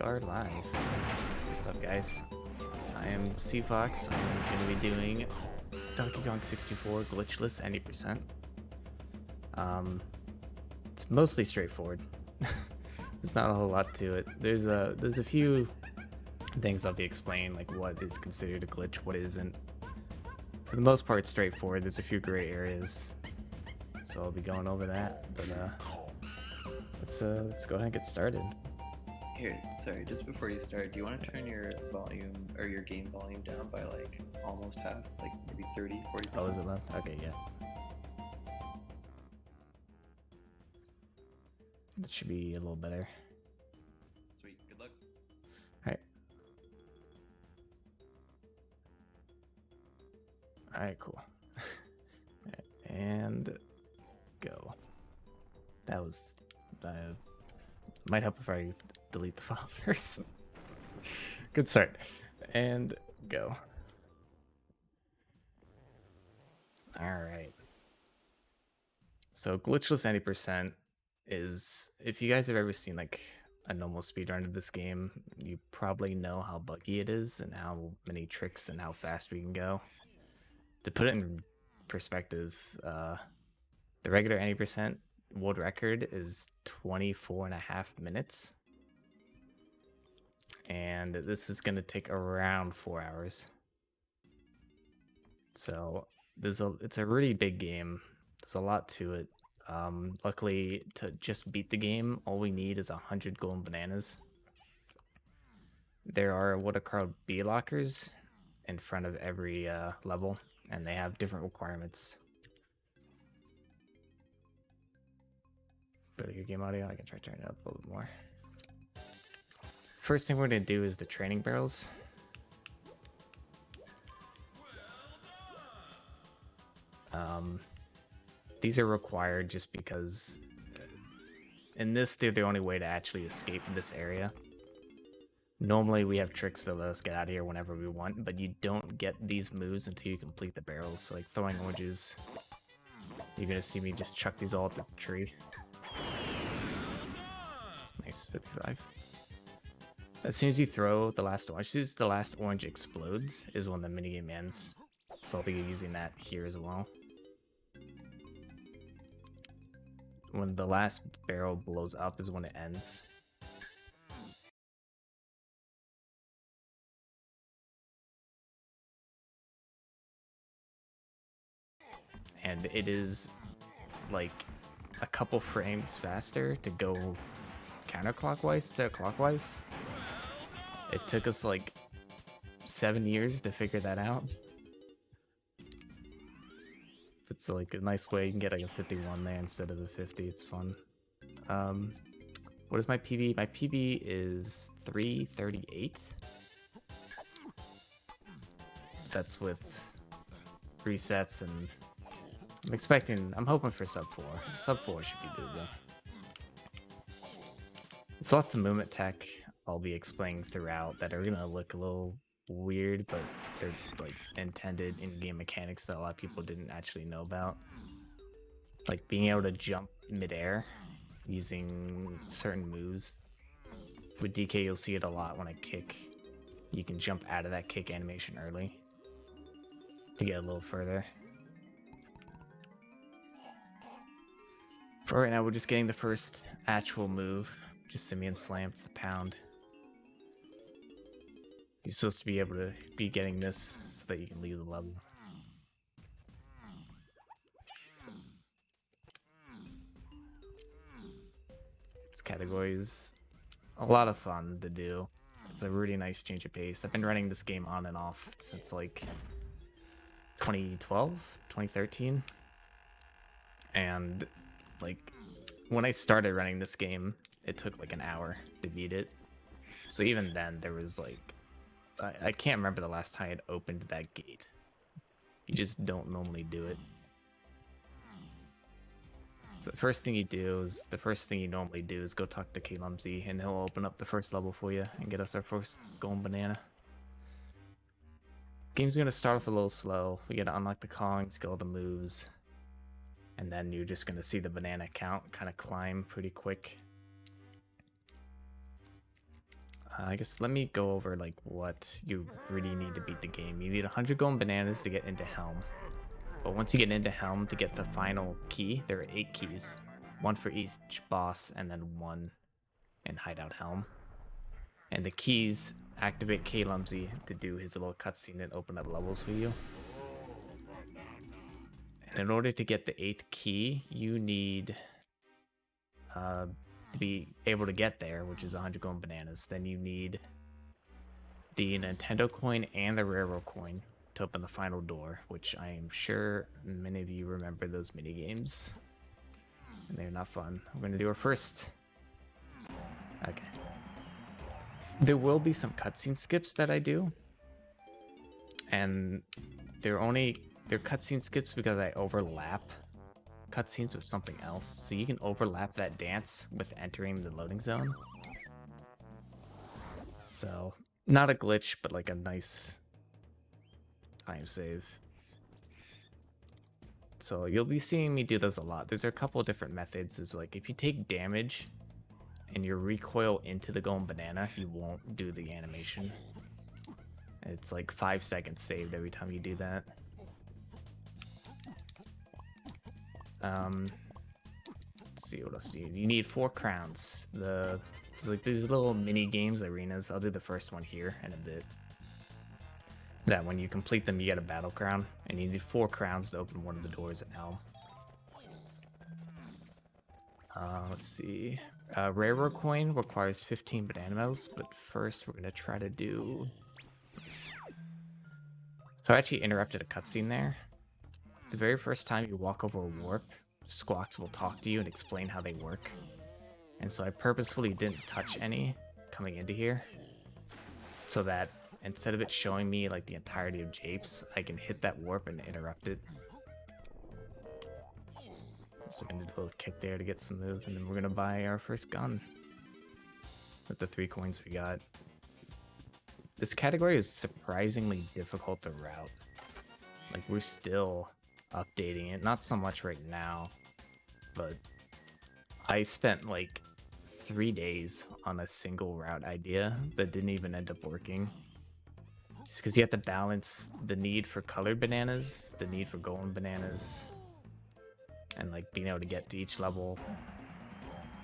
are live. What's up, guys? I am Cfox. I'm going to be doing Donkey Kong 64 Glitchless 90%. It's mostly straightforward. There's not a whole lot to it. There's a few things I'll be explaining, like what is considered a glitch, what isn't. For the most part, straightforward. There's a few gray areas, so I'll be going over that. But let's go ahead and get started. Here, sorry, just before you start, do you want to turn your volume or your game volume down by like almost half, like maybe 30, 40%? Oh, is it low? Okay, yeah. That should be a little better. Sweet, good luck. Alright. Alright, cool. And go. That was... might help if I delete the file first. Good start. And go. Alright. So glitchless 90% is, if you guys have ever seen like a normal speedrun of this game, you probably know how buggy it is and how many tricks and how fast we can go. To put it in perspective, the regular 90% world record is 24.5 minutes. And this is going to take around 4 hours. So it's a really big game. There's a lot to it. Luckily, to just beat the game, all we need is 100 golden bananas. There are what are called B lockers in front of every level, and they have different requirements. Better your game audio. I can try turning it up a little bit more. First thing we're going to do is the training barrels. These are required just because in this, they're the only way to actually escape this area. Normally, we have tricks that let us get out of here whenever we want, but you don't get these moves until you complete the barrels. So, like throwing oranges, you're going to see me just chuck these all at the tree. Nice, 55. As soon as you throw the last orange, as soon as the last orange explodes is when the minigame ends. So I'll be using that here as well. When the last barrel blows up is when it ends. And it is like a couple frames faster to go counterclockwise instead of clockwise. It took us like 7 years to figure that out. It's like a nice way you can get like a 51 there instead of a 50. It's fun. What is my PB? My PB is 338. That's with resets, and I'm hoping for sub 4. Sub 4 should be doable. There's lots of movement tech I'll be explaining throughout that are gonna look a little weird, but they're like intended in-game mechanics that a lot of people didn't actually know about. Like being able to jump midair using certain moves. With DK, you'll see it a lot when I kick. You can jump out of that kick animation early to get a little further. For right now, we're just getting the first actual move. Just Simian slam, it's the pound. You're supposed to be able to be getting this so that you can leave the level. This category is a lot of fun to do. It's a really nice change of pace. I've been running this game on and off since like 2012, 2013. And like when I started running this game, it took like an hour to beat it. So even then there was like, I can't remember the last time I'd opened that gate. You just don't normally do it. So the first thing you normally do is go talk to Klumsy, and he'll open up the first level for you and get us our first golden banana. Game's gonna start off a little slow. We gotta unlock the Kongs, get all the moves, and then you're just gonna see the banana count kind of climb pretty quick. I guess let me go over like what you really need to beat the game. You need 100 golden bananas to get into Helm. But once you get into Helm, to get the final key, there are 8 keys. 1 for each boss, and then 1 in Hideout Helm. And the keys activate K-Lumsy to do his little cutscene and open up levels for you. And in order to get the 8th key, you need to be able to get there, which is 100 golden bananas. Then you need the Nintendo coin and the railroad coin to open the final door, which I am sure many of you remember those mini games. And they're not fun. We're gonna do our first. Okay. There will be some cutscene skips that I do, and they're cutscene skips because I overlap cutscenes with something else. So you can overlap that dance with entering the loading zone. So not a glitch, but like a nice time save. So you'll be seeing me do those a lot. There's a couple of different methods. Is like if you take damage and you recoil into the golden banana, you won't do the animation. It's like 5 seconds saved every time you do that. Let's see, what else do you need? You need 4 crowns. There's like these little mini games, arenas. I'll do the first one here in a bit. That when you complete them, you get a battle crown, and you need 4 crowns to open one of the doors at Helm. Let's see. Railroad coin requires 15 banana medals, but first we're gonna try to do this. So I actually interrupted a cutscene there. The very first time you walk over a warp, Cfox will talk to you and explain how they work. And so I purposefully didn't touch any coming into here, so that instead of it showing me like the entirety of Japes, I can hit that warp and interrupt it. So I'm gonna do a little kick there to get some move, and then we're gonna buy our first gun with the 3 coins we got. This category is surprisingly difficult to route. Like, we're still updating it, not so much right now, but I spent like 3 days on a single route idea that didn't even end up working. Just because you have to balance the need for colored bananas, the need for golden bananas, and like being able to get to each level.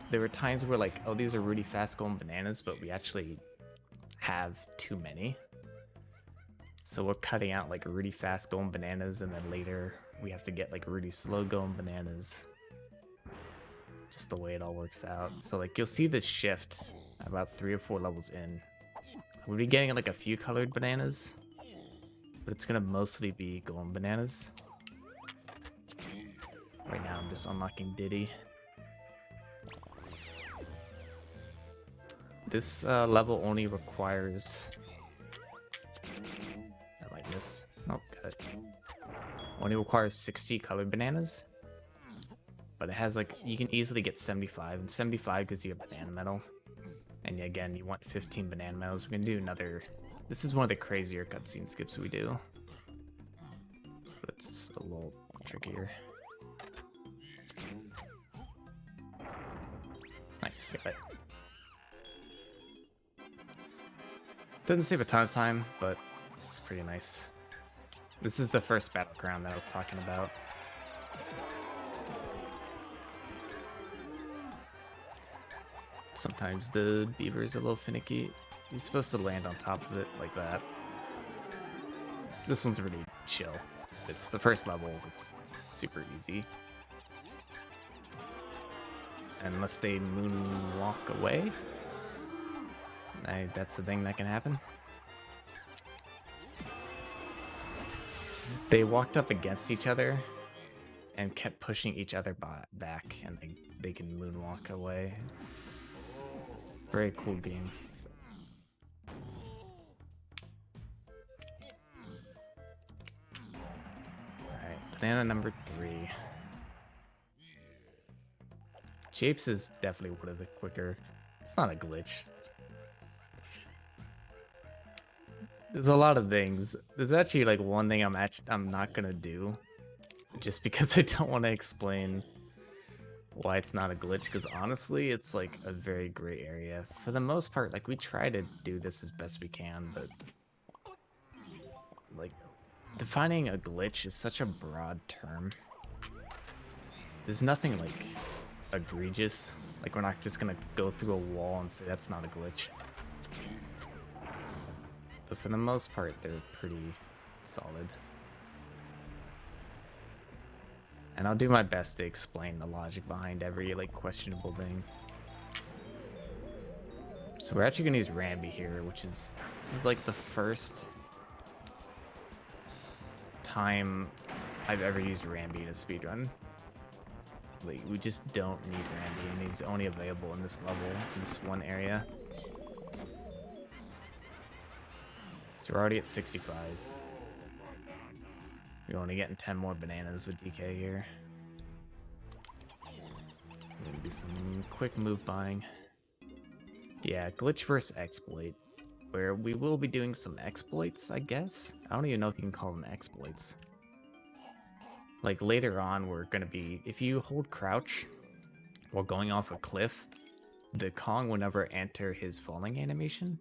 There were times where like, oh, these are really fast golden bananas, but we actually have too many. So we're cutting out like really fast golden bananas, and then later we have to get like really slow golden bananas. Just the way it all works out. So like you'll see this shift about 3 or 4 levels in. We'll be getting like a few colored bananas, but it's gonna mostly be golden bananas. Right now I'm just unlocking Diddy. This level only requires... I like this. Oh, good. Only requires 60 colored bananas. But it has like, you can easily get 75, and 75 gives you a banana medal. And again, you want 15 banana medals. We're gonna do another... This is one of the crazier cutscene skips we do. But it's a little trickier. Nice, got it. Doesn't save a ton of time, but it's pretty nice. This is the first battleground that I was talking about. Sometimes the beaver is a little finicky. You're supposed to land on top of it like that. This one's really chill. It's the first level, it's super easy. Unless they moonwalk away. That's the thing that can happen. They walked up against each other and kept pushing each other back, and they can moonwalk away. It's a very cool game. Alright, banana number 3. Japes is definitely one of the quicker. It's not a glitch. There's a lot of things. There's actually like one thing I'm not gonna do, just because I don't want to explain why it's not a glitch, because honestly, it's like a very gray area. For the most part, like we try to do this as best we can, but like defining a glitch is such a broad term. There's nothing like egregious. Like we're not just gonna go through a wall and say that's not a glitch. But for the most part, they're pretty solid. And I'll do my best to explain the logic behind every like questionable thing. So we're actually gonna use Rambi here, which is this is like the first time I've ever used Rambi in a speedrun. Like we just don't need Rambi, and he's only available in this level, in this one area. So we're already at 65. We're only getting 10 more bananas with DK here. We're gonna do some quick move buying. Yeah, glitch versus exploit, where we will be doing some exploits, I guess. I don't even know if you can call them exploits. Like later on, we're gonna be, if you hold crouch while going off a cliff, the Kong will never enter his falling animation.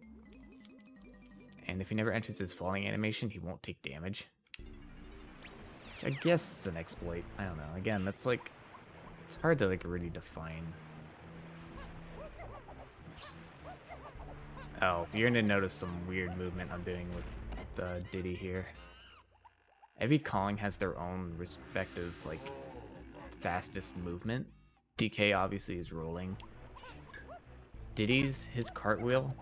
And if he never enters his falling animation, he won't take damage. I guess it's an exploit. I don't know. Again, that's like, it's hard to like really define. Oops. Oh, you're gonna notice some weird movement I'm doing with the Diddy here. Every Kong has their own respective like fastest movement. DK obviously is rolling. Diddy's, his cartwheel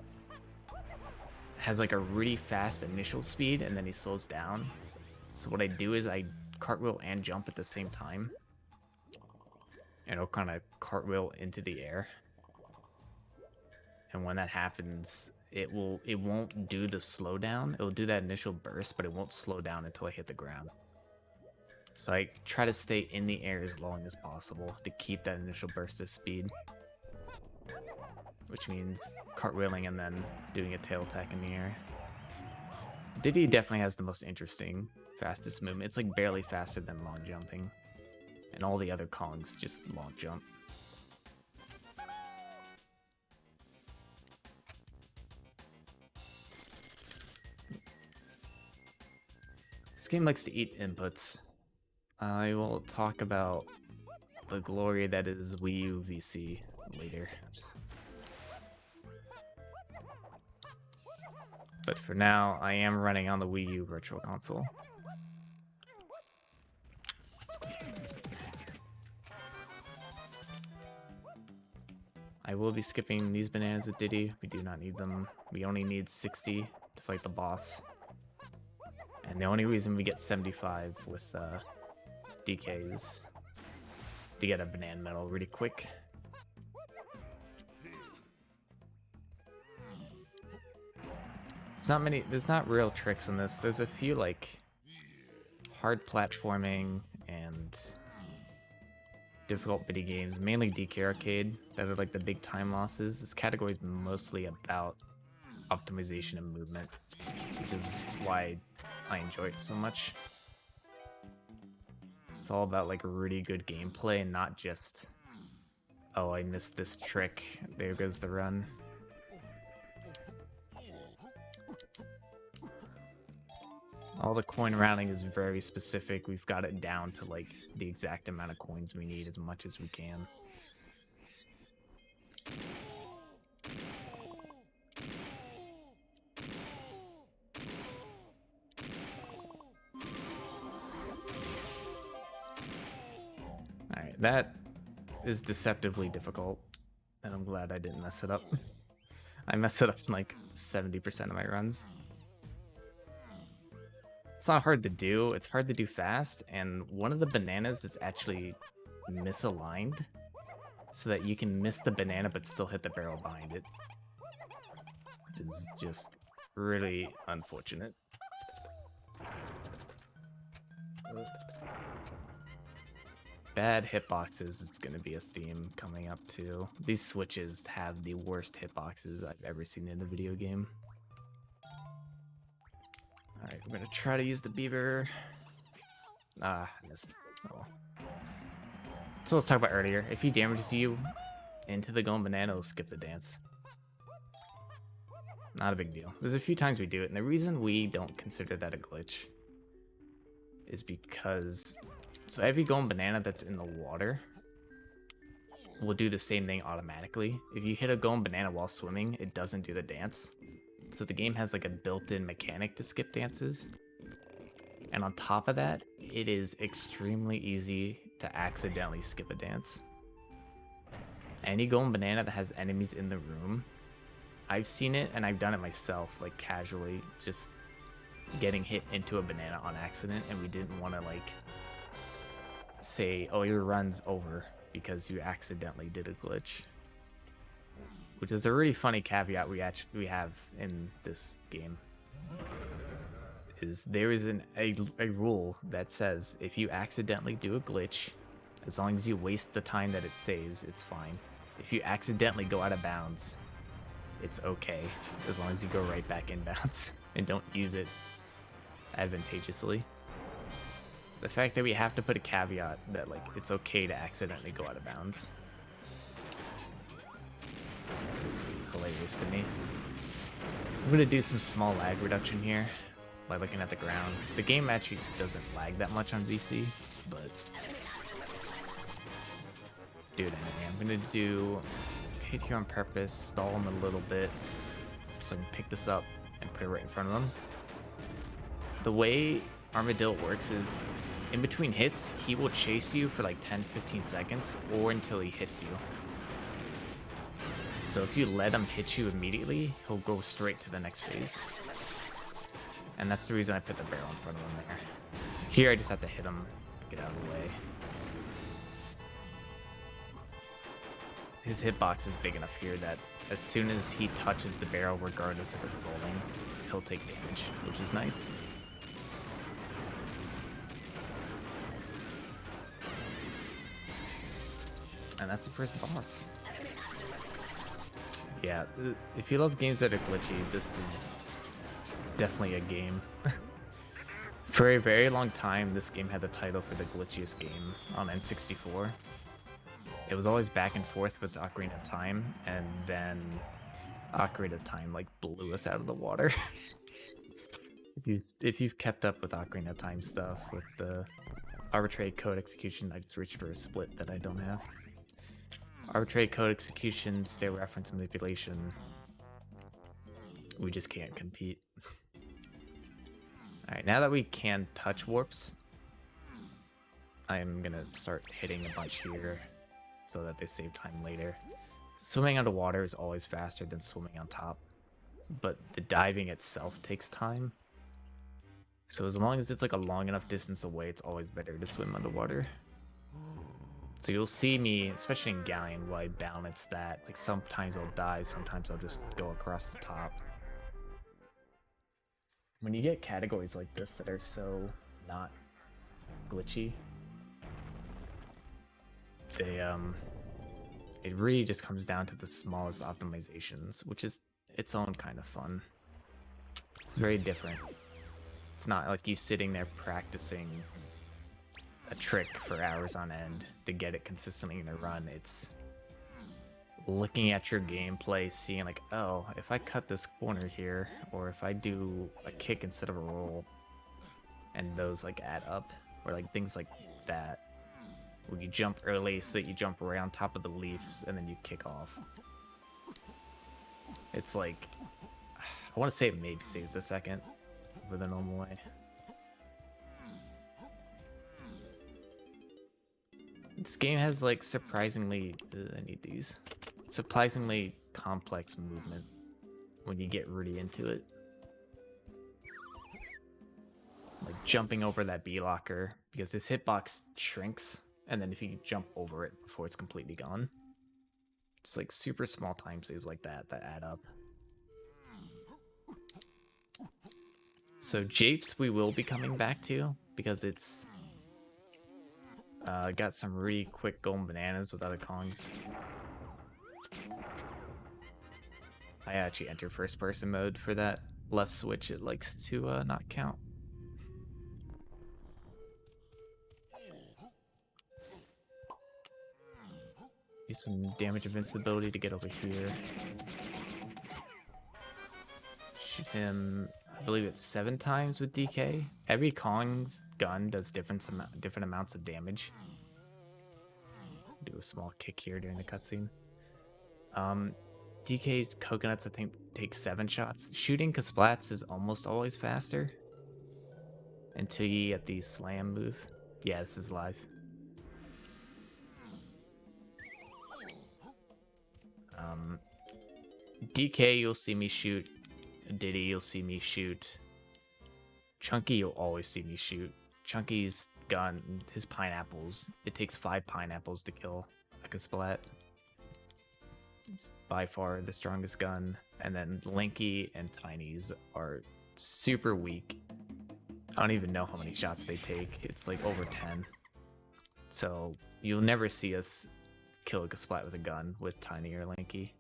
has like a really fast initial speed and then he slows down. So what I do is I cartwheel and jump at the same time. And it'll kind of cartwheel into the air. And when that happens, it won't do the slowdown. It'll do that initial burst, but it won't slow down until I hit the ground. So I try to stay in the air as long as possible to keep that initial burst of speed. Which means cartwheeling and then doing a tail attack in the air. Diddy definitely has the most interesting, fastest movement. It's like barely faster than long jumping. And all the other Kongs just long jump. This game likes to eat inputs. I will talk about the glory that is Wii U VC later. But for now, I am running on the Wii U Virtual Console. I will be skipping these bananas with Diddy. We do not need them. We only need 60 to fight the boss. And the only reason we get 75 with DK is to get a banana medal really quick. There's not real tricks in this. There's a few like hard platforming and difficult bitty games, mainly DK Arcade, that are like the big time losses. This category is mostly about optimization and movement, which is why I enjoy it so much. It's all about like really good gameplay and not just, oh, I missed this trick, there goes the run. All the coin rounding is very specific. We've got it down to like the exact amount of coins we need as much as we can. Alright, that is deceptively difficult, and I'm glad I didn't mess it up. I messed it up in like 70% of my runs. It's not hard to do, it's hard to do fast, and one of the bananas is actually misaligned so that you can miss the banana but still hit the barrel behind it. It's just really unfortunate. Bad hitboxes is going to be a theme coming up too. These switches have the worst hitboxes I've ever seen in a video game. Alright, we're gonna try to use the beaver. Ah, I missed. Oh. So let's talk about earlier. If he damages you into the golden banana, it'll skip the dance. Not a big deal. There's a few times we do it, and the reason we don't consider that a glitch is because so every golden banana that's in the water will do the same thing automatically. If you hit a golden banana while swimming, it doesn't do the dance. So the game has like a built-in mechanic to skip dances. And on top of that, it is extremely easy to accidentally skip a dance. Any golden banana that has enemies in the room, I've seen it and I've done it myself, like casually, just getting hit into a banana on accident, and we didn't want to like say, oh, your run's over because you accidentally did a glitch. Which is a really funny caveat we have in this game. Is there is a rule that says if you accidentally do a glitch, as long as you waste the time that it saves, it's fine. If you accidentally go out of bounds, it's okay, as long as you go right back in bounds and don't use it advantageously. The fact that we have to put a caveat that like it's okay to accidentally go out of bounds is hilarious to me. I'm gonna do some small lag reduction here by looking at the ground. The game actually doesn't lag that much on VC, but do it anyway. I'm gonna do hit here on purpose, stall him a little bit so I can pick this up and put it right in front of him. The way Armadillo works is in between hits, he will chase you for like 10-15 seconds or until he hits you. So if you let him hit you immediately, he'll go straight to the next phase. And that's the reason I put the barrel in front of him there. So here I just have to hit him, get out of the way. His hitbox is big enough here that as soon as he touches the barrel, regardless of it rolling, he'll take damage, which is nice. And that's the first boss. Yeah, if you love games that are glitchy, this is definitely a game. For a very long time, this game had the title for the glitchiest game on N64. It was always back and forth with Ocarina of Time, and then Ocarina of Time like blew us out of the water. If you've kept up with Ocarina of Time stuff, with the arbitrary code execution, I just reached for a split that I don't have. Arbitrary code execution, state reference manipulation. We just can't compete. Alright, now that we can touch warps, I'm gonna start hitting a bunch here so that they save time later. Swimming underwater is always faster than swimming on top, but the diving itself takes time. So as long as it's like a long enough distance away, it's always better to swim underwater. So you'll see me, especially in Galleon, while I balance that. Like sometimes I'll dive, sometimes I'll just go across the top. When you get categories like this that are so not glitchy, they it really just comes down to the smallest optimizations, which is its own kind of fun. It's very different. It's not like you sitting there practicing a trick for hours on end to get it consistently in a run. It's looking at your gameplay, seeing like, oh, if I cut this corner here, or if I do a kick instead of a roll, and those like add up, or like things like that, where you jump early so that you jump right on top of the leaves and then you kick off. It's like, I want to say it maybe saves a second over the normal way. This game has like surprisingly, I need these, surprisingly complex movement when you get really into it. Like jumping over that B locker, because this hitbox shrinks, and then if you jump over it before it's completely gone, it's like super small time saves like that add up. So Japes we will be coming back to, because it's got some really quick golden bananas with other Kongs. I actually enter first person mode for that left switch. It likes to not count. Use some damage invincibility to get over here. Shoot him, I believe it's 7 times with DK. Every Kong's gun does different amounts of damage. Do a small kick here during the cutscene. DK's coconuts, I think, take 7 shots. Shooting Kasplats is almost always faster. Until you get the slam move. Yeah, this is live. DK, you'll see me shoot. Diddy, you'll see me shoot. Chunky, you'll always see me shoot. Chunky's gun, his pineapples, it takes 5 pineapples to kill a Kasplat. It's by far the strongest gun. And then Lanky and Tiny's are super weak. I don't even know how many shots they take. It's like over 10. So you'll never see us kill a Kasplat with a gun with Tiny or Lanky.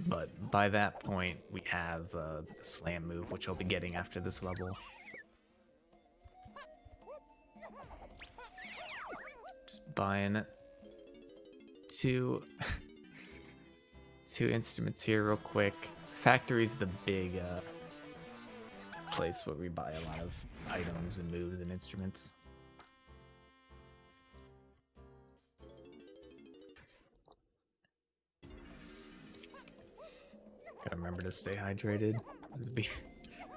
But by that point, we have the slam move, which I'll be getting after this level. Just buying 2 instruments here real quick. Factory's the big place where we buy a lot of items and moves and instruments. Gotta remember to stay hydrated.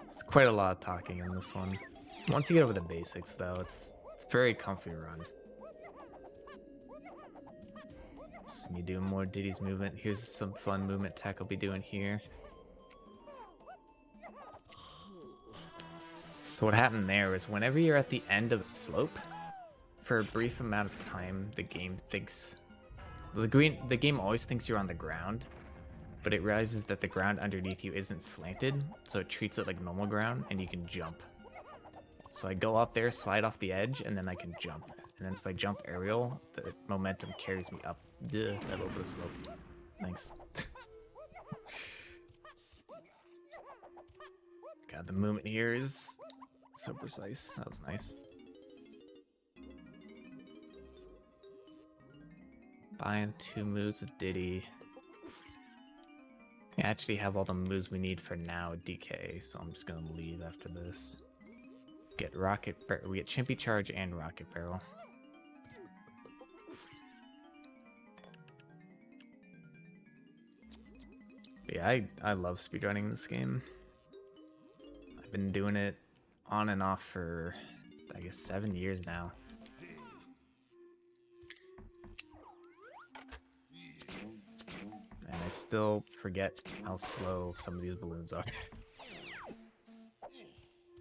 It's quite a lot of talking in this one. Once you get over the basics, though, it's very comfy run. Just me doing more Diddy's movement. Here's some fun movement tech I'll be doing here. So what happened there is whenever you're at the end of a slope, for a brief amount of time, the game always thinks you're on the ground, but it realizes that the ground underneath you isn't slanted, so it treats it like normal ground, and you can jump. So I go up there, slide off the edge, and then I can jump. And then if I jump aerial, the momentum carries me up that little bit of slope. Thanks. God, the movement here is so precise. That was nice. Buying 2 moves with Diddy. I actually have all the moves we need for now with DK, so I'm just gonna leave after this. We get Chimpy Charge and Rocket Barrel. But yeah, I love speedrunning this game. I've been doing it on and off for, I guess, 7 years now. And I still forget how slow some of these balloons are.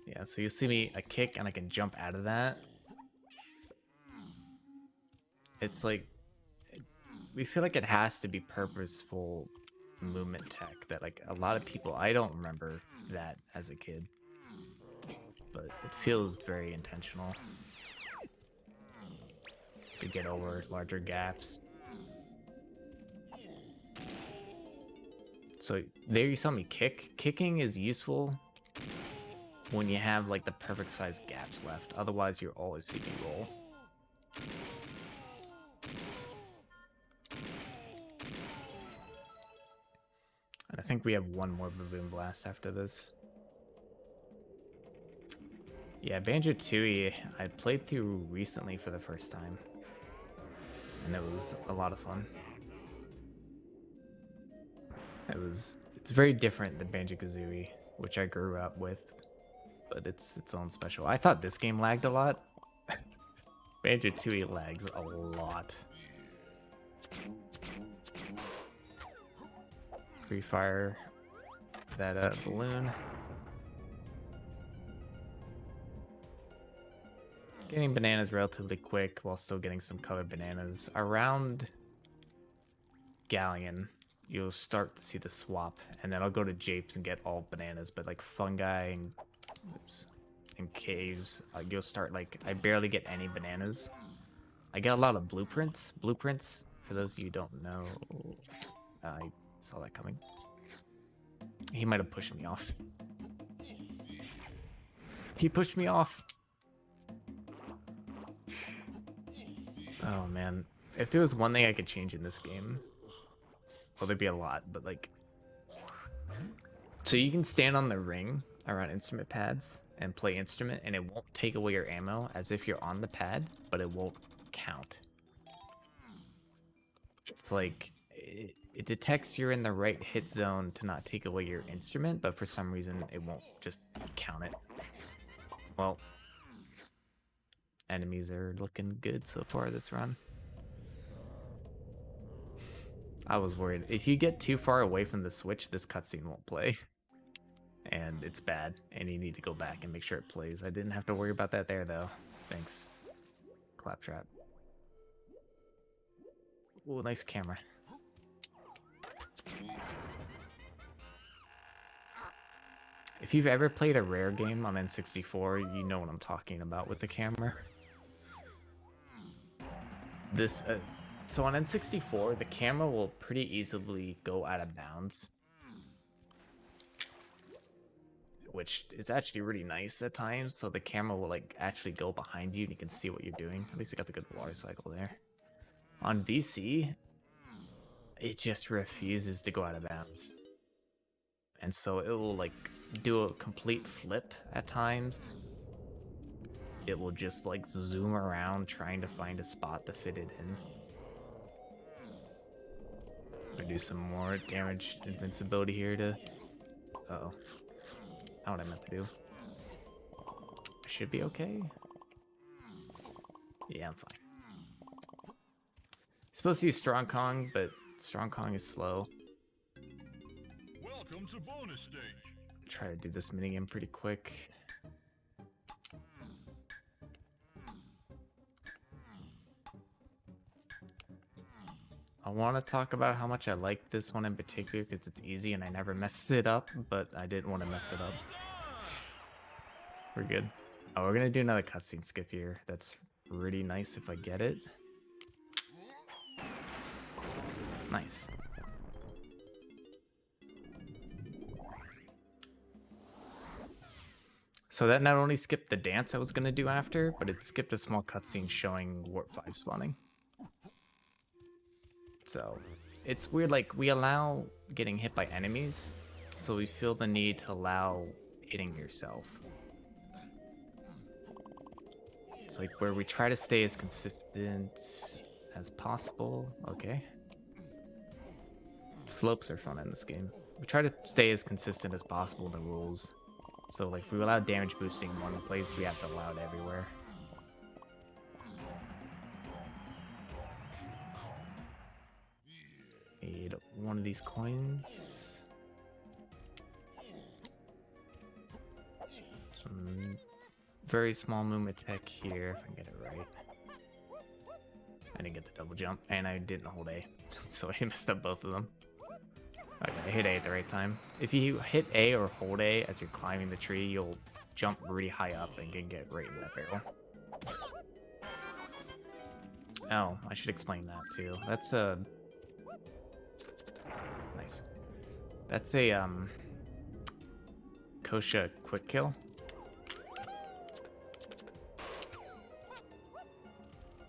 Yeah, so you'll see me, a kick, and I can jump out of that. It's like, we feel like it has to be purposeful movement tech that, like, a lot of people, I don't remember that as a kid, but it feels very intentional to get over larger gaps. So there you saw me kick. Kicking is useful when you have like the perfect size gaps left. Otherwise, you're always seeking roll. And I think we have one more Baboon Blast after this. Yeah, Banjo-Tooie, I played through recently for the first time. And it was a lot of fun. It's very different than Banjo-Kazooie, which I grew up with, but it's its own special. I thought this game lagged a lot. Banjo-Tooie lags a lot. Pre-fire that balloon. Getting bananas relatively quick while still getting some colored bananas. Around Galleon, you'll start to see the swap, and then I'll go to Japes and get all bananas, but like fungi and caves, you'll start like, I barely get any bananas. I get a lot of blueprints. Blueprints, for those of you who don't know, I saw that coming. He might have pushed me off. He pushed me off. Oh man, if there was one thing I could change in this game, well, there'd be a lot, but like, so you can stand on the ring around instrument pads and play instrument, and it won't take away your ammo as if you're on the pad, but it won't count. It's like it detects you're in the right hit zone to not take away your instrument, but for some reason it won't just count it. Well, enemies are looking good so far this run. I was worried. If you get too far away from the switch, this cutscene won't play. And it's bad, and you need to go back and make sure it plays. I didn't have to worry about that there, though. Thanks, Claptrap. Ooh, nice camera. If you've ever played a Rare game on N64, you know what I'm talking about with the camera. This, so on N64, the camera will pretty easily go out of bounds, which is actually really nice at times. So the camera will like actually go behind you and you can see what you're doing. At least I got the good water cycle there. On VC, it just refuses to go out of bounds. And so it will like do a complete flip at times. It will just like zoom around trying to find a spot to fit it in. Or do some more damage invincibility here to... Uh-oh. Not what I meant to do. I should be okay. Yeah, I'm fine. Supposed to use Strong Kong, but Strong Kong is slow. Welcome to bonus stage. Try to do this minigame pretty quick. I want to talk about how much I like this one in particular because it's easy and I never mess it up, but I didn't want to mess it up. We're good. Oh, we're gonna do another cutscene skip here. That's really nice if I get it. Nice. So that not only skipped the dance I was gonna do after, but it skipped a small cutscene showing Warp 5 spawning. So it's weird, like we allow getting hit by enemies, so we feel the need to allow hitting yourself. It's like where we try to stay as consistent as possible. Okay. Slopes are fun in this game. We try to stay as consistent as possible in the rules. So like if we allow damage boosting in one place, we have to allow it everywhere. Need one of these coins. Some very small movement tech here, if I can get it right. I didn't get the double jump, and I didn't hold A, so I messed up both of them. Okay, I hit A at the right time. If you hit A or hold A as you're climbing the tree, you'll jump really high up and can get right in that barrel. Oh, I should explain that too. That's a... Nice. That's a, Kosha quick kill.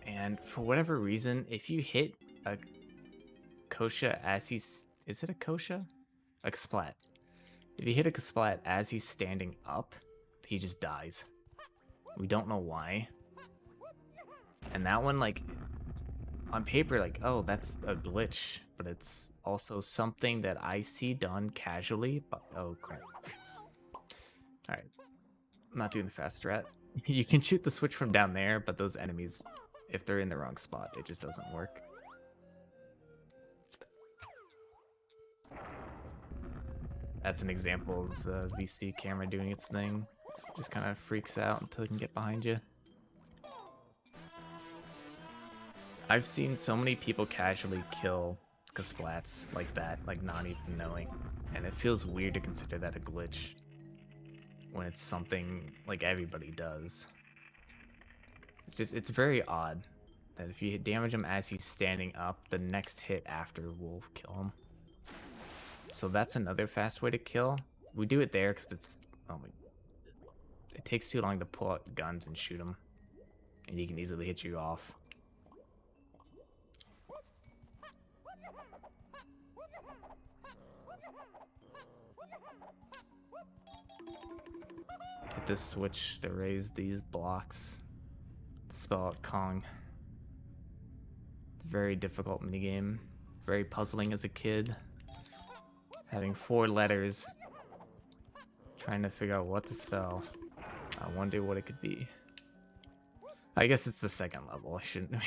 And for whatever reason, if you hit a Kosha as he's... Is it a Kosha? A Splat. If you hit a Splat as he's standing up, he just dies. We don't know why. And that one, like, on paper, like, oh, that's a glitch. But it's also something that I see done casually. But, oh, crap. Alright. I'm not doing the fast strat. You can shoot the switch from down there, but those enemies, if they're in the wrong spot, it just doesn't work. That's an example of the VC camera doing its thing. Just kind of freaks out until it can get behind you. I've seen so many people casually kill Splats like that, like not even knowing. And it feels weird to consider that a glitch when it's something like everybody does. It's just, it's very odd that if you damage him as he's standing up, the next hit after will kill him. So that's another fast way to kill. We do it there because it's, oh my, it takes too long to pull out guns and shoot him, and he can easily hit you off. this switch to raise these blocks. Spell out Kong. Very difficult minigame. Very puzzling as a kid. Having 4 letters. Trying to figure out what to spell. I wonder what it could be. I guess it's the second level. I shouldn't really.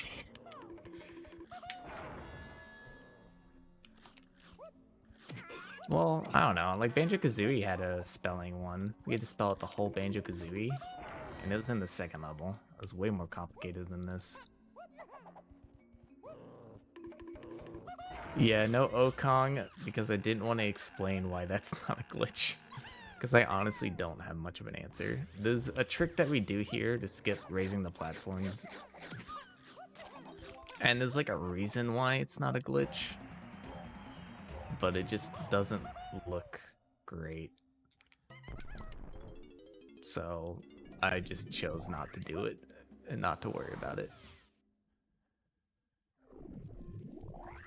Well, I don't know. Like Banjo-Kazooie had a spelling one. We had to spell out the whole Banjo-Kazooie. And it was in the second level. It was way more complicated than this. Yeah, no Okong, because I didn't want to explain why that's not a glitch. Because I honestly don't have much of an answer. There's a trick that we do here to skip raising the platforms. And there's like a reason why it's not a glitch. But it just doesn't look great. So I just chose not to do it and not to worry about it.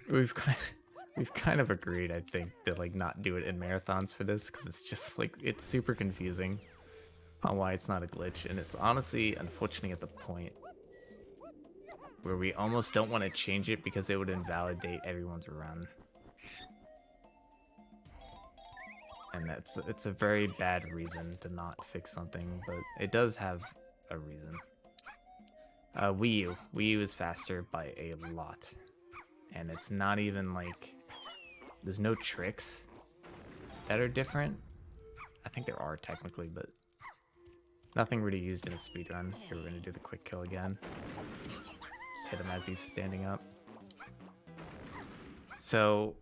We've kind of agreed, I think, to like not do it in marathons for this because it's just like it's super confusing on why it's not a glitch, and it's honestly unfortunately at the point where we almost don't want to change it because it would invalidate everyone's run. And it's a very bad reason to not fix something, but it does have a reason. Wii U is faster by a lot. And it's not even like there's no tricks that are different. I think there are technically, but nothing really used in a speedrun. Here we're gonna do the quick kill again. Just hit him as he's standing up. So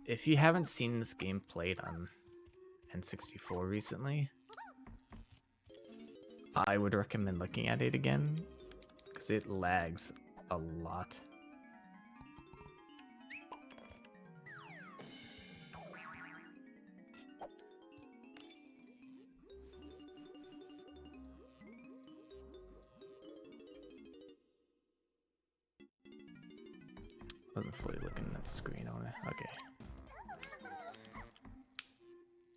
if you haven't seen this game played on N64 recently, I would recommend looking at it again because it lags a lot. Wasn't fully looking at the screen on it. Okay.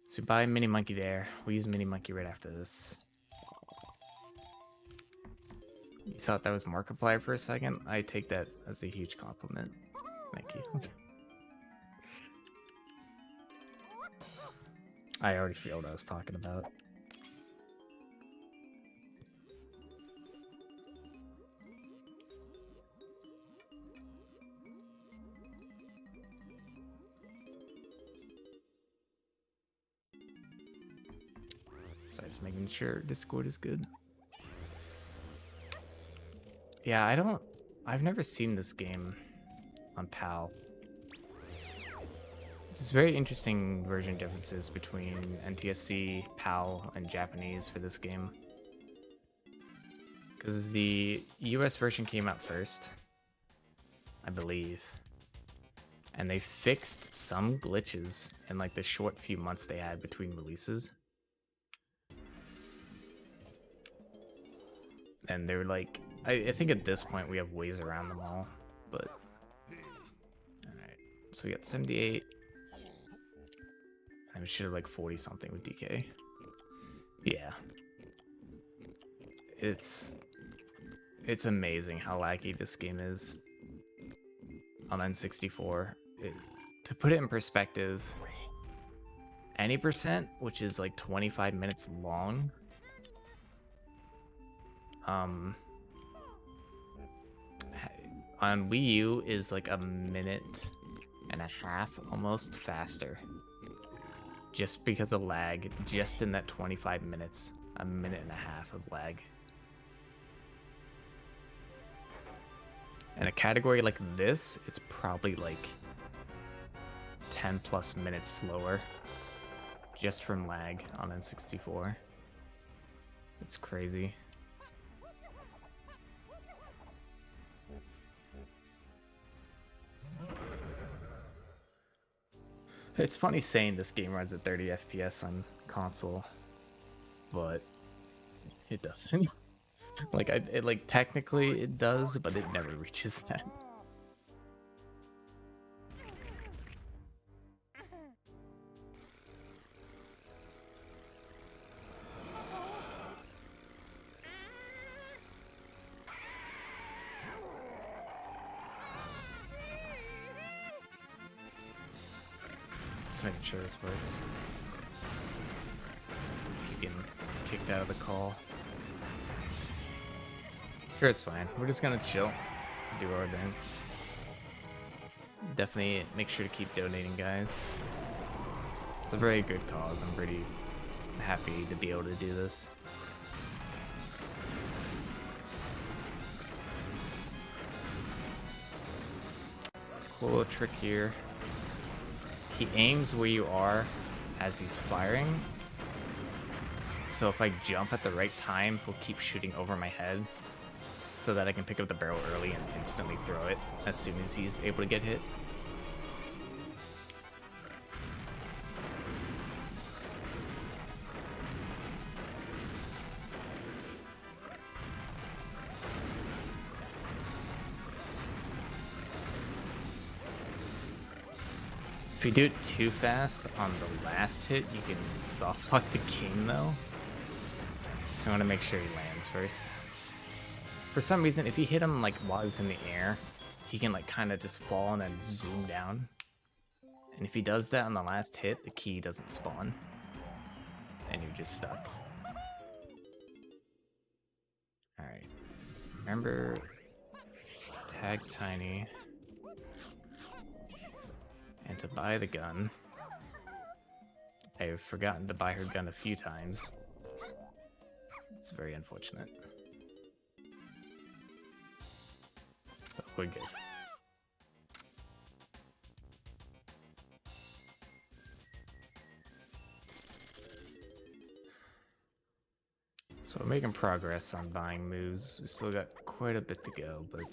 So buy Mini Monkey there. We'll use Mini Monkey right after this. You thought that was Markiplier for a second? I take that as a huge compliment. Thank you. I already feel what I was talking about. So just making sure Discord is good. Yeah, I've never seen this game on PAL. There's very interesting version differences between NTSC, PAL, and Japanese for this game. Because the US version came out first, I believe. And they fixed some glitches in like the short few months they had between releases. And they're like, I think at this point we have ways around them all, but alright. So we got 78. And we should have like 40 something with DK. Yeah. It's amazing how laggy this game is on N64. To put it in perspective, any percent, which is like 25 minutes long, on Wii U is like a minute and a half almost faster. Just because of lag, just in that 25 minutes, a minute and a half of lag. In a category like this, it's probably like 10 plus minutes slower just from lag on N64. It's crazy. It's funny saying this game runs at 30 FPS on console, but it doesn't. Like technically it does, but it never reaches that. Just making sure this works. Keep getting kicked out of the call. Sure, it's fine. We're just gonna chill, do our thing. Definitely make sure to keep donating, guys. It's a very good cause. I'm pretty happy to be able to do this. Cool little trick here. He aims where you are as he's firing. So if I jump at the right time, he'll keep shooting over my head so that I can pick up the barrel early and instantly throw it as soon as he's able to get hit. If you do it too fast on the last hit, you can soft lock the king though. So I want to make sure he lands first. For some reason, if you hit him like while he's in the air, he can like kind of just fall and then zoom down. And if he does that on the last hit, the key doesn't spawn. And you're just stuck. Alright. Remember to tag Tiny. And to buy the gun. I've forgotten to buy her gun a few times. It's very unfortunate. But we're good. So we're making progress on buying moves. We still got quite a bit to go, but...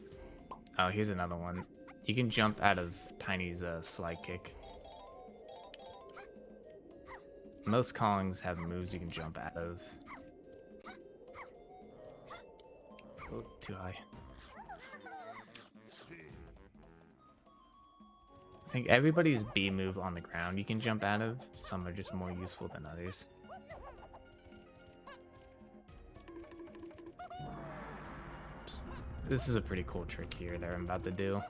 Oh, here's another one. You can jump out of Tiny's slide kick. Most Kongs have moves you can jump out of. Oh, too high. I think everybody's B move on the ground you can jump out of. Some are just more useful than others. Oops. This is a pretty cool trick here that I'm about to do.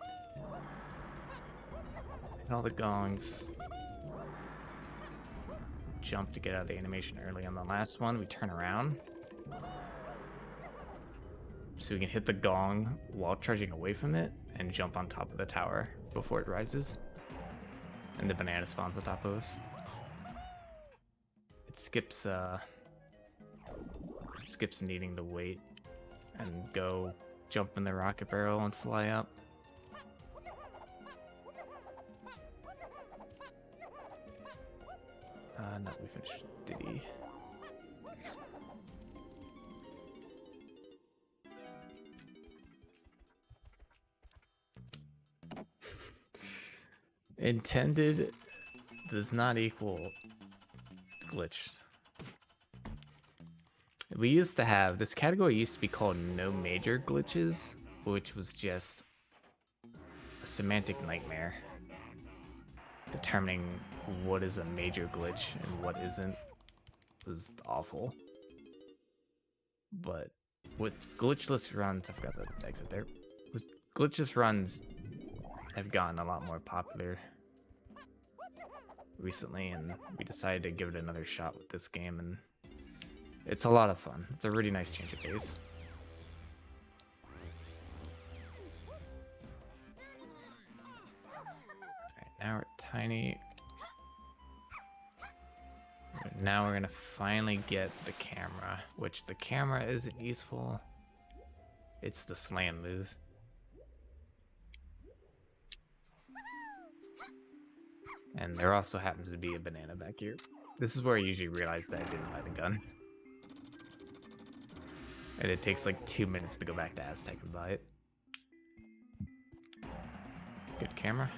Hit all the gongs. Jump to get out of the animation early. On the last one, we turn around. So we can hit the gong while charging away from it and jump on top of the tower before it rises. And the banana spawns on top of us. It skips needing to wait and go jump in the rocket barrel and fly up. No, we finished D. Intended does not equal glitch. We used to have, this category used to be called no major glitches, which was just a semantic nightmare. Determining what is a major glitch and what isn't was awful. But with glitchless runs, I forgot the exit there. With glitchless runs have gotten a lot more popular recently, and we decided to give it another shot with this game, and it's a lot of fun. It's a really nice change of pace. Alright, now we're at Tiny. Now we're gonna finally get the camera, which the camera isn't useful. It's the slam move. And there also happens to be a banana back here. This is where I usually realize that I didn't buy the gun. And it takes like 2 minutes to go back to Aztec and buy it. Good camera.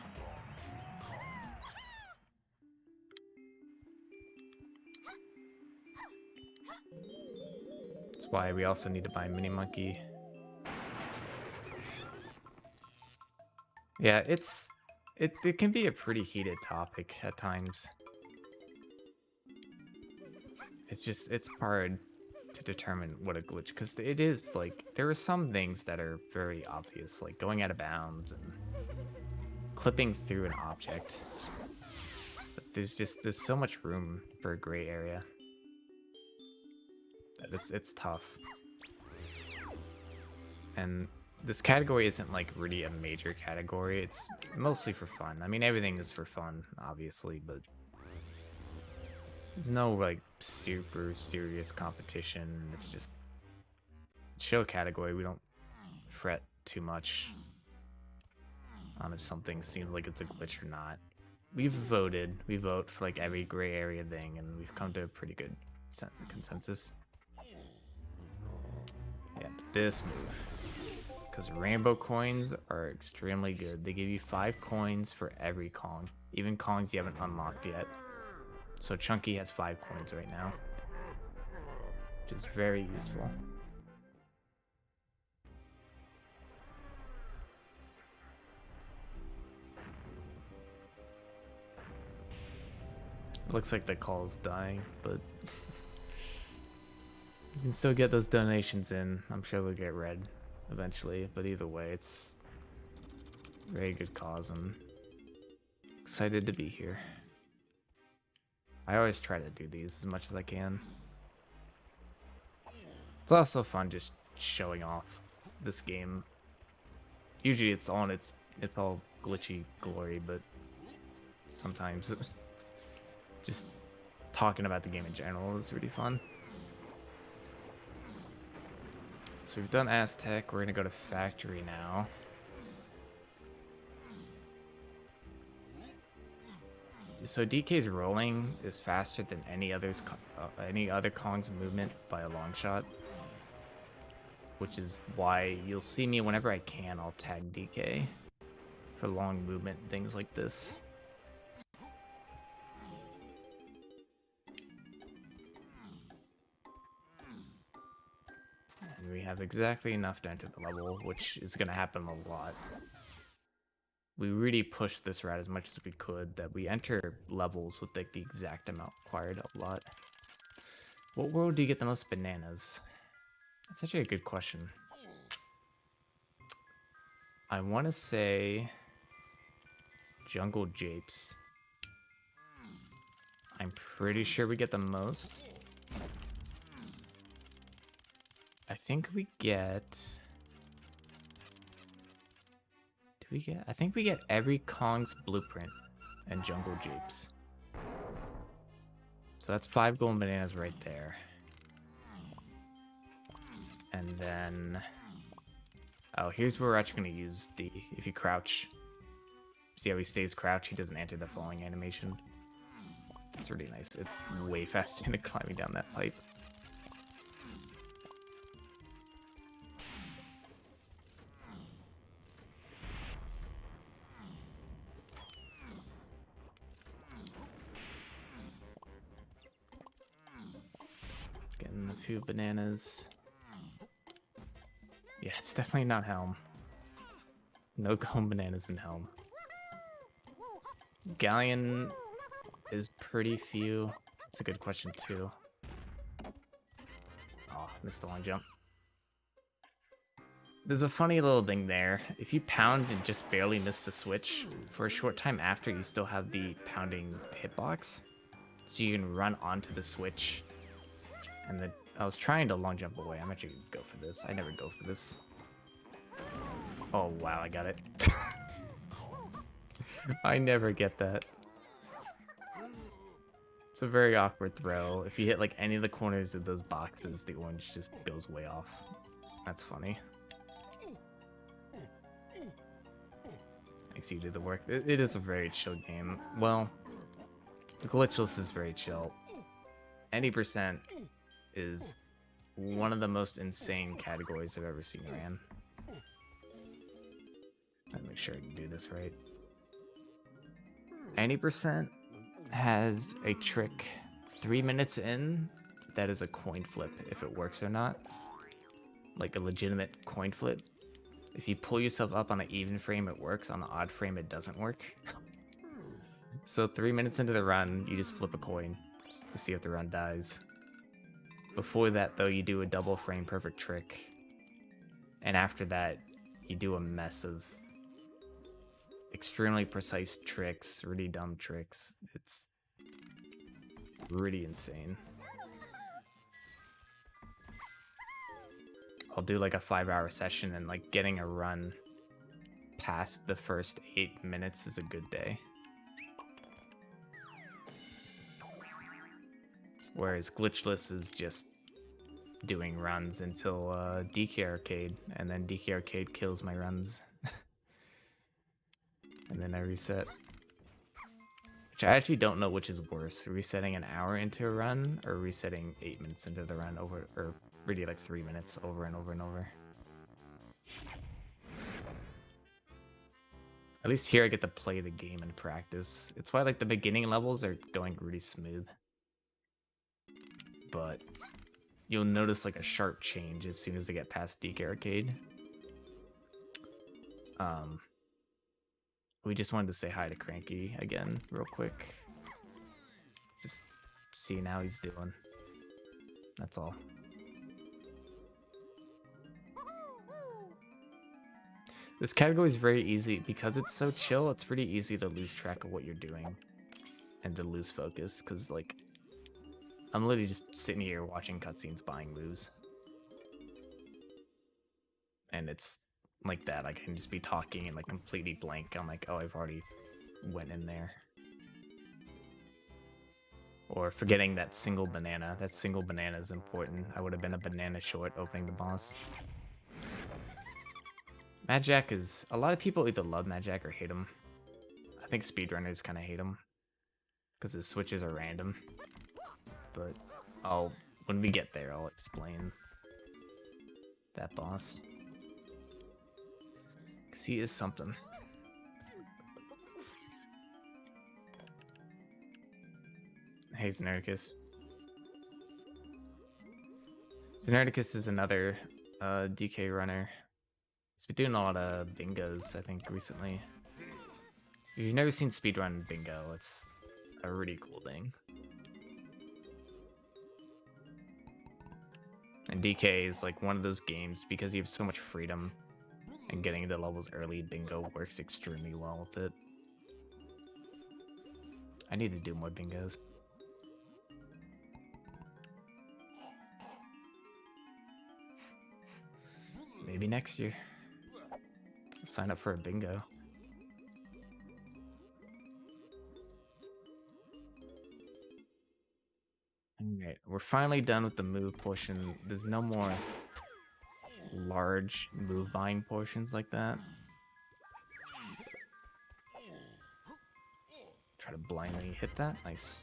That's why we also need to buy Mini Monkey. Yeah, it can be a pretty heated topic at times. It's hard to determine what a glitch, because it is like, there are some things that are very obvious, like going out of bounds and clipping through an object. But there's so much room for a gray area. It's tough. And this category isn't like really a major category. It's mostly for fun. I mean, everything is for fun, obviously, but there's no like super serious competition. It's just a chill category. We don't fret too much on if something seems like it's a glitch or not. We've voted. We vote for like every gray area thing, and we've come to a pretty good consensus. Yeah, this move. Because rainbow coins are extremely good. They give you 5 coins for every Kong. Even Kongs you haven't unlocked yet. So Chunky has 5 coins right now. Which is very useful. Looks like the call's dying, but you can still get those donations in. I'm sure they'll get read eventually, but either way, it's a very good cause. I'm excited to be here. I always try to do these as much as I can. It's also fun just showing off this game. Usually it's all glitchy glory, but sometimes just talking about the game in general is really fun. So we've done Aztec, we're gonna go to Factory now. So DK's rolling is faster than any other Kong's movement by a long shot. Which is why you'll see me whenever I can, I'll tag DK for long movement, things like this. And we have exactly enough to enter the level, which is going to happen a lot. We really pushed this route as much as we could, that we enter levels with like the exact amount required a lot. What world do you get the most bananas? That's actually a good question. I want to say Jungle Japes. I'm pretty sure we get the most. I think we get... I think we get every Kong's blueprint and Jungle Japes. So that's 5 golden bananas right there. And then... Oh, here's where we're actually going to use the... If you crouch... See how he stays crouched? He doesn't enter the falling animation. It's really nice. It's way faster than climbing down that pipe. Getting a few bananas. Yeah, it's definitely not Helm. No golden bananas in Helm. Galleon is pretty few. That's a good question too. Oh, missed the long jump. There's a funny little thing there. If you pound and just barely miss the switch, for a short time after you still have the pounding hitbox. So you can run onto the switch. And then I was trying to long jump away. I'm actually gonna go for this. I never go for this. Oh wow, I got it. I never get that. It's a very awkward throw. If you hit like any of the corners of those boxes, the orange just goes way off. That's funny. Makes you do the work. It is a very chill game. Well, the Glitchless is very chill. Any percent is one of the most insane categories I've ever seen ran. Let me make sure I can do this right. Any percent has a trick 3 minutes in that is a coin flip if it works or not. Like a legitimate coin flip. If you pull yourself up on an even frame, it works. On the odd frame, it doesn't work. So 3 minutes into the run, you just flip a coin to see if the run dies. Before that, though, you do a double frame perfect trick. And after that, you do a mess of extremely precise tricks, really dumb tricks. It's pretty insane. I'll do like a 5-hour session, and like getting a run past the first 8 minutes is a good day. Whereas Glitchless is just doing runs until DK Arcade, and then DK Arcade kills my runs. And then I reset. Which I actually don't know which is worse, resetting an hour into a run or resetting 8 minutes into the run over, or really like 3 minutes over and over and over. At least here I get to play the game and practice. It's why like the beginning levels are going really smooth. But you'll notice like a sharp change as soon as they get past DK Arcade. We just wanted to say hi to Cranky again real quick. Just seeing how he's doing. That's all. This category is very easy because it's so chill. It's pretty easy to lose track of what you're doing and to lose focus, because like I'm literally just sitting here watching cutscenes, buying moves, and it's like that. I can just be talking and like completely blank. I'm like, oh, I've already went in there. Or forgetting that single banana. That single banana is important. I would have been a banana short opening the boss. Mad Jack is... A lot of people either love Mad Jack or hate him. I think speedrunners kind of hate him, because his switches are random. But when we get there, I'll explain that boss. Because he is something. Hey, Xenarticus. Xenarticus is another DK runner. He's been doing a lot of bingos, I think, recently. If you've never seen speedrun bingo, it's a really cool thing. And DK is like one of those games, because you have so much freedom and getting into levels early, bingo works extremely well with it. I need to do more bingos. Maybe next year. I'll sign up for a bingo. Alright, we're finally done with the move portion. There's no more large move buying portions like that. Try to blindly hit that. Nice.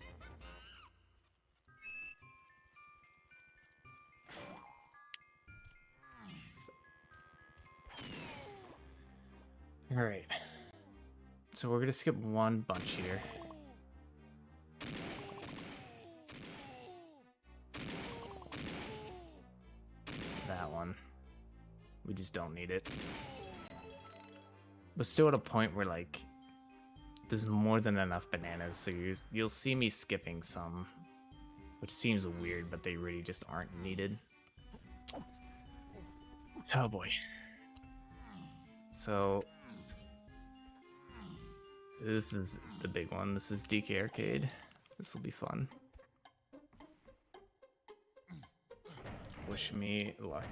Alright. So we're gonna skip one bunch here. That one. We just don't need it. But still at a point where like there's more than enough bananas, so you'll see me skipping some, which seems weird, but they really just aren't needed. Oh boy. So this is the big one. This is DK Arcade. This will be fun. Wish me luck.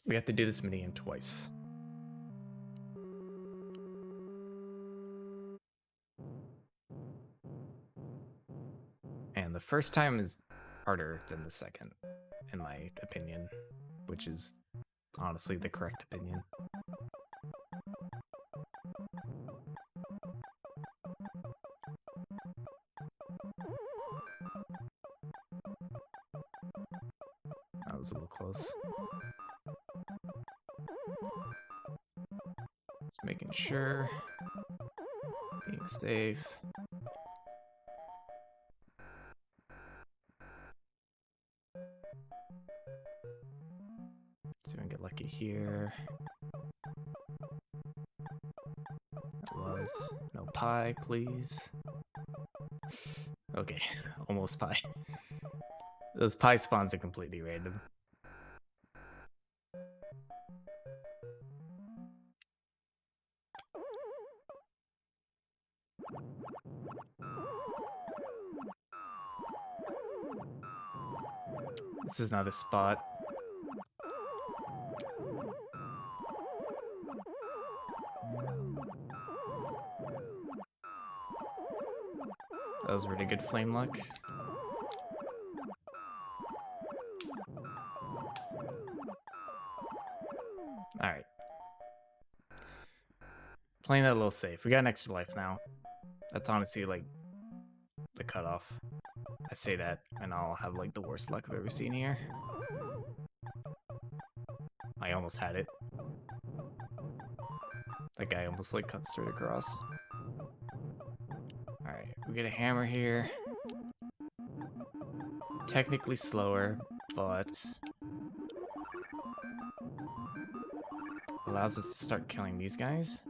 We have to do this minigame twice. And the first time is harder than the second, in my opinion, which is honestly the correct opinion. That was a little close. Just making sure. Being safe. See if I can get lucky here. That was no pie, please. Okay, almost pie. Those pie spawns are completely random. This is another spot. That was really good flame luck. Alright. Playing that a little safe. We got an extra life now. That's honestly like the cutoff. I say that and I'll have like the worst luck I've ever seen here. I almost had it. That guy almost like cut straight across. Alright, we get a hammer here. Technically slower, but allows us to start killing these guys.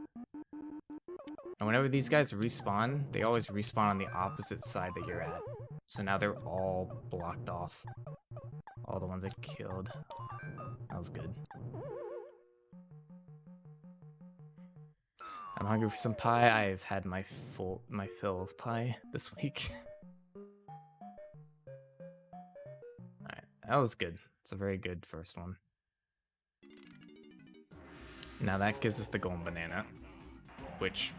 And whenever these guys respawn, they always respawn on the opposite side that you're at. So now they're all blocked off. All the ones I killed. That was good. I'm hungry for some pie. I've had my fill of pie this week. Alright, that was good. It's a very good first one. Now that gives us the golden banana, which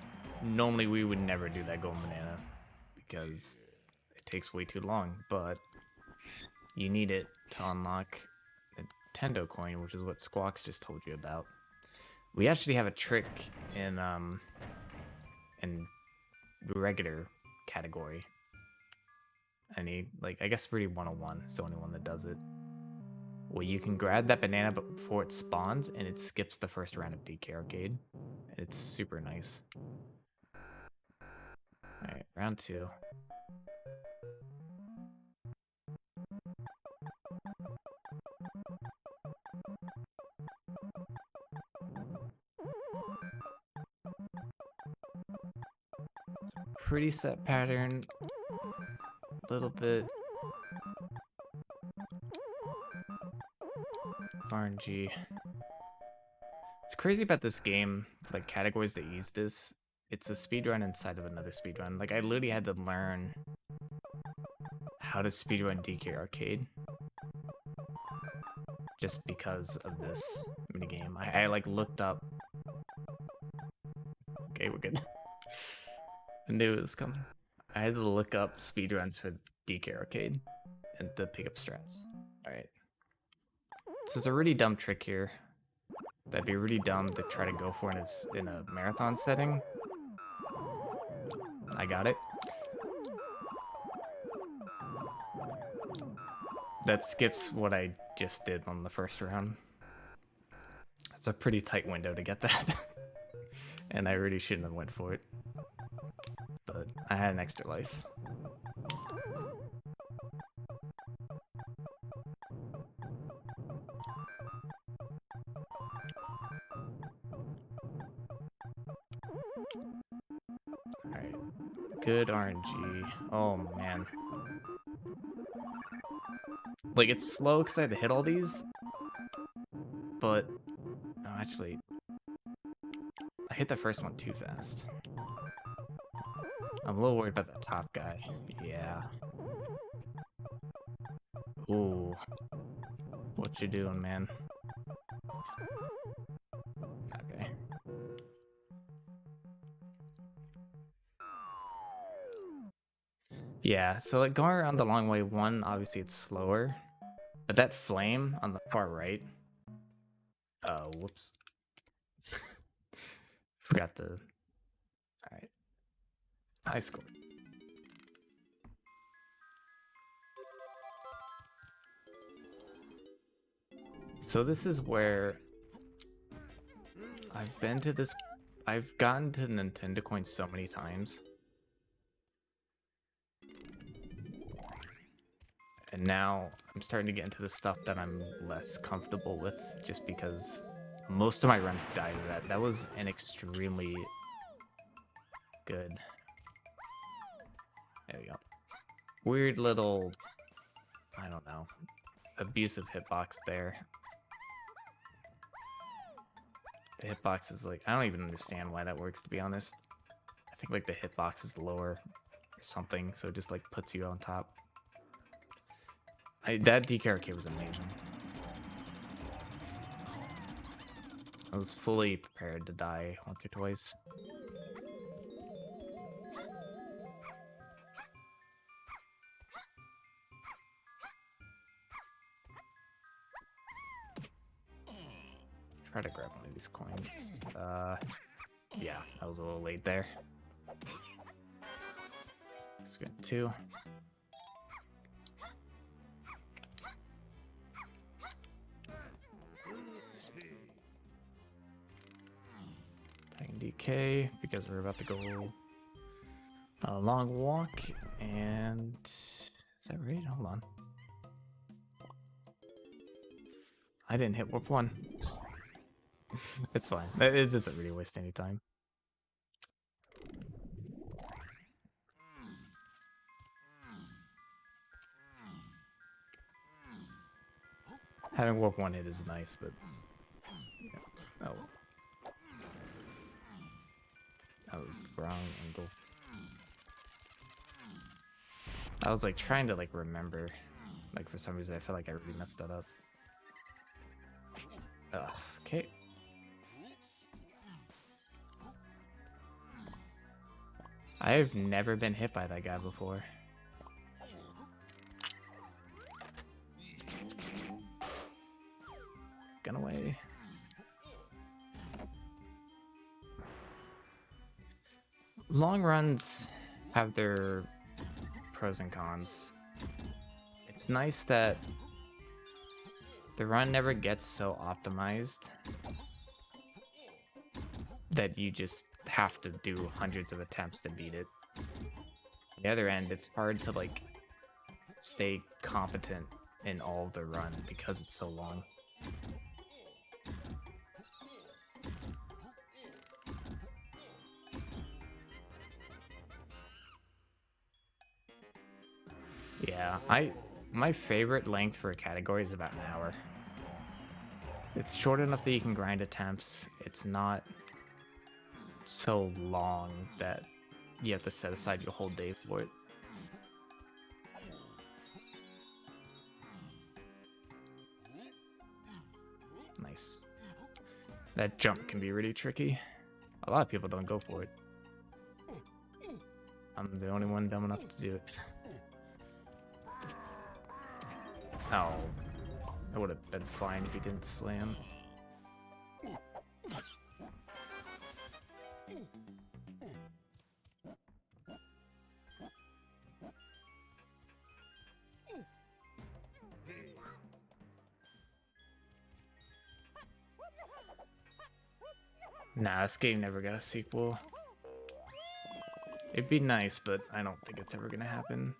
normally we would never do that golden banana because it takes way too long, but you need it to unlock the Nintendo coin, which is what Cfox just told you about. We actually have a trick in regular category. I guess really 101 is the only one that does it. Well, you can grab that banana before it spawns, and it skips the first round of DK Arcade. It's super nice. Alright, round 2. It's a pretty set pattern. A little bit RNG. It's crazy about this game, like categories that use this. It's a speedrun inside of another speedrun. Like I literally had to learn how to speedrun DK Arcade just because of this minigame. I like looked up. Okay, we're good. I knew it was coming. I had to look up speedruns for DK Arcade and to pick up strats. Alright. So it's a really dumb trick here. That'd be really dumb to try to go for in a marathon setting. I got it. That skips what I just did on the first round. It's a pretty tight window to get that. And I really shouldn't have went for it. But I had an extra life. Alright. Good RNG. Oh man. Like it's slow because I had to hit all these. But no, actually I hit the first one too fast. I'm a little worried about that top guy. Yeah. Ooh. What you doing, man? Okay. Yeah, so like going around the long way, one, obviously it's slower. But that flame on the far right. Oh, whoops. Forgot to. Alright. High score. So this is where I've been to this. I've gotten to Nintendo coins so many times. And now I'm starting to get into the stuff that I'm less comfortable with just because most of my runs died to that. That was an extremely good. There we go. Weird little, I don't know, abusive hitbox there. The hitbox is like, I don't even understand why that works, to be honest. I think like the hitbox is lower or something, so it just like puts you on top. That DK arcade was amazing. I was fully prepared to die once or twice. Try to grab one of these coins. Yeah, I was a little late there. Let's get 2. Taking DK because we're about to go a long walk, and is that right? Hold on. I didn't hit warp 1. It's fine. It doesn't really waste any time. Having warp 1 hit is nice, but yeah. Oh, that was the wrong angle. I was like trying to like remember, like for some reason I feel like I really messed that up. Okay. I've never been hit by that guy before. Gun away. Long runs have their pros and cons. It's nice that the run never gets so optimized that you just have to do hundreds of attempts to beat it. On the other end, it's hard to like stay competent in all of the run because it's so long. Yeah, my favorite length for a category is about an hour. It's short enough that you can grind attempts. It's not so long that you have to set aside your whole day for it. Nice. That jump can be really tricky. A lot of people don't go for it. I'm the only one dumb enough to do it. Oh, that would have been fine if he didn't slam. Nah, this game never got a sequel. It'd be nice, but I don't think it's ever gonna happen.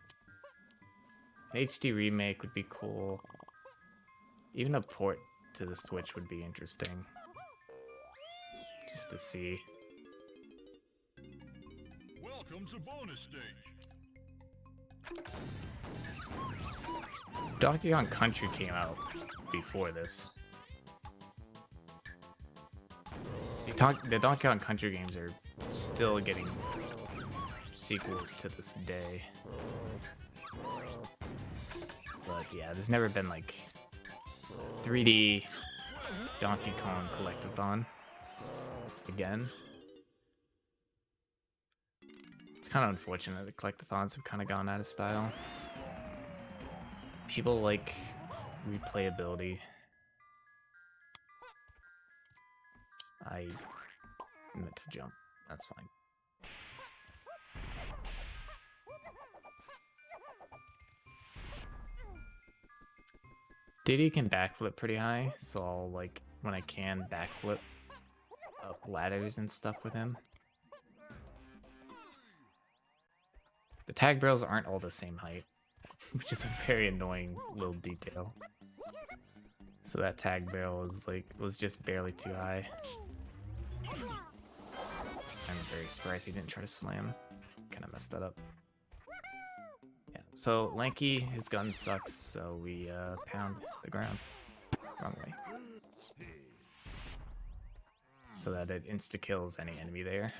An HD remake would be cool. Even a port to the Switch would be interesting. Just to see. Welcome to bonus stage. Donkey Kong Country came out before this. The Donkey Kong Country games are still getting sequels to this day. But yeah, there's never been like 3D Donkey Kong Collectathon again. It's kind of unfortunate that collectathons have kind of gone out of style. People like replayability. I meant to jump. That's fine. Diddy can backflip pretty high, so I'll, like, when I can, backflip up ladders and stuff with him. The tag barrels aren't all the same height, which is a very annoying little detail. So that tag barrel was just barely too high. I'm very surprised he didn't try to slam. Kind of messed that up. Yeah, so Lanky, his gun sucks, so we pound the ground. Wrong way. So that it insta-kills any enemy there.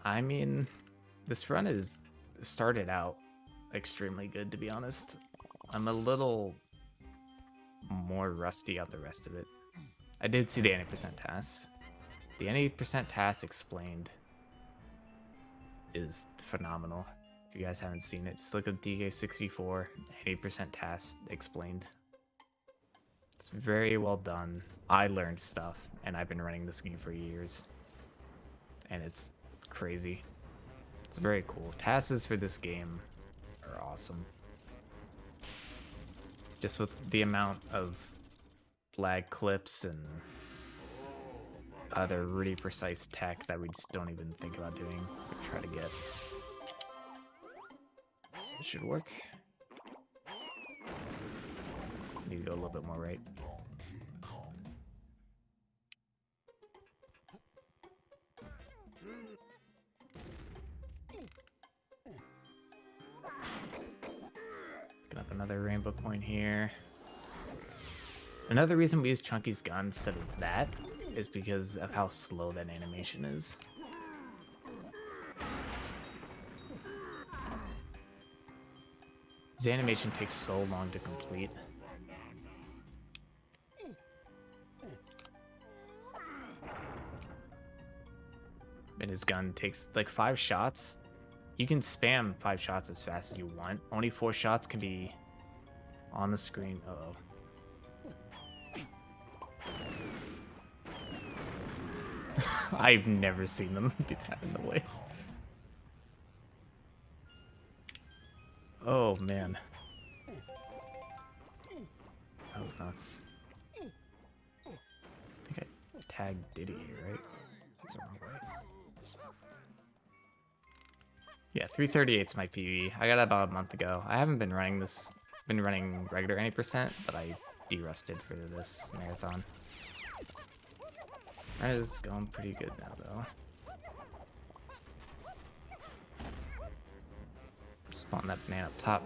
I mean, this run is started out extremely good, to be honest. I'm a little more rusty on the rest of it. I did see the 80% tasks. The 80% task explained is phenomenal. If you guys haven't seen it, just look up DK64, 80% task explained. It's very well done. I learned stuff, and I've been running this game for years. And it's crazy. It's very cool. Tasks for this game are awesome. Just with the amount of lag clips and other really precise tech that we just don't even think about doing. We try to get. It should work. Need to go a little bit more right. Picking up another rainbow coin here. Another reason we use Chunky's gun instead of that is because of how slow that animation is. His animation takes so long to complete. And his gun takes like 5 shots. You can spam 5 shots as fast as you want. Only 4 shots can be on the screen. Uh-oh. I've never seen them be that in the way. Oh man. That was nuts. I think I tagged Diddy here, right? That's the wrong way. Yeah, 338's my PB. I got it about a month ago. I haven't been running this, been running regular 80%, but I de-rusted for this marathon. That is going pretty good now, though. Spawn that banana up top.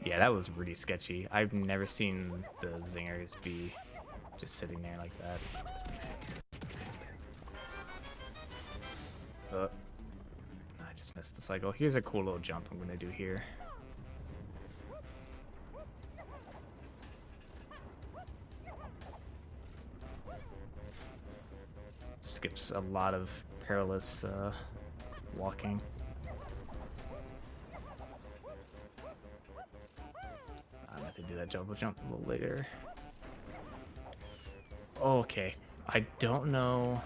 Yeah, that was really sketchy. I've never seen the zingers be just sitting there like that. I just missed the cycle. Here's a cool little jump I'm gonna do here. Skips a lot of perilous walking. I'm have to do that jump a little later. Okay, I don't know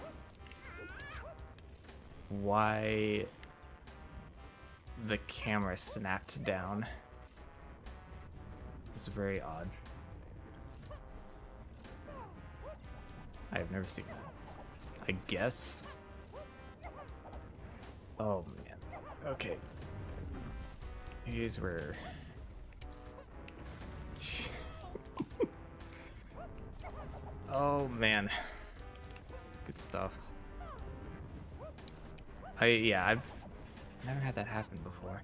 why the camera snapped down. It's very odd. I've never seen that. I guess. Oh man. Okay. These were. Oh man. Good stuff. Yeah, I've never had that happen before.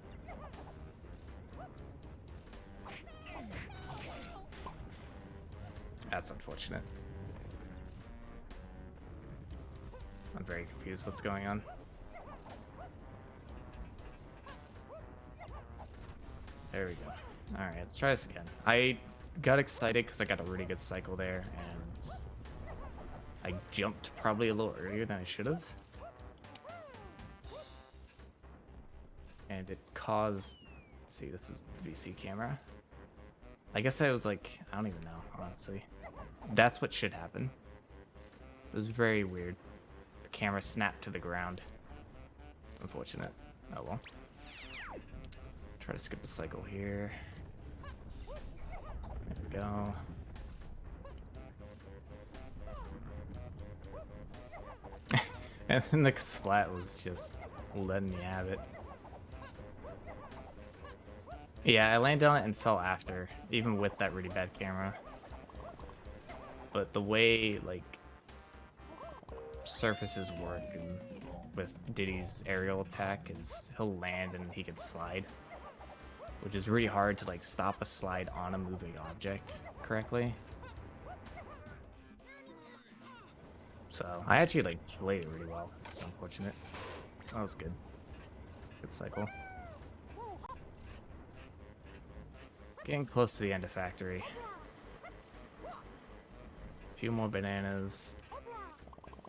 That's unfortunate. I'm very confused what's going on. There we go. Alright, let's try this again. I got excited because I got a really good cycle there, and I jumped probably a little earlier than I should have. And it caused... Let's see, this is the VC camera. I guess I was like... I don't even know, honestly. That's what should happen. It was very weird. The camera snapped to the ground. It's unfortunate. Oh well. Try to skip a cycle here. There we go. And then the splat was just letting me have it. Yeah, I landed on it and fell after, even with that really bad camera. But the way, like, surfaces work and with Diddy's aerial attack is he'll land and he can slide, which is really hard to, like, stop a slide on a moving object correctly. So I actually, like, played it really well. It's just unfortunate. That was good. Good cycle. Getting close to the end of factory. A few more bananas.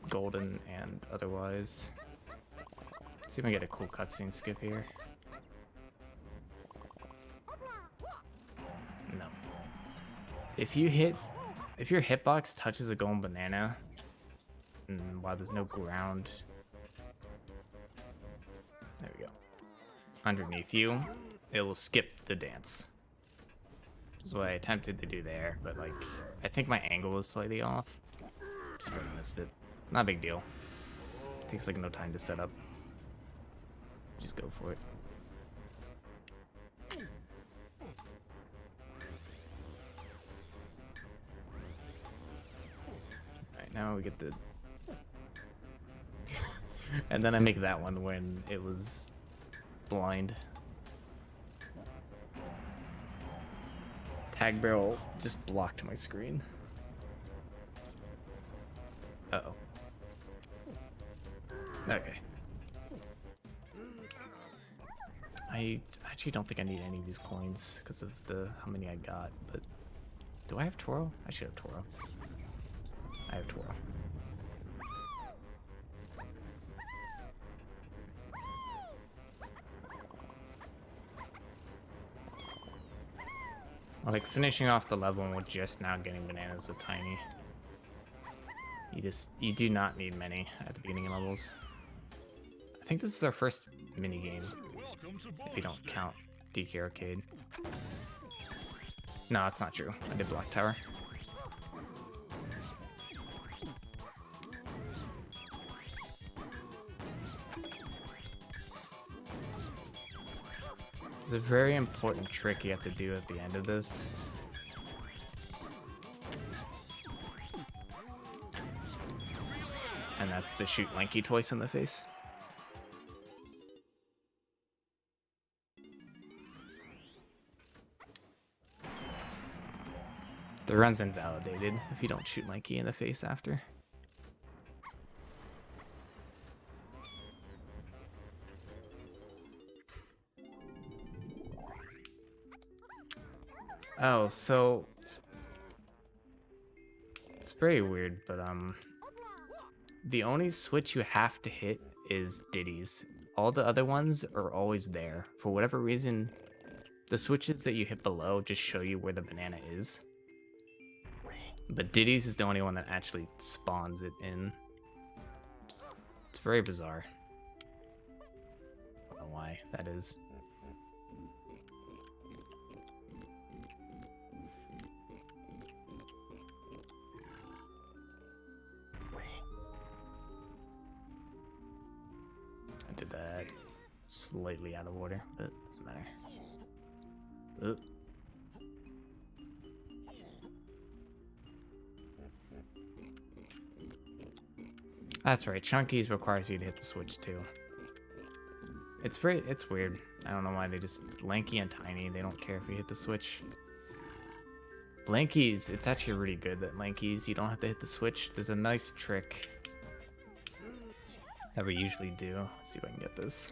Golden and otherwise. See if I can get a cool cutscene skip here. No. If your hitbox touches a golden banana, and while there's no ground, there we go. Underneath you, it will skip the dance. This is what I attempted to do there, but like, I think my angle was slightly off. Just barely missed it. Not a big deal. Takes like no time to set up. Just go for it. Alright, now we get the... and then I make that one when it was blind. Tag barrel just blocked my screen. Uh-oh. Okay. I actually don't think I need any of these coins because of how many I got, but do I have Toro? I should have Toro. I have Toro. Like finishing off the level and we're just now getting bananas with Tiny. You do not need many at the beginning of levels. I think this is our first mini game, if you don't count DK Arcade. No, it's not true. I did Block Tower. There's a very important trick you have to do at the end of this. And that's to shoot Lanky twice in the face. The run's invalidated if you don't shoot Lanky in the face after. Oh, so it's very weird, but the only switch you have to hit is Diddy's. All the other ones are always there. For whatever reason, the switches that you hit below just show you where the banana is. But Diddy's is the only one that actually spawns it in. It's very bizarre. I don't know why that is. I did that slightly out of order, but it doesn't matter. Oop. That's right, Chunkies requires you to hit the switch too. It's weird. I don't know why they just... Lanky and Tiny, they don't care if you hit the switch. Lanky's, it's actually really good that Lanky's, you don't have to hit the switch. There's a nice trick that we usually do. Let's see if I can get this.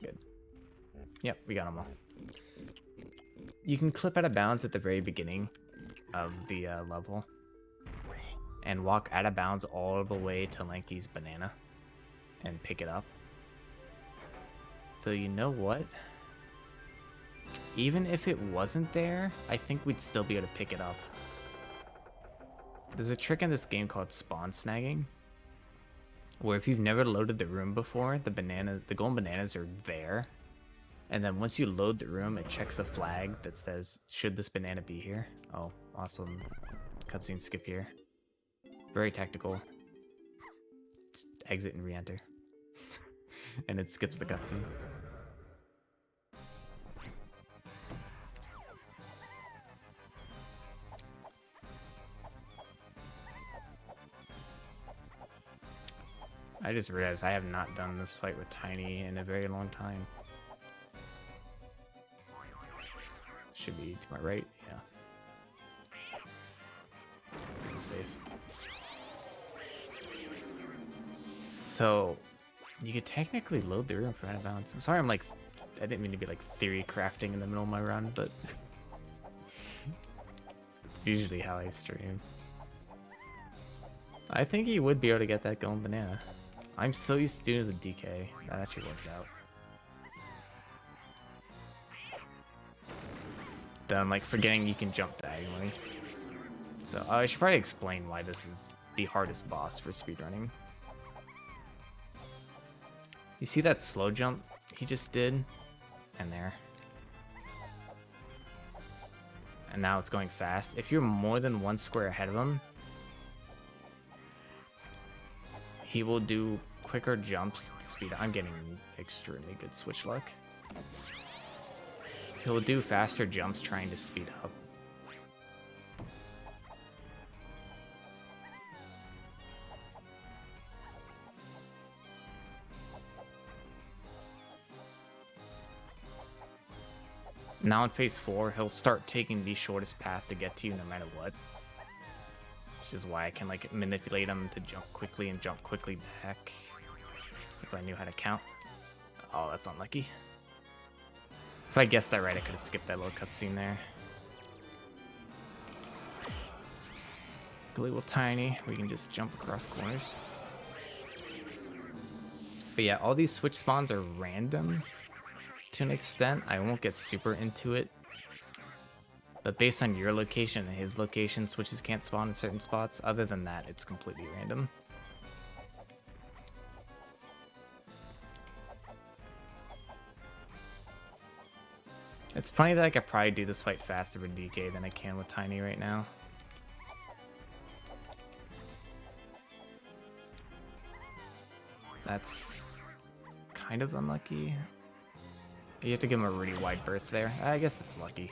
Good. Yep, we got them all. You can clip out of bounds at the very beginning of the level and walk out of bounds all the way to Lanky's banana and pick it up. So you know what? Even if it wasn't there, I think we'd still be able to pick it up. There's a trick in this game called spawn snagging, where if you've never loaded the room before, the golden bananas are there. And then once you load the room, it checks the flag that says, should this banana be here? Oh, awesome. Cutscene skip here. Very tactical. Just exit and re-enter. And it skips the cutscene. I just realized I have not done this fight with Tiny in a very long time. Should be to my right, yeah. It's safe. So, You could technically load the room for out of bounds. I'm sorry, I didn't mean to be like theory crafting in the middle of my run, but it's usually how I stream. I think you would be able to get that going banana. I'm so used to doing the DK. That actually worked out. Then I'm like forgetting you can jump diagonally. So I should probably explain why this is the hardest boss for speedrunning. You see that slow jump he just did? And there. And now it's going fast. If you're more than one square ahead of him, he will do quicker jumps to speed up. I'm getting extremely good switch luck. He'll do faster jumps trying to speed up. Now in phase 4, he'll start taking the shortest path to get to you no matter what. Which is why I can like manipulate him to jump quickly and jump quickly back. If I knew how to count. Oh, that's unlucky. If I guessed that right, I could have skipped that little cutscene there. A little tiny, we can just jump across corners. But yeah, all these switch spawns are random to an extent. I won't get super into it. But based on your location and his location, switches can't spawn in certain spots. Other than that, it's completely random. It's funny that I could probably do this fight faster with DK than I can with Tiny right now. That's kind of unlucky. You have to give him a really wide berth there. I guess it's lucky.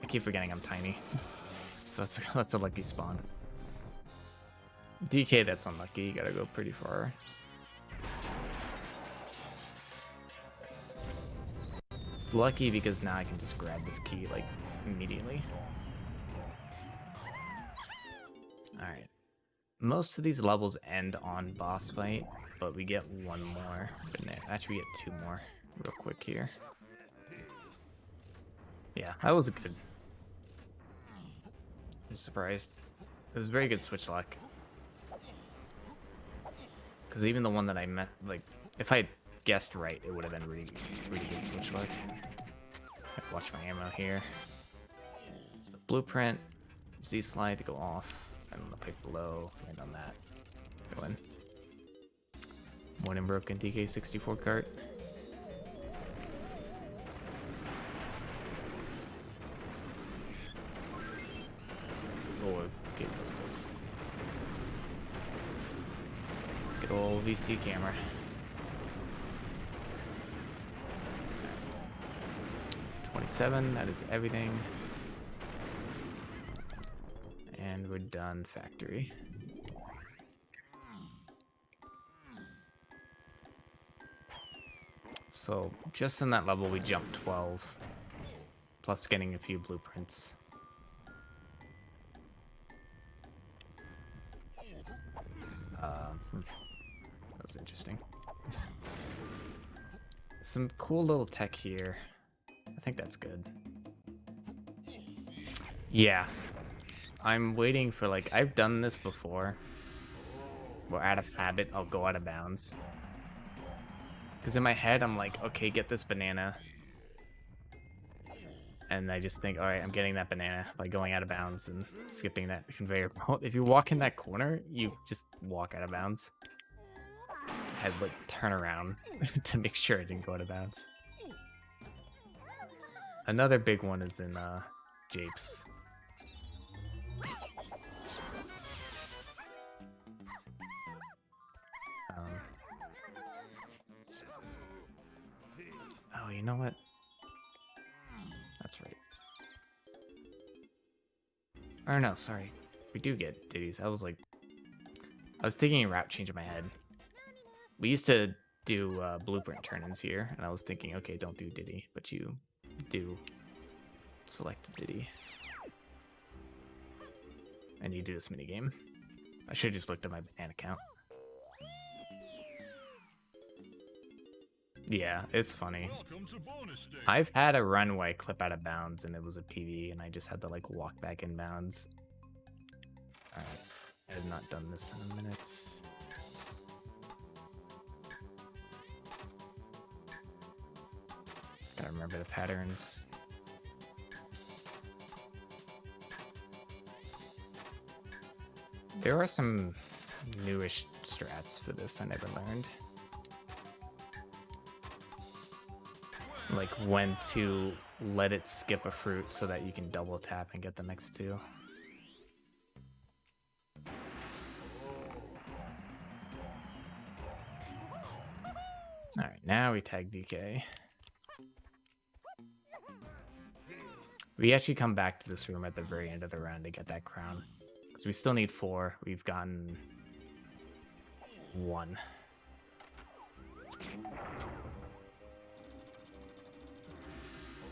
I keep forgetting I'm tiny. So that's a lucky spawn. DK, that's unlucky. You gotta go pretty far. It's lucky because now I can just grab this key like immediately. Alright. Most of these levels end on boss fight, but we get one more. Actually, we get two more real quick here. Yeah, that was good. I was surprised. It was very good switch luck. Because even the one that I met, like, if I guessed right, it would have been really good switch luck. Watch my ammo here. So blueprint, Z slide to go off, and the pipe below, and on that, go in. One in broken DK64 cart. Oh, okay, that was close. Good old VC camera. 27, that is everything. And we're done factory. So just in that level we jumped 12, plus getting a few blueprints. That was interesting. Some cool little tech here. I think that's good. Yeah. I'm waiting for, like, I've done this before. Where out of habit, I'll go out of bounds. Because in my head, I'm like, okay, get this banana. And I just think, alright, I'm getting that banana by going out of bounds and skipping that conveyor belt. If you walk in that corner, you just walk out of bounds. I had to, like, turn around to make sure I didn't go out of bounds. Another big one is in Japes. Oh, you know what? That's right. Or no, sorry. We do get ditties. I was thinking a route change in my head. We used to do blueprint turn-ins here, and I was thinking, okay, don't do Diddy, but you do select Diddy. And you do this minigame. I should have just looked at my banana account. Yeah, it's funny. Welcome to bonus stage. I've had a runway clip out of bounds and it was a PB and I just had to like walk back in bounds. Alright, I have not done this in a minute. Gotta remember the patterns. There are some newish strats for this I never learned. Like when to let it skip a fruit so that you can double tap and get the next two. Alright, now we tag DK. We actually come back to this room at the very end of the round to get that crown. Because we still need 4. We've gotten 1.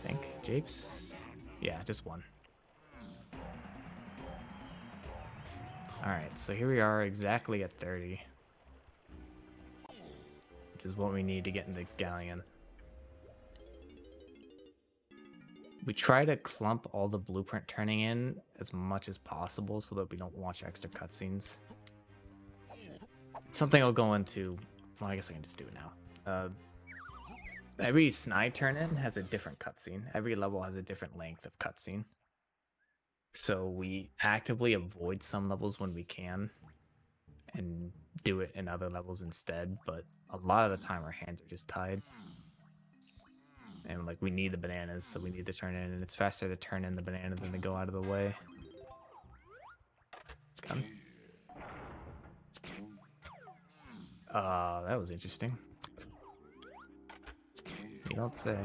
I think. Japes? Yeah, just 1. Alright, so here we are exactly at 30. Which is what we need to get into Galleon. We try to clump all the blueprint turning in as much as possible so that we don't watch extra cutscenes. It's something I'll go into. Well, I guess I can just do it now. Every snide turn in has a different cutscene. Every level has a different length of cutscene. So we actively avoid some levels when we can and do it in other levels instead. But a lot of the time our hands are just tied. And like we need the bananas, so we need to turn in, and it's faster to turn in the banana than to go out of the way. Come. That was interesting. You don't say.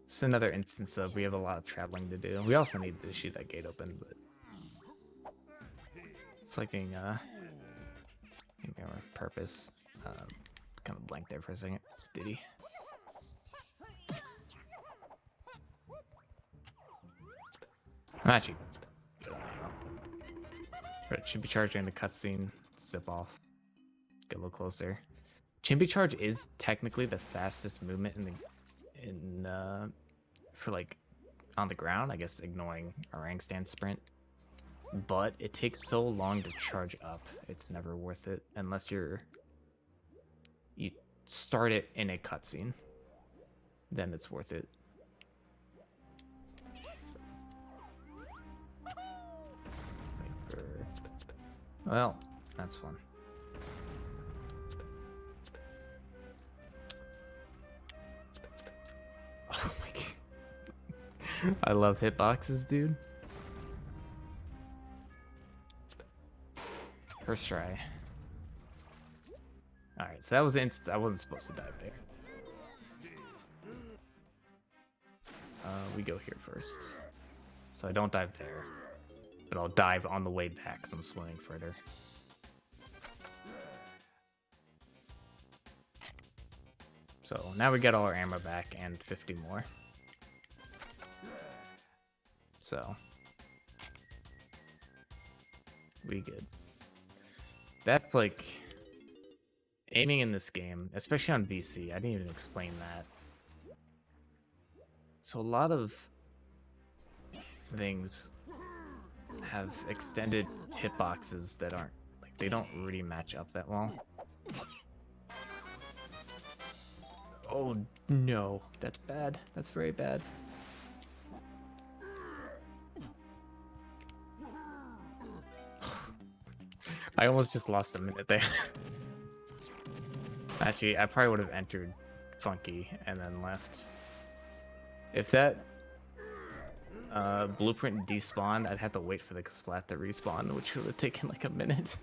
It's another instance of we have a lot of traveling to do. We also need to shoot that gate open, but selecting purpose. Kind of blank there for a second. It's Diddy. I'm actually good on ammo. But it should be charged during the cutscene. Zip off. Get a little closer. Chimpy charge is technically the fastest movement for like on the ground, I guess ignoring orang stand sprint. But it takes so long to charge up, it's never worth it unless you start it in a cutscene. Then it's worth it. Well, that's fun. Oh my god. I love hitboxes, dude. First try. Alright, so that was the instance I wasn't supposed to dive there. We go here first. So I don't dive there. But I'll dive on the way back because I'm swimming further. So now we get all our ammo back and 50 more. So we good. That's like aiming in this game, especially on BC. I didn't even explain that. So a lot of things have extended hitboxes that aren't like they don't really match up that well. Oh no, that's bad. That's very bad. I almost just lost a minute there. Actually, I probably would have entered Funky and then left. If that blueprint despawned, I'd have to wait for the splat to respawn, which would have taken like a minute.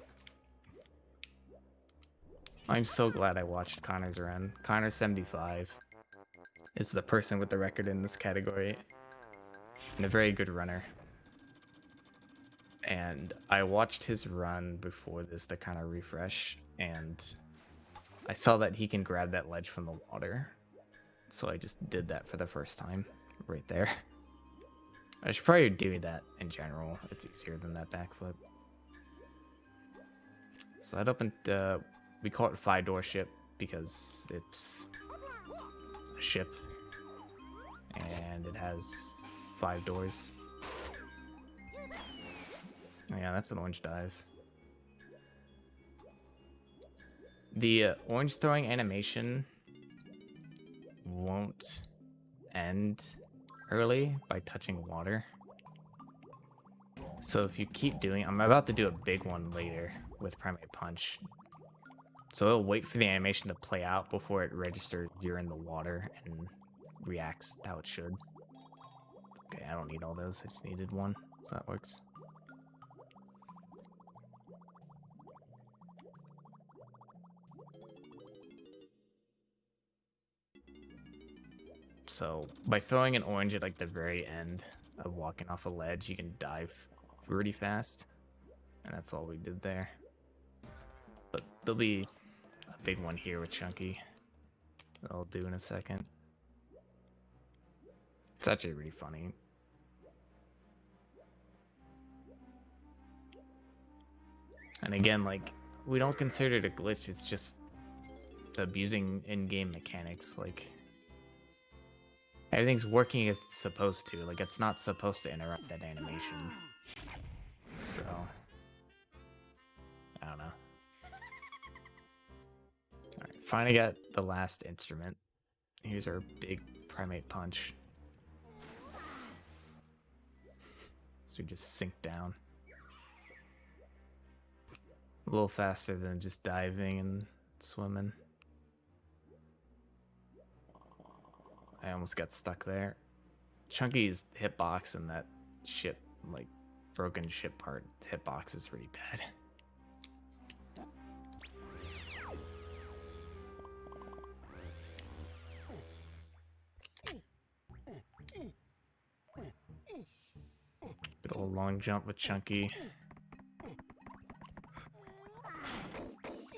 I'm so glad I watched Connor's run. Connor 75 is the person with the record in this category and a very good runner. And I watched his run before this to kind of refresh, and I saw that he can grab that ledge from the water. So I just did that for the first time right there. I should probably do that in general. It's easier than that backflip. So that opened, we call it 5-door ship because it's a ship and it has 5 doors. Yeah, that's an orange dive. The orange throwing animation won't end early by touching water. So if you keep doing, I'm about to do a big one later with Primate Punch. So it'll wait for the animation to play out before it registers you're in the water and reacts how it should. Okay, I don't need all those, I just needed one, so that works. So by throwing an orange at like the very end of walking off a ledge, you can dive pretty fast. And that's all we did there. But there'll be a big one here with Chunky that I'll do in a second. It's actually really funny. And again, like, we don't consider it a glitch, it's just abusing in-game mechanics. Like, everything's working as it's supposed to. Like, it's not supposed to interrupt that animation. So, I don't know. Alright, finally got the last instrument. Here's our big Primate Punch. So we just sink down. A little faster than just diving and swimming. I almost got stuck there. Chunky's hitbox and that ship, like, broken ship part hitbox is really bad. Good old long jump with Chunky.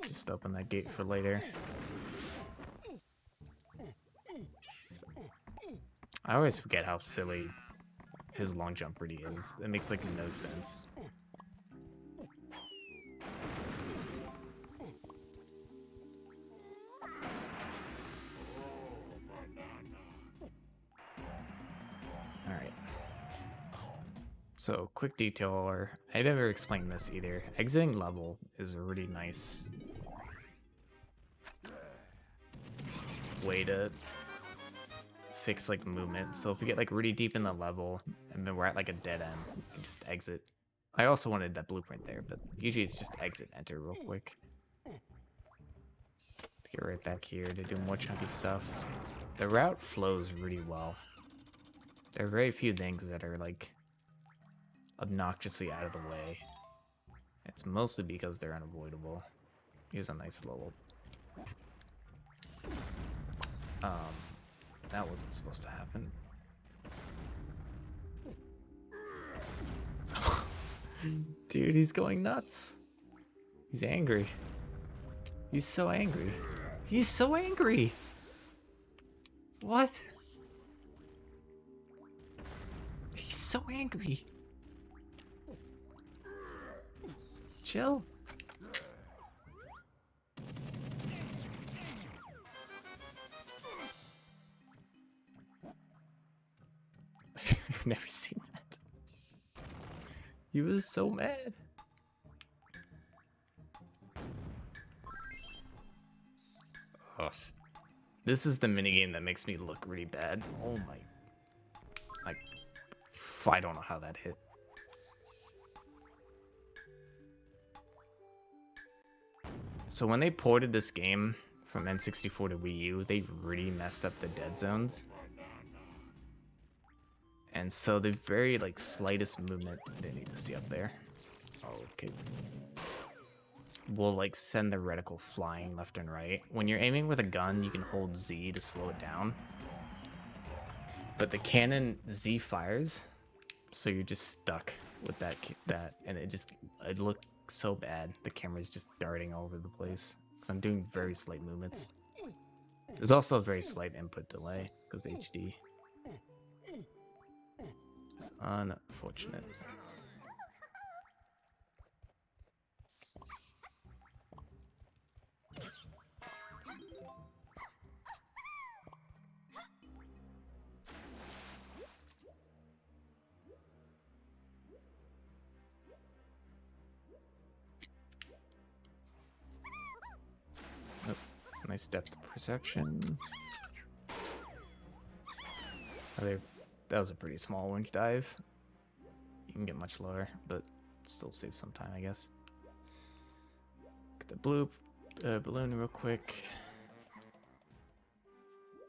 Just open that gate for later. I always forget how silly his long jump really is. It makes like no sense. Alright. So, quick detail, or I never explained this either. Exiting level is a really nice way to fix like movement. So if we get like really deep in the level and then we're at like a dead end, we can just exit. I also wanted that blueprint there, but usually it's just exit, enter real quick. Get right back here to do more chunky stuff. The route flows really well. There are very few things that are like obnoxiously out of the way. It's mostly because they're unavoidable. Here's a nice little that wasn't supposed to happen. Dude, he's going nuts. He's angry. He's so angry. He's so angry. What? He's so angry. Chill. I've never seen that. He was so mad. Ugh. This is the minigame that makes me look really bad. Oh my. Like, I don't know how that hit. So when they ported this game from N64 to Wii U, they really messed up the dead zones. And so the very like slightest movement, they need to see up there. Oh, okay. Will like send the reticle flying left and right. When you're aiming with a gun, you can hold Z to slow it down. But the cannon Z fires, so you're just stuck with that, and it looked so bad. The camera's just darting all over the place because I'm doing very slight movements. There's also a very slight input delay because HD. Unfortunate. Nope. Nice depth of perception. That was a pretty small winch dive. You can get much lower, but still save some time, I guess. Get the blue balloon real quick.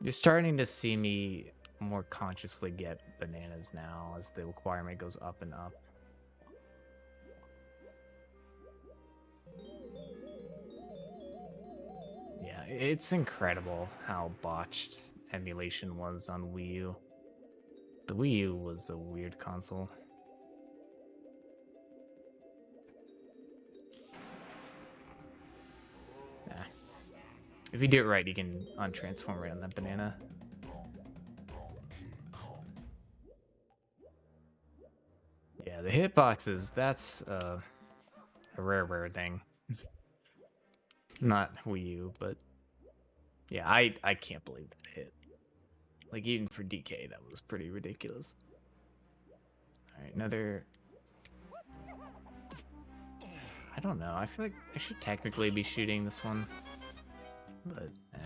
You're starting to see me more consciously get bananas now as the requirement goes up and up. Yeah, it's incredible how botched emulation was on Wii U. The Wii U was a weird console. Nah. If you do it right, you can untransform right on that banana. Yeah, the hitboxes, that's a rare thing. Not Wii U, but yeah, I can't believe that hit. Like, even for DK, that was pretty ridiculous. Alright, another... I don't know, I feel like I should technically be shooting this one. But, eh.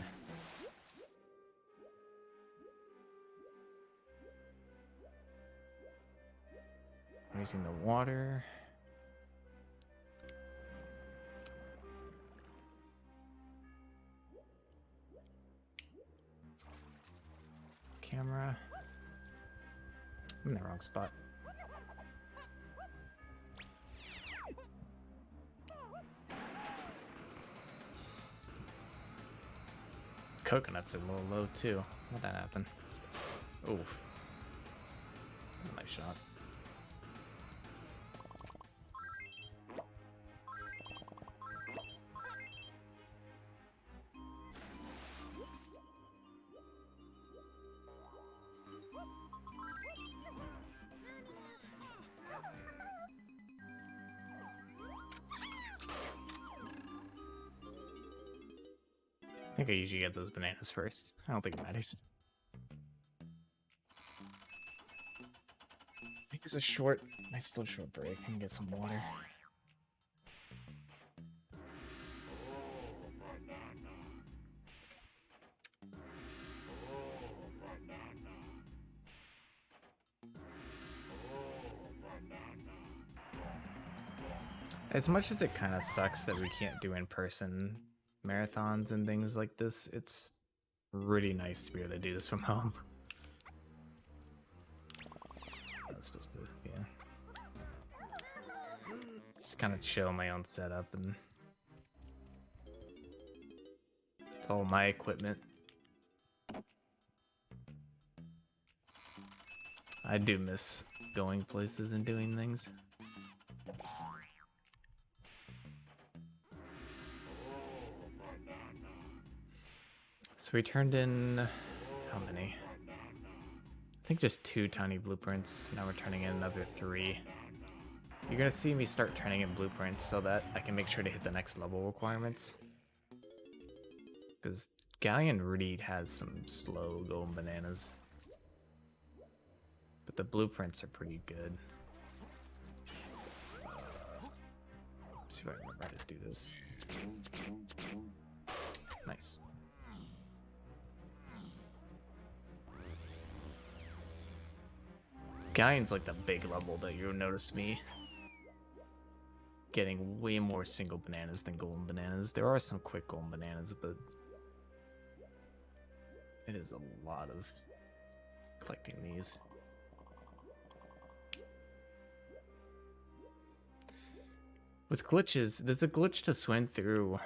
I'm using the water. Camera. I'm in the wrong spot. Coconuts are a little low too. How'd that happen? Oof. That's a nice shot. I think I usually get those bananas first. I don't think it matters. I think it's a nice little short break and get some water. As much as it kind of sucks that we can't do in-person marathons and things like this, it's really nice to be able to do this from home. I was supposed to, yeah. Just kind of chill my own setup, and it's all my equipment. I do miss going places and doing things. So we turned in, how many? I think just 2 tiny blueprints. Now we're turning in another 3. You're gonna see me start turning in blueprints so that I can make sure to hit the next level requirements. Because Galleon really has some slow golden bananas. But the blueprints are pretty good. Let's see if I can remember how to do this. Nice. Gallion's like the big level that you'll notice me getting way more single bananas than golden bananas. There are some quick golden bananas, but it is a lot of collecting these. With glitches, there's a glitch to swim through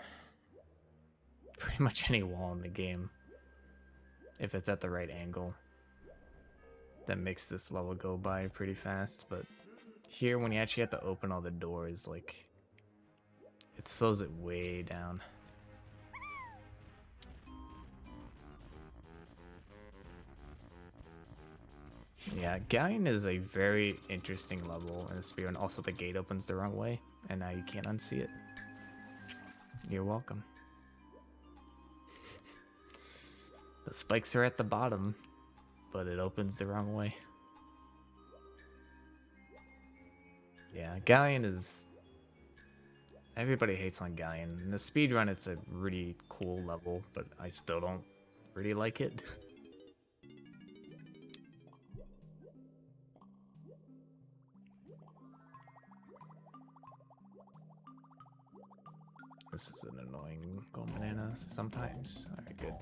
pretty much any wall in the game if it's at the right angle. That makes this level go by pretty fast, but here when you actually have to open all the doors, like, it slows it way down. Yeah, Galleon is a very interesting level in the Speedrun. Also, the gate opens the wrong way, and now you can't unsee it. You're welcome. The spikes are at the bottom, but it opens the wrong way. Yeah, Galleon is... Everybody hates on Galleon. In the speedrun, it's a really cool level, but I still don't really like it. This is an annoying golden banana sometimes. Alright, good.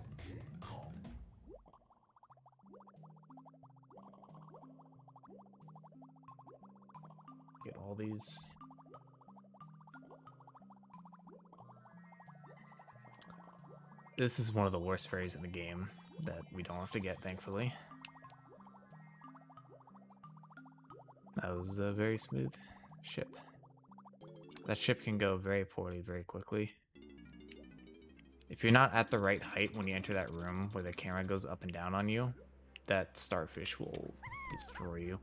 Get all these. This is one of the worst fairies in the game that we don't have to get, thankfully. That was a very smooth ship. That ship can go very poorly very quickly. If you're not at the right height when you enter that room where the camera goes up and down on you, that starfish will destroy you.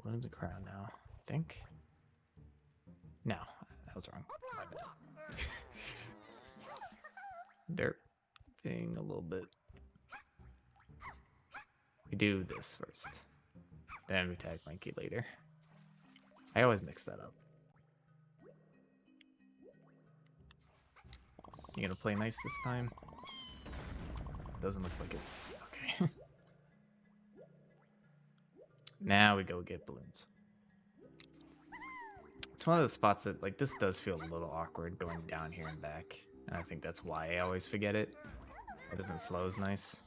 Balloons and crown now, I think. No, that was wrong. My bad. Derp thing a little bit. We do this first. Then we tag Lanky later. I always mix that up. You gonna play nice this time? Doesn't look like it. Okay. Now we go get balloons. It's one of those spots that, like, this does feel a little awkward going down here and back. And I think that's why I always forget it. It doesn't flow as nice.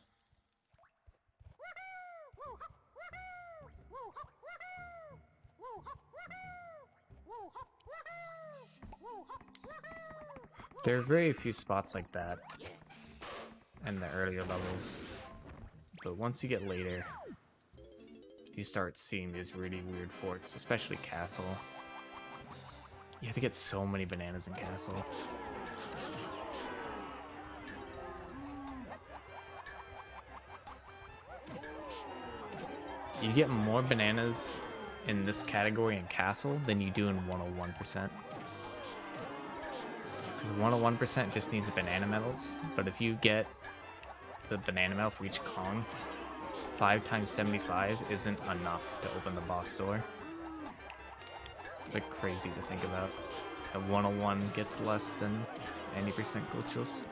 There are very few spots like that in the earlier levels. But once you get later, you start seeing these really weird forks, especially Castle. You have to get so many bananas in Castle. You get more bananas in this category in Castle than you do in 101%. 101% just needs banana medals, but if you get the banana medal for each Kong, 5 times 75 isn't enough to open the boss door. It's like crazy to think about. A 101 gets less than 90% glitchless.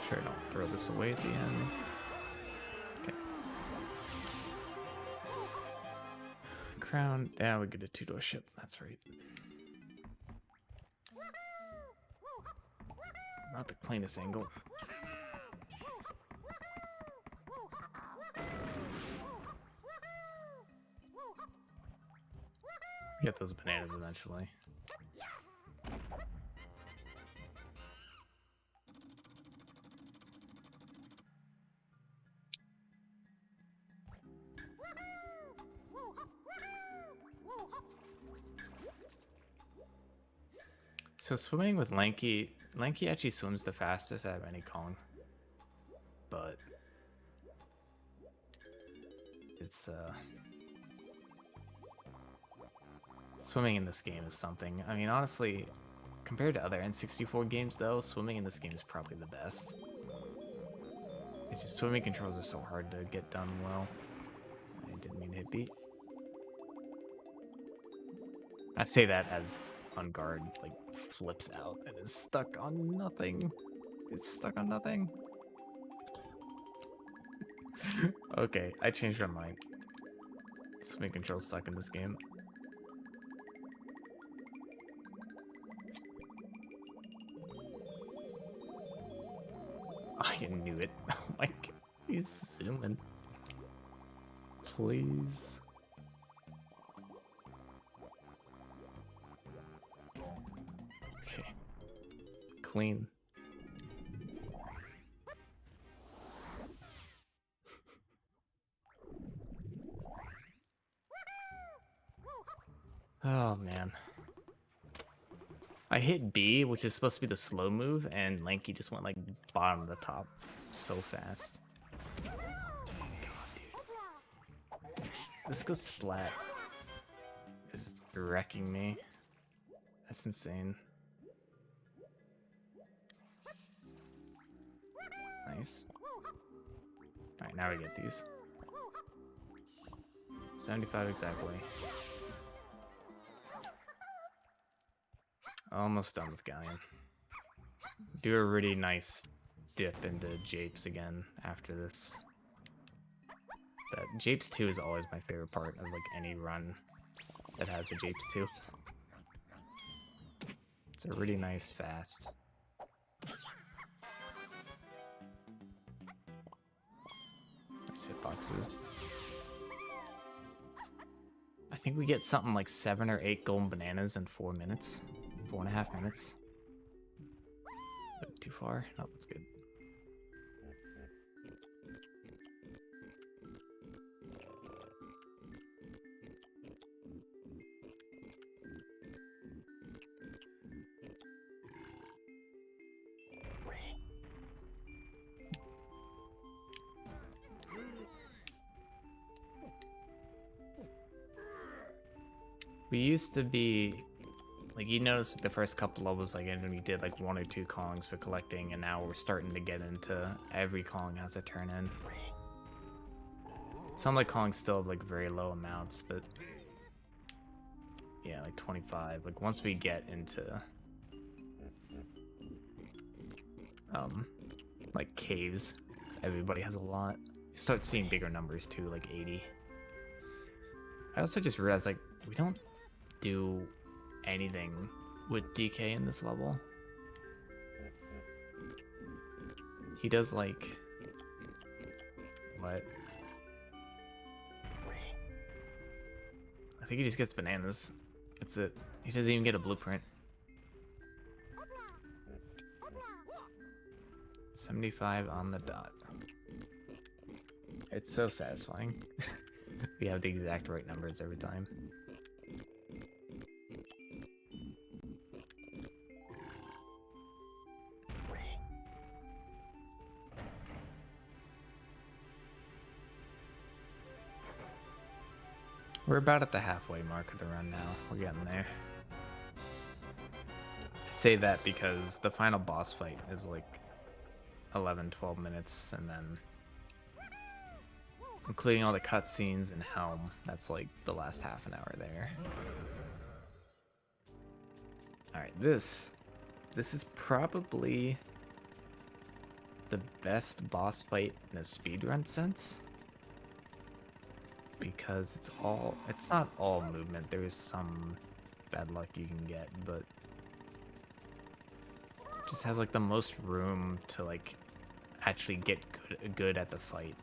Sure, don't throw this away at the end. Okay. Crown. Yeah, we get a 2-door ship. That's right. Not the cleanest angle. Get those bananas eventually. So swimming with Lanky, Lanky actually swims the fastest out of any Kong, but it's swimming in this game is something. I mean, honestly, compared to other N64 games though, swimming in this game is probably the best. It's just swimming controls are so hard to get done well. I didn't mean to hit beat. I say that as on guard like flips out and is stuck on nothing. It's stuck on nothing. Okay, I changed my mind. Swimming controls suck in this game. I knew it. Oh my god, he's zooming. Please. Okay. Clean. Oh, man. I hit B, which is supposed to be the slow move, and Lanky just went, like, bottom to top so fast. God, dude. This goes splat is wrecking me. That's insane. Nice. Alright, now we get these. 75 exactly. Almost done with Galleon. Do a really nice dip into Japes again after this. That Japes 2 is always my favorite part of like any run that has a Japes 2. It's a really nice fast. Nice hitboxes. I think we get something like 7 or 8 golden bananas in 4 minutes. 4.5 minutes. Too far? No, that's good. We used to be like, you notice that the first couple levels, like, and we did like 1 or 2 Kongs for collecting, and now we're starting to get into every Kong has a turn in. Some like Kongs still have like very low amounts, but yeah, like 25. Like once we get into like caves, everybody has a lot. You start seeing bigger numbers too, like 80. I also just realized like we don't do anything with DK in this level. He does like what? I think he just gets bananas. That's it. He doesn't even get a blueprint. 75 on the dot. It's so satisfying. We have the exact right numbers every time. We're about at the halfway mark of the run now. We're getting there. I say that because the final boss fight is like 11-12 minutes, and then including all the cutscenes and Helm, that's like the last half an hour there. Alright, this is probably the best boss fight in a speedrun sense. Because it's not all movement. There is some bad luck you can get, but it just has like the most room to like actually get good at the fight,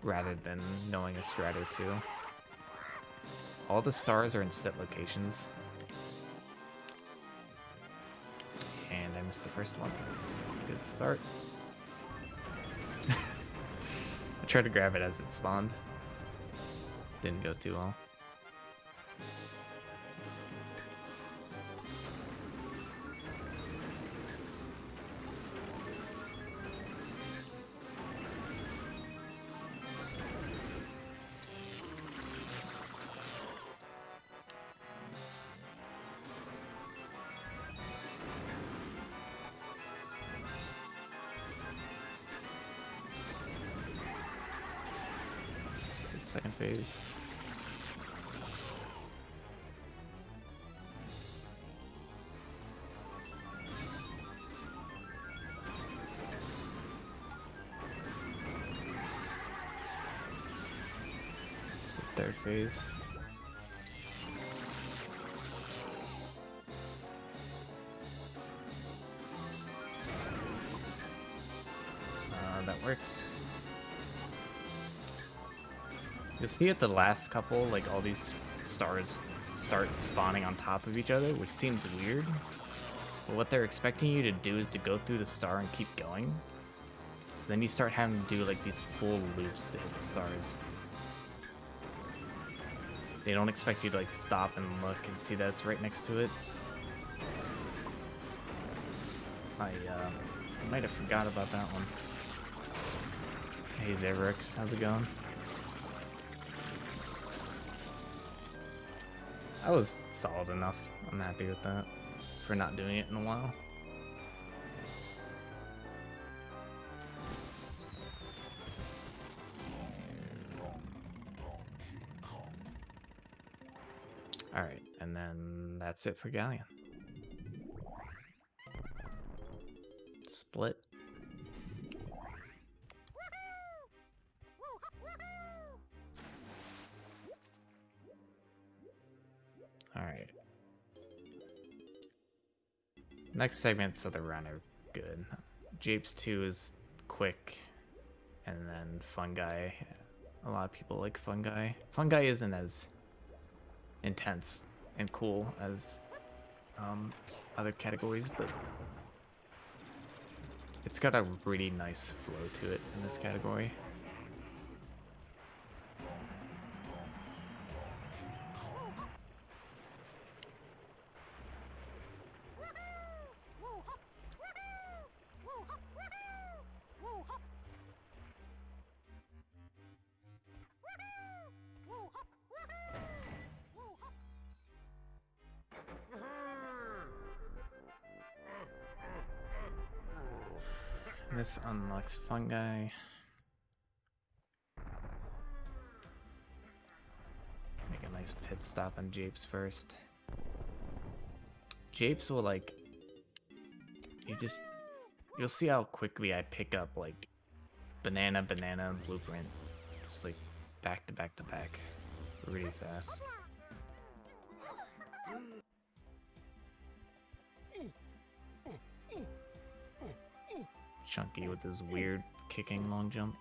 rather than knowing a strat or two. All the stars are in set locations, and I missed the first one. Good start. I tried to grab it as it spawned. Didn't go too well. Good second phase. Third phase. That works. You'll see at the last couple, like all these stars start spawning on top of each other, which seems weird. But what they're expecting you to do is to go through the star and keep going. So then you start having to do like these full loops to hit the stars. they don't expect you to like stop and look and see that it's right next to it. I might have forgot about that one. Hey Zerix, how's it going? That was solid enough. I'm happy with that for not doing it in a while. Alright, and then that's it for Galleon. Split. Alright. Next segments of the run are good. Japes 2 is quick, and then Fungi. A lot of people like Fungi. Fungi isn't as intense and cool as other categories, but it's got a really nice flow to it in this category. This unlocks Fungi. Make a nice pit stop on Japes first. Japes will like, you'll see how quickly I pick up like banana, blueprint, just like back to back to back, really fast. Chunky with his weird kicking long jump.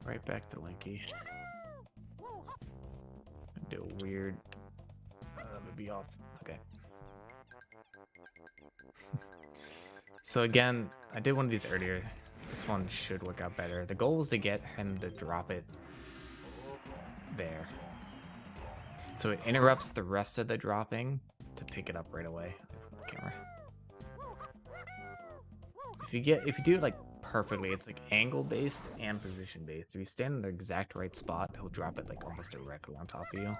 Right back to Lanky. Do a weird. That would be off. Okay. So again, I did one of these earlier. This one should work out better. The goal was to get him to drop it there. So it interrupts the rest of the dropping to pick it up right away. Camera. If you do it like perfectly, it's like angle based and position based. If you stand in the exact right spot, he'll drop it like almost directly on top of you.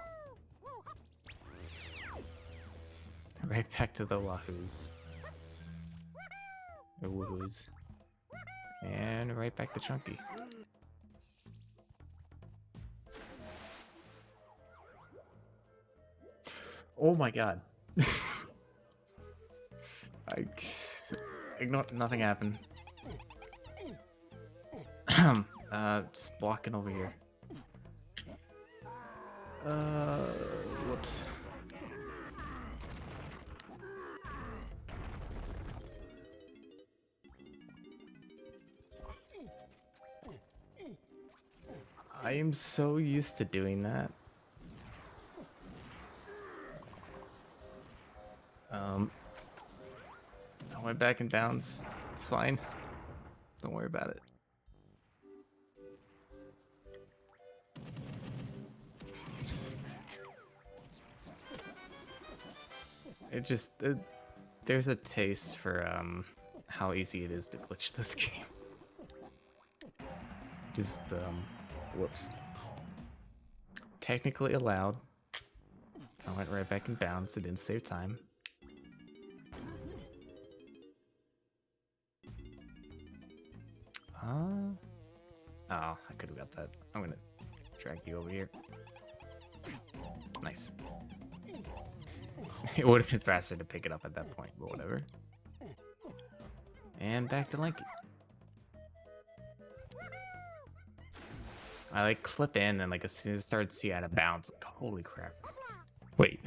Right back to the wahoos. Or woohoos. And right back to Chunky. Oh my god. Nothing happened. Just blocking over here. Whoops. I am so used to doing that. I went back in bounds. It's fine. Don't worry about it. There's a taste for how easy it is to glitch this game. Whoops. Technically allowed. I went right back in bounds. It didn't save time. Oh, I could have got that. I'm gonna drag you over here. Nice. It would have been faster to pick it up at that point, but whatever. And back to Lanky. I like clip in and like as soon as it started to see out of bounds, like holy crap. Wait.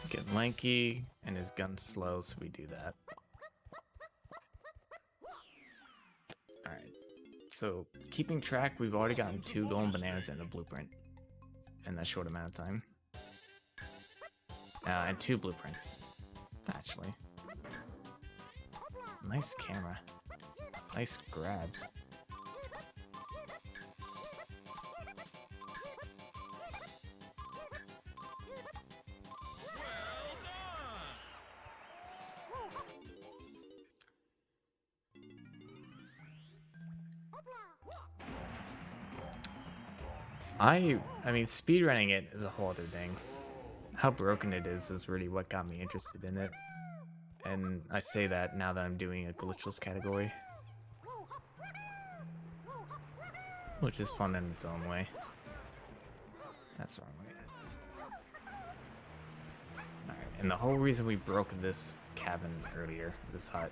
Get Lanky and his gun slow, so we do that. So, keeping track, we've already gotten 2 golden bananas and a blueprint in that short amount of time. And 2 blueprints, actually. Nice camera. Nice grabs. I mean, speedrunning it is a whole other thing. How broken it is really what got me interested in it. And I say that now that I'm doing a glitchless category. Which is fun in its own way. That's the wrong way. Alright, and the whole reason we broke this cabin earlier, this hut,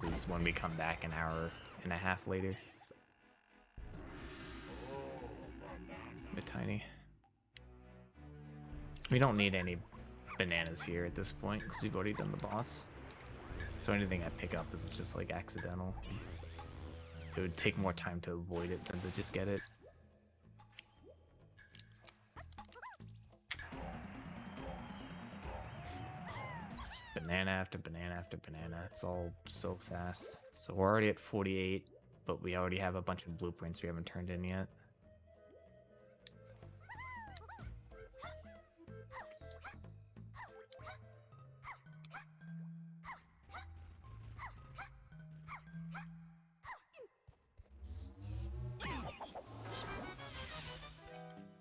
is when we come back an hour and a half later. A bit tiny. We don't need any bananas here at this point because we've already done the boss. So anything I pick up is just like accidental. It would take more time to avoid it than to just get it. Just banana after banana after banana. It's all so fast. So we're already at 48, but we already have a bunch of blueprints we haven't turned in yet.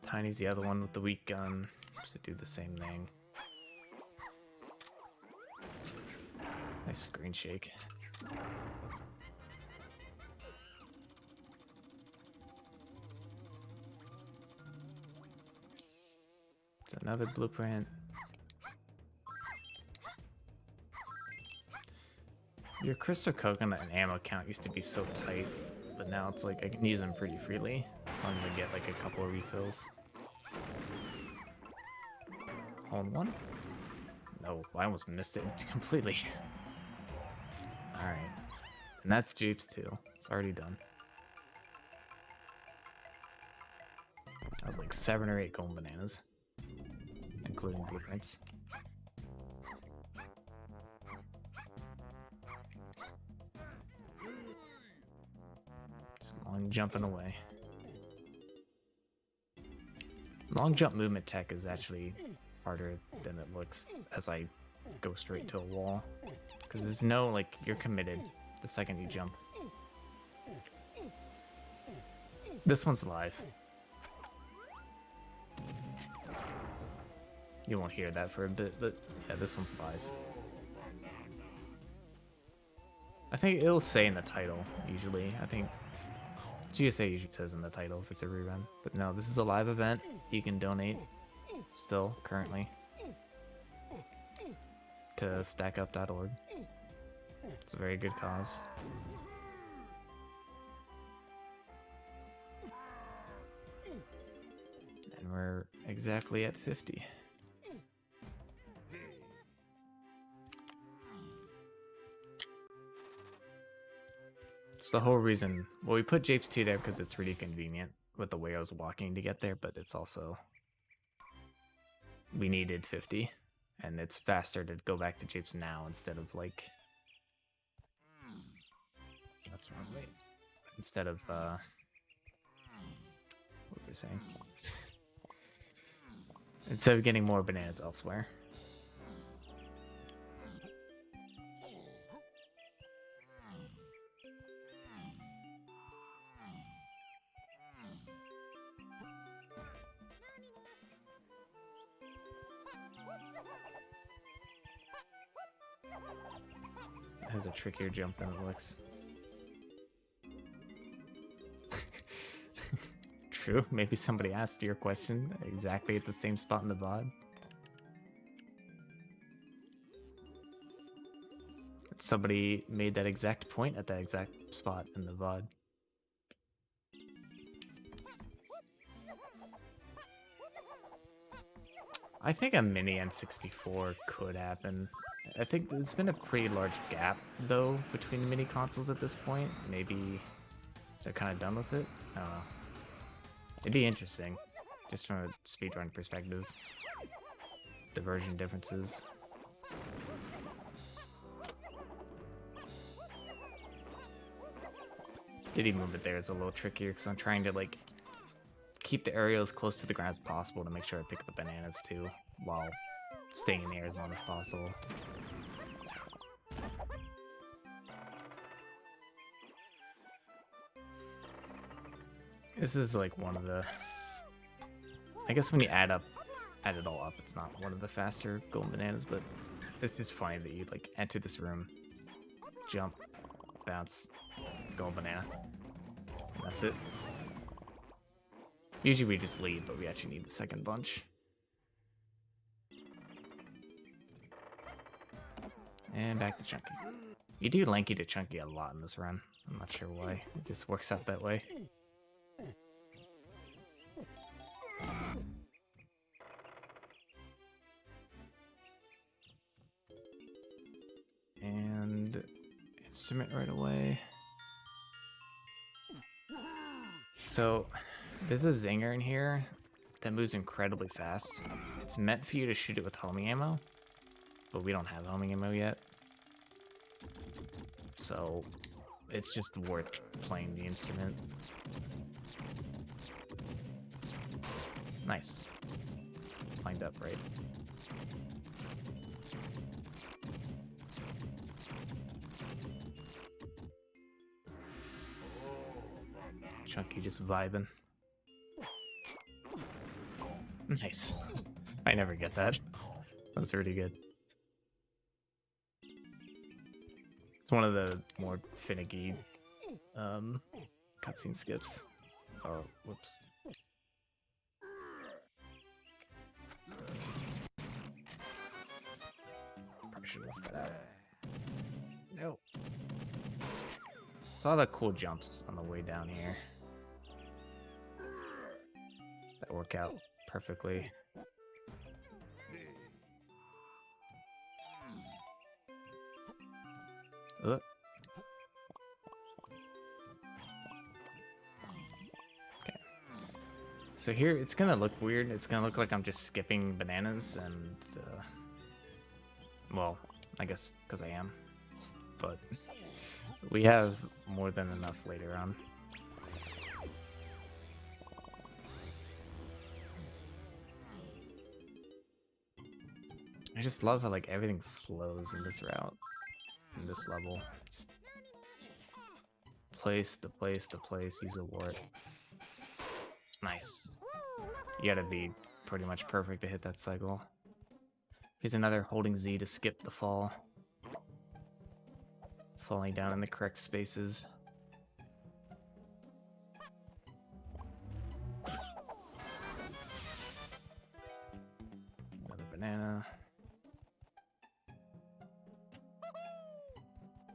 Tiny's the other one with the weak gun to do the same thing. Nice screen shake. It's another blueprint. Your crystal coconut and ammo count used to be so tight, but now it's like I can use them pretty freely as long as I get like a couple of refills. Hole in one? No, I almost missed it completely. Alright. And that's Jeeps too. It's already done. That was like 7 or 8 golden bananas, including blueprints. Just long jumping away. Long jump movement tech is actually harder than it looks as I go straight to a wall. Because there's no, like, you're committed the second you jump. This one's live. You won't hear that for a bit, but yeah, this one's live. I think it'll say in the title, usually. I think GSA usually says in the title if it's a rerun. But no, this is a live event. You can donate still, currently, to stackup.org. It's a very good cause. And we're exactly at 50. It's the whole reason. Well, we put Japes 2 there because it's really convenient with the way I was walking to get there, but it's also, we needed 50, and it's faster to go back to Japes now instead of like, that's wrong, wait, instead of what was I saying? Instead of getting more bananas elsewhere. It has a trickier jump than it looks. True, maybe somebody asked your question exactly at the same spot in the VOD. Somebody made that exact point at that exact spot in the VOD. I think a mini N64 could happen. I think there's been a pretty large gap, though, between the mini consoles at this point. Maybe They're kind of done with it. I don't know. It'd be interesting, just from a speedrun perspective. The version differences. Diddy movement there is a little trickier because I'm trying to like keep the area as close to the ground as possible to make sure I pick the bananas too, while staying in the air as long as possible. This is like one of the, I guess when you add it all up, it's not one of the faster golden bananas, but it's just funny that you like enter this room, jump, bounce, golden banana, and that's it. Usually we just leave, but we actually need the second bunch. And back to Chunky. You do Lanky to Chunky a lot in this run. I'm not sure why. It just works out that way. And instrument right away. So there's a zinger in here that moves incredibly fast. It's meant for you to shoot it with homing ammo, but we don't have homing ammo yet. So it's just worth playing the instrument. Nice. Lined up right. Chunky just vibing. Nice. I never get that. That's really good. It's one of the more finicky cutscene skips. Oh, whoops. Probably should have left that out. No. Saw the cool jumps on the way down here. That work out perfectly. Ugh. Okay. So here it's gonna look weird. It's gonna look like I'm just skipping bananas and well, I guess because I am. But we have more than enough later on. I just love how like everything flows in this route, in this level. Just place to place to place, use a wart. Nice. You gotta be pretty much perfect to hit that cycle. Here's another holding Z to skip the fall. Falling down in the correct spaces. Another banana.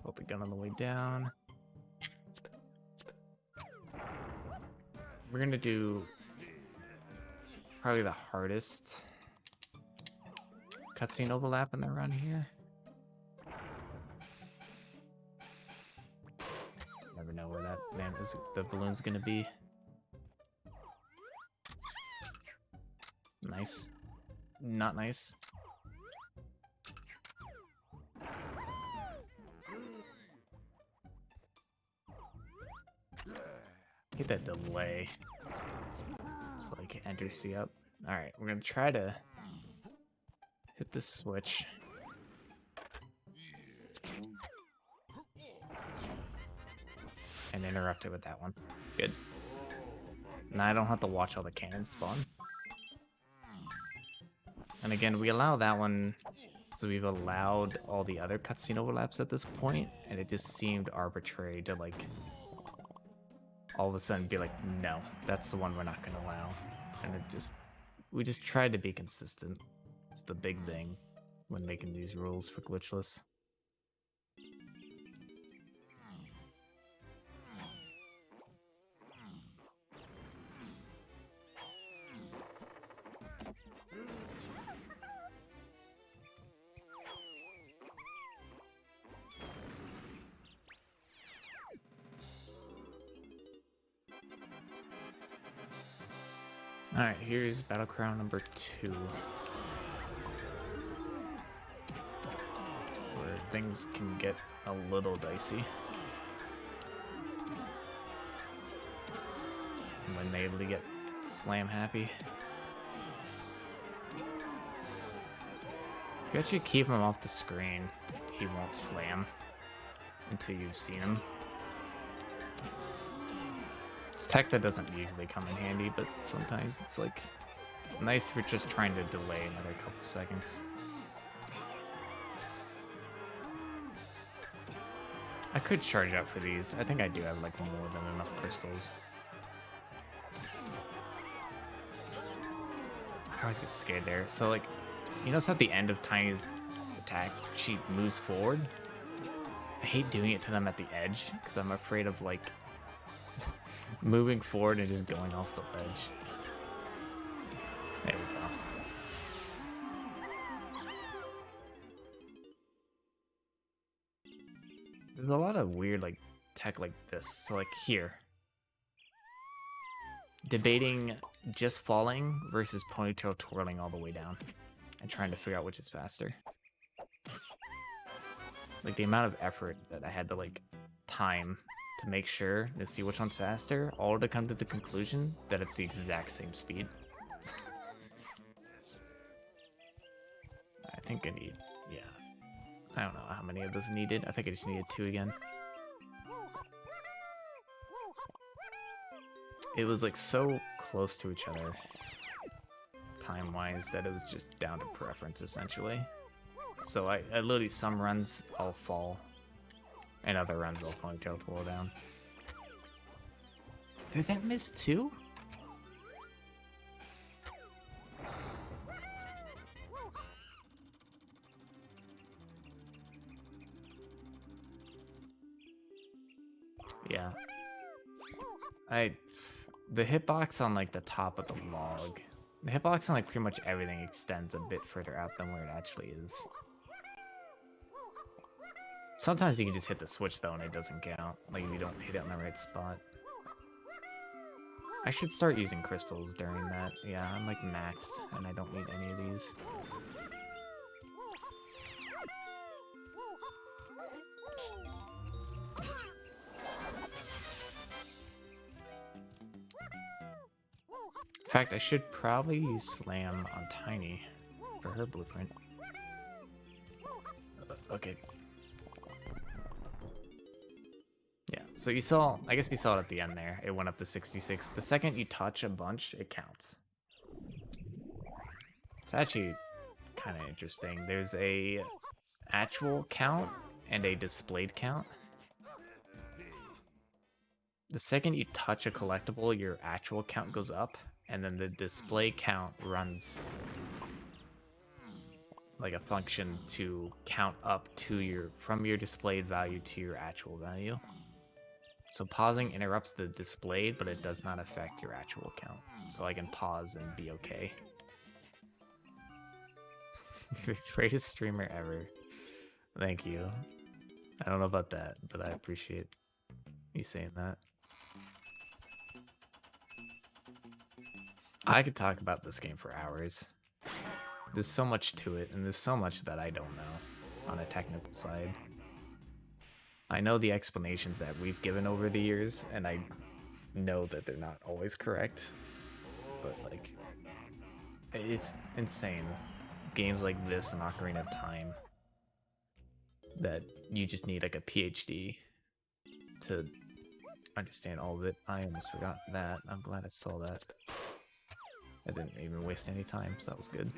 Hold the gun on the way down. We're gonna do probably the hardest cutscene overlap in the run here. Never know where that the balloon's gonna be. Nice. Not nice. Get that delay. It's like enter C up. Alright, we're gonna try to hit this switch. And interrupt it with that one. Good. Now I don't have to watch all the cannons spawn. And again, we allow that one, so we've allowed all the other cutscene overlaps at this point, and it just seemed arbitrary to like all of a sudden be like, no, that's the one we're not gonna allow. And we just tried to be consistent. It's the big thing when making these rules for Glitchless. Alright, here's Battle Crown number 2. Where things can get a little dicey. When they able to get slam happy. If you actually keep him off the screen, he won't slam until you've seen him. It's tech that doesn't usually come in handy, but sometimes it's like nice if you're just trying to delay another couple seconds. I could charge out for these. I think I do have like more than enough crystals. I always get scared there. So like, you notice at the end of Tiny's attack, she moves forward. I hate doing it to them at the edge because I'm afraid of like moving forward and just going off the ledge. There we go. There's a lot of weird like tech like this. So like here, debating just falling versus ponytail twirling all the way down and trying to figure out which is faster. Like the amount of effort that I had to like time to make sure to see which one's faster, all to come to the conclusion that it's the exact same speed. I think I need, yeah. I don't know how many of those needed. I think I just needed 2 again. It was like so close to each other time-wise that it was just down to preference essentially. So I literally, some runs I'll fall and other runs I'll ponytail twirl down. Did that miss too? Yeah. The hitbox on like the top of the log. The hitbox on like pretty much everything extends a bit further out than where it actually is. Sometimes you can just hit the switch though and it doesn't count. Like if you don't hit it on the right spot. I should start using crystals during that. Yeah, I'm like maxed and I don't need any of these. In fact, I should probably use Slam on Tiny for her blueprint. Okay. Yeah, so you saw, I guess you saw it at the end there. It went up to 66. The second you touch a bunch, it counts. It's actually kind of interesting. There's a actual count and a displayed count. The second you touch a collectible, your actual count goes up, and then the display count runs like a function to count up to your, from your displayed value to your actual value. So pausing interrupts the displayed, but it does not affect your actual count. So I can pause and be okay. The greatest streamer ever. Thank you. I don't know about that, but I appreciate you saying that. I could talk about this game for hours. There's so much to it, and there's so much that I don't know on a technical side. I know the explanations that we've given over the years, and I know that they're not always correct, but like, it's insane. Games like this and Ocarina of Time that you just need like a PhD to understand all of it. I almost forgot that. I'm glad I saw that. I didn't even waste any time, so that was good.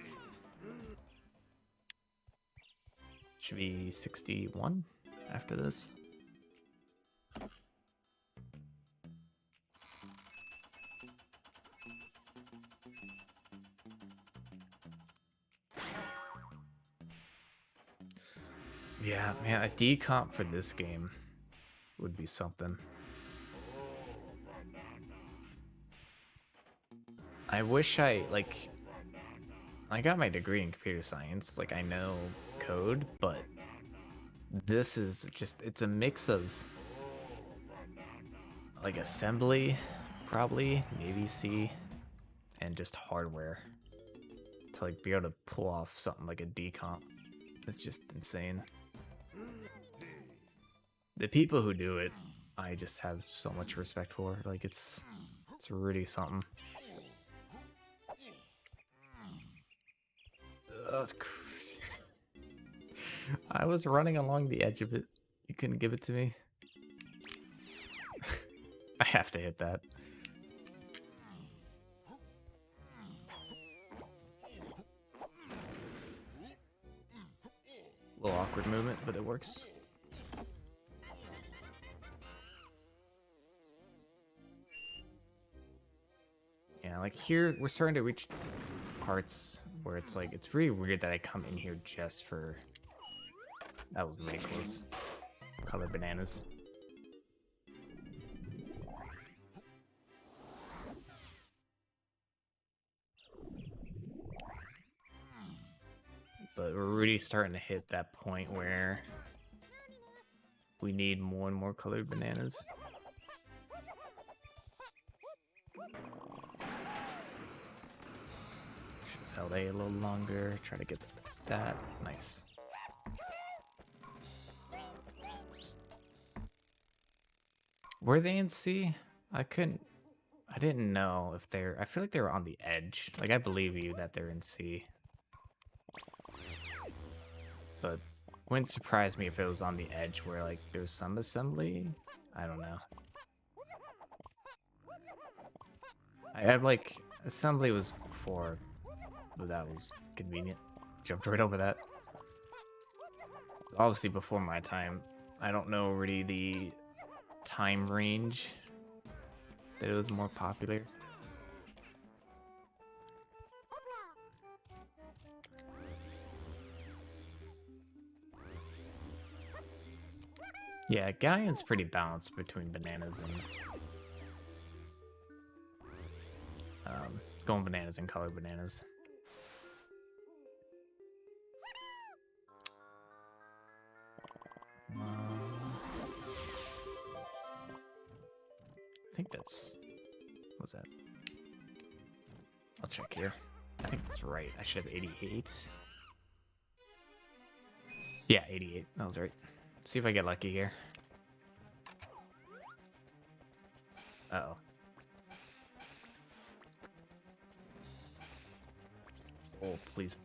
Should be 61 after this. Yeah, man, a decomp for this game would be something. I wish I got my degree in computer science, like I know code, but this is just, it's a mix of like assembly, probably, maybe C, and and just hardware to like be able to pull off something like a decomp. It's just insane. The people who do it, I just have so much respect for. Like it's really something. I was running along the edge of it. You couldn't give it to me. I have to hit that. A little awkward movement, but it works. Yeah, like here, we're starting to reach parts where it's like, it's really weird that I come in here just for... That was really close. Color bananas. But we're really starting to hit that point where we need more and more colored bananas. Should have held A a little longer. Try to get that. Nice. Were they in C? I didn't know if they're... I feel like they were on the edge. Like, I believe you that they're in C. But wouldn't surprise me if it was on the edge where, like, there's some assembly. I don't know. I had, like, assembly was before, but that was convenient. Jumped right over that. Obviously, before my time, I don't know really the time range that it was more popular. Yeah, Galleon's pretty balanced between bananas and going bananas and colored bananas. I think that's... What's that? I'll check here. I think that's right. I should have 88. Yeah, 88. That was right. See if I get lucky here. Uh-oh. Oh, please.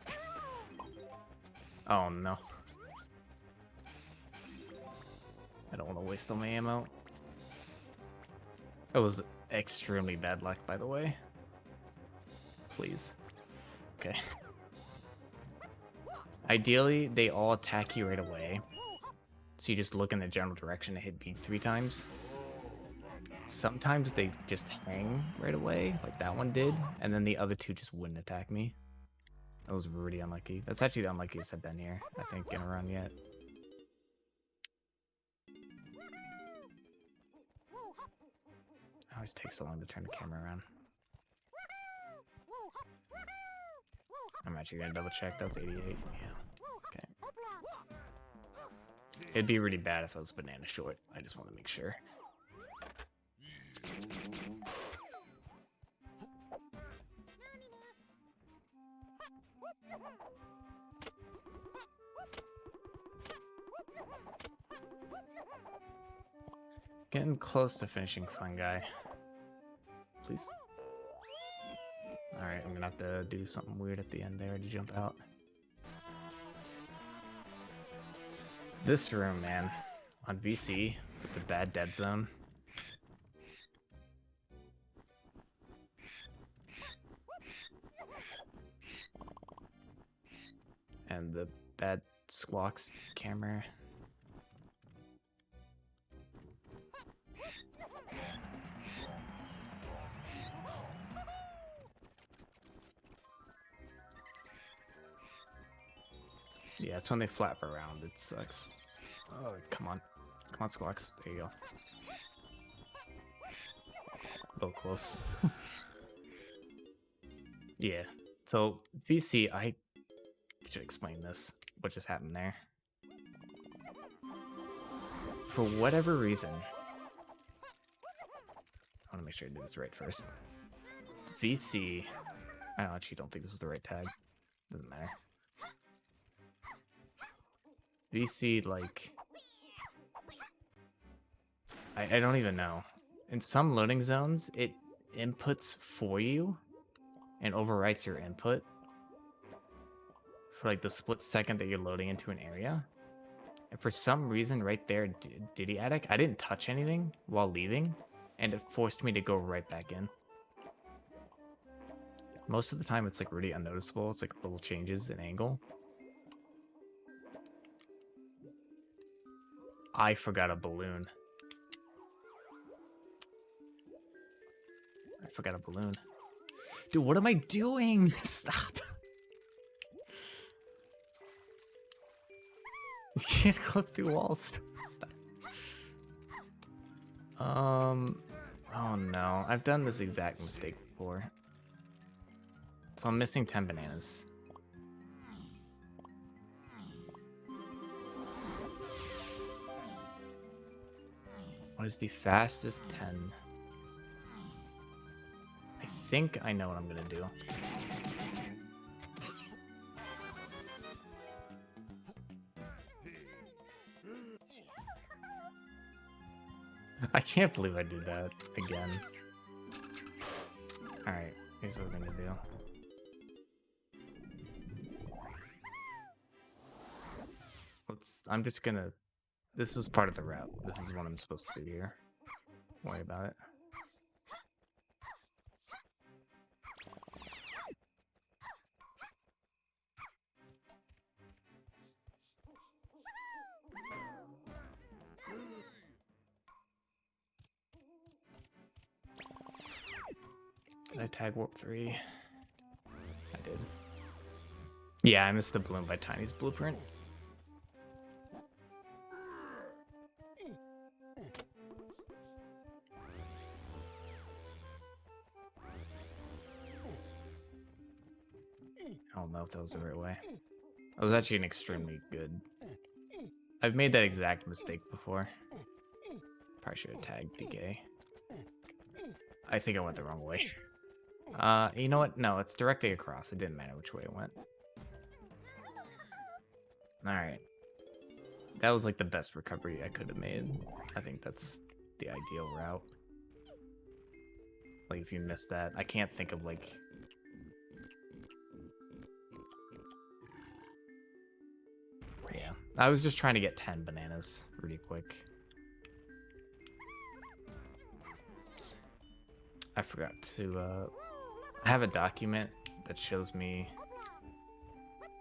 Oh, no. I don't want to waste all my ammo. That was extremely bad luck, by the way. Please. Okay. Ideally, they all attack you right away. So you just look in the general direction and hit B 3 times. Sometimes they just hang right away, like that one did, and then the other two just wouldn't attack me. That was really unlucky. That's actually the unluckiest I've been here, I think, in a run yet. It always takes so long to turn the camera around. I'm actually gonna double check. That was 88. Yeah. Okay. It'd be really bad if it was banana short. I just want to make sure. Getting close to finishing Fun Guy. Please. Alright, I'm gonna have to do something weird at the end there to jump out. This room, man, on VC with the bad dead zone. And the bad squawks camera. Yeah, it's when they flap around. It sucks. Oh, come on. Come on, Squawks. There you go. A little close. Yeah. So, VC, I should explain this. What just happened there. For whatever reason... I want to make sure I do this right first. VC I actually don't think this is the right tag. Doesn't matter. VC, like... I don't even know. In some loading zones, it inputs for you and overwrites your input for like the split second that you're loading into an area. And for some reason right there, Diddy Attic, I didn't touch anything while leaving, and it forced me to go right back in. Most of the time it's like really unnoticeable. It's like little changes in angle. I forgot a balloon. I forgot a balloon. Dude, what am I doing? Stop. You can't clip through walls. Stop. Oh no. I've done this exact mistake before. So I'm missing 10 bananas. What is the fastest 10? I think I know what I'm gonna do. I can't believe I did that again. Alright, here's what we're gonna do. I'm just gonna... This was part of the route. This is what I'm supposed to do here. Don't worry about it. Did I tag warp 3? I did. Yeah, I missed the balloon by Tiny's blueprint. I don't know if that was the right way. That was actually an extremely good... I've made that exact mistake before. Probably should have tagged DK. I think I went the wrong way. You know what? No, it's directly across. It didn't matter which way it went. Alright. That was like the best recovery I could have made. I think that's the ideal route. Like if you miss that, I can't think of like... Yeah, I was just trying to get 10 bananas really quick. I forgot to, I have a document that shows me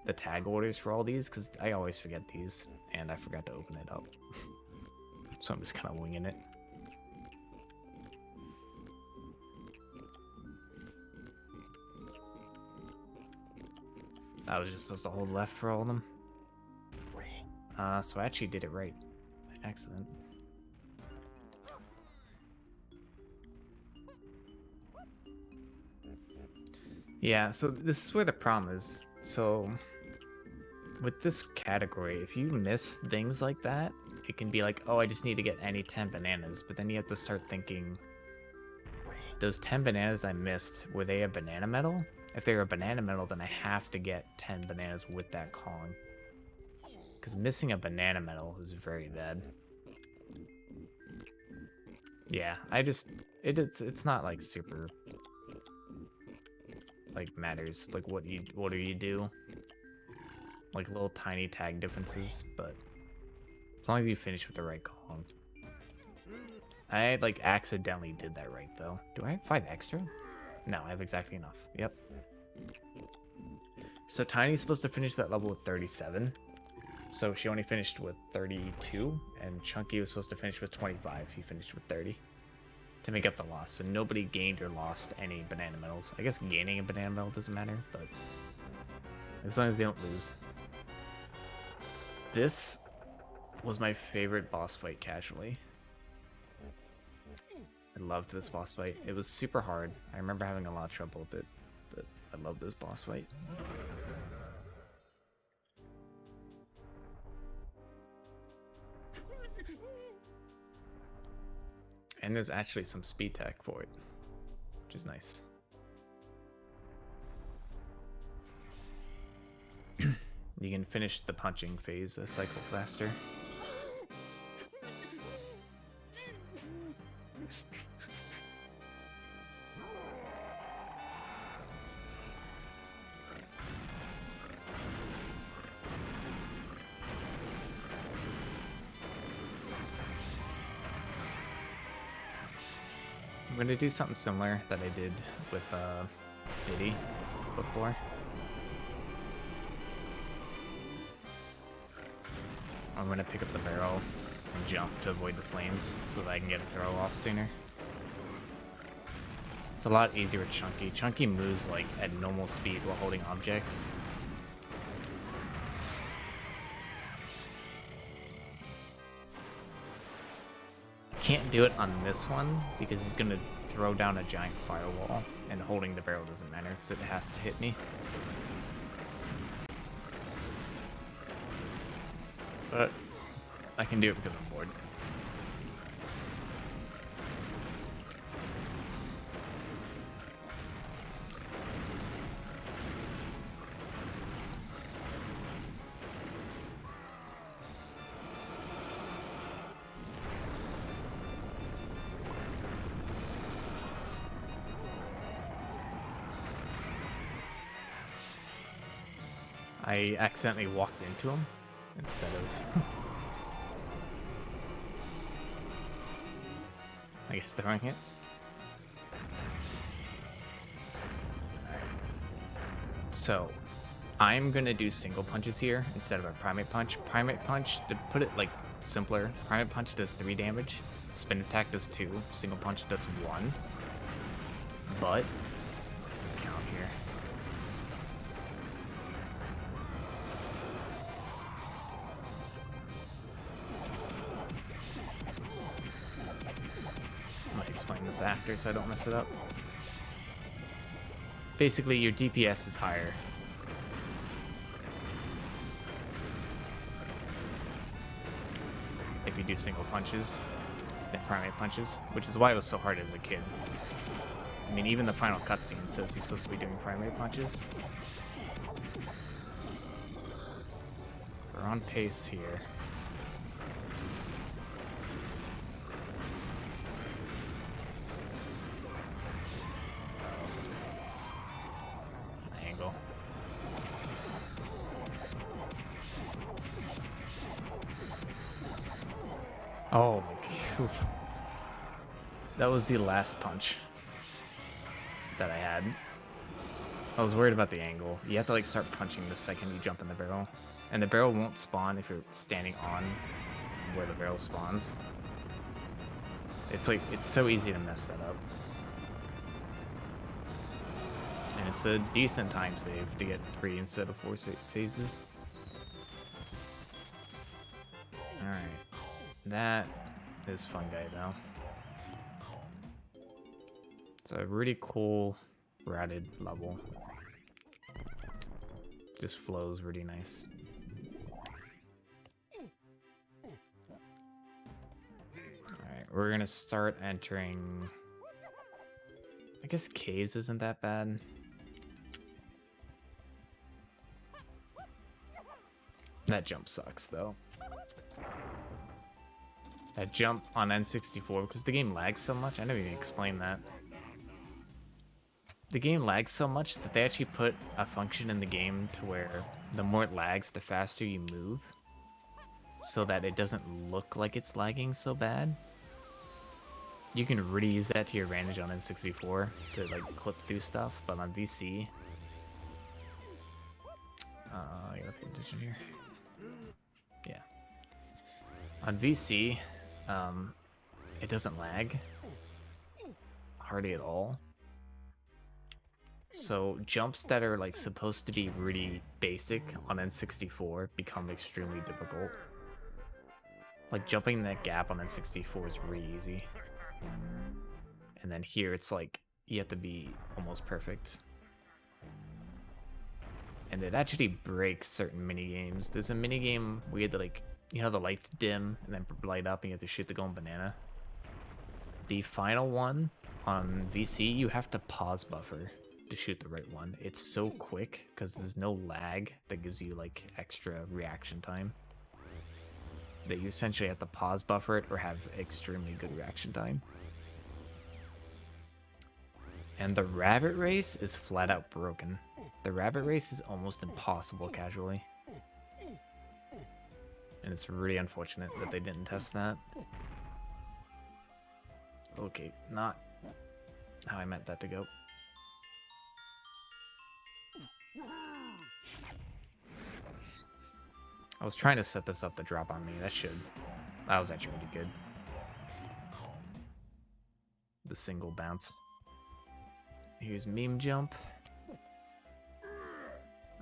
the tag orders for all these, because I always forget these, and I forgot to open it up. So I'm just kind of winging it. I was just supposed to hold left for all of them. So I actually did it right by accident. Yeah, so this is where the problem is. So with this category, if you miss things like that, it can be like, oh, I just need to get any 10 bananas. But then you have to start thinking, those 10 bananas I missed, were they a banana medal? If they were a banana medal, then I have to get 10 bananas with that calling. Because missing a banana medal is very bad. Yeah, it's not like super like matters like what do you do, like little tiny tag differences, but as long as you finish with the right column. I like accidentally did that right though. Do I have 5 extra? No, I have exactly enough. Yep. So Tiny's supposed to finish that level with 37, so she only finished with 32, and Chunky was supposed to finish with 25. He finished with 30 to make up the loss. So nobody gained or lost any banana medals. I guess gaining a banana medal doesn't matter, but as long as they don't lose. This was my favorite boss fight casually. I loved this boss fight. It was super hard. I remember having a lot of trouble with it, but I love this boss fight. And there's actually some speed tech for it, which is nice. you can finish the punching phase a cycle faster. I'm gonna do something similar that I did with Diddy before. I'm gonna pick up the barrel and jump to avoid the flames so that I can get a throw off sooner. It's a lot easier with Chunky. Chunky moves like at normal speed while holding objects. Can't do it on this one because he's gonna throw down a giant firewall, and holding the barrel doesn't matter because it has to hit me. But I can do it because I'm bored. I accidentally walked into him instead of I guess throwing it. Alright. So I'm gonna do single punches here instead of a primate punch. Primate punch, to put it like simpler, primate punch does 3 damage, spin attack does 2, single punch does 1. But count here. Explain this after so I don't mess it up. Basically, your DPS is higher. If you do single punches than primate punches, which is why it was so hard as a kid. I mean, even the final cutscene says you're supposed to be doing primate punches. We're on pace here. Oh my god. That was the last punch that I had. I was worried about the angle. You have to like start punching the second you jump in the barrel. And the barrel won't spawn if you're standing on where the barrel spawns. It's like, it's so easy to mess that up. And it's a decent time save to get 3 instead of 4 phases. Alright. That is fun guy though. It's a really cool routed level. Just flows really nice. Alright, we're gonna start entering... I guess caves isn't that bad. That jump sucks though. That jump on N64, because the game lags so much. I never even explained that. The game lags so much that they actually put a function in the game to where the more it lags, the faster you move, so that it doesn't look like it's lagging so bad. You can really use that to your advantage on N64 to like clip through stuff, but on VC, I gotta pay attention here. Yeah, on VC, it doesn't lag hardly at all. So jumps that are like supposed to be really basic on N64 become extremely difficult. Like jumping that gap on N64 is really easy. And then here it's like you have to be almost perfect. And it actually breaks certain mini games. There's a mini game where you had to like, you know, the lights dim and then light up and you have to shoot the golden banana. The final one on VC, you have to pause buffer to shoot the right one. It's so quick because there's no lag that gives you like extra reaction time. That you essentially have to pause buffer it or have extremely good reaction time. And the rabbit race is flat out broken. The rabbit race is almost impossible casually. And it's really unfortunate that they didn't test that. Okay, not how I meant that to go. I was trying to set this up to drop on me. That was actually really good. The single bounce. Here's meme jump.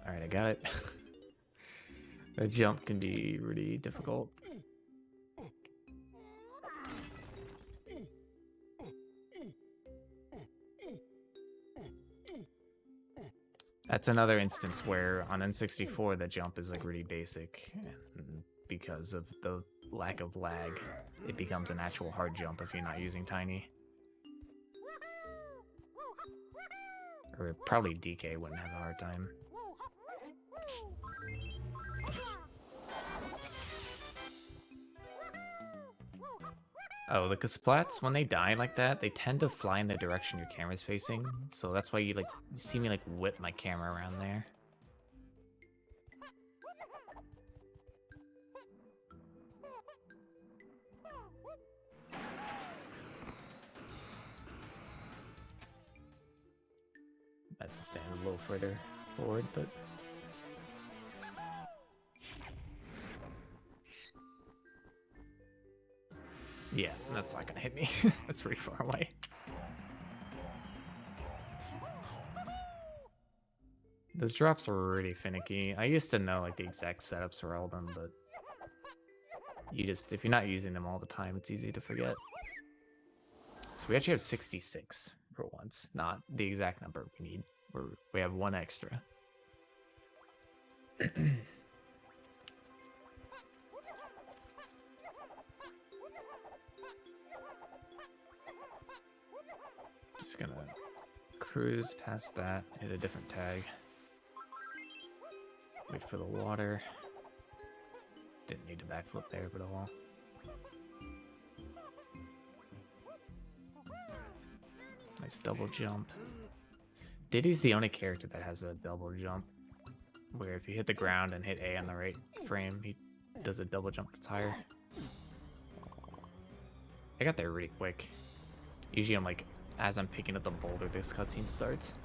Alright, I got it. The jump can be really difficult. That's another instance where on N64 the jump is like really basic, and because of the lack of lag, it becomes an actual hard jump if you're not using Tiny. Or probably DK wouldn't have a hard time. Oh, the Kasplats, when they die like that, they tend to fly in the direction your camera's facing. So that's why you see me like whip my camera around there. I have to stand a little further forward, but yeah, that's not gonna hit me. That's pretty far away. Those drops are really finicky. I used to know like the exact setups for all of them, but if you're not using them all the time, it's easy to forget. So we actually have 66 for once, not the exact number we need. We have one extra. Just gonna cruise past that, hit a different tag. Wait for the water. Didn't need to backflip there, but oh well. Nice double jump. Diddy's the only character that has a double jump, where if you hit the ground and hit A on the right frame, he does a double jump that's higher. I got there really quick. Usually I'm like, as I'm picking up the boulder, this cutscene starts.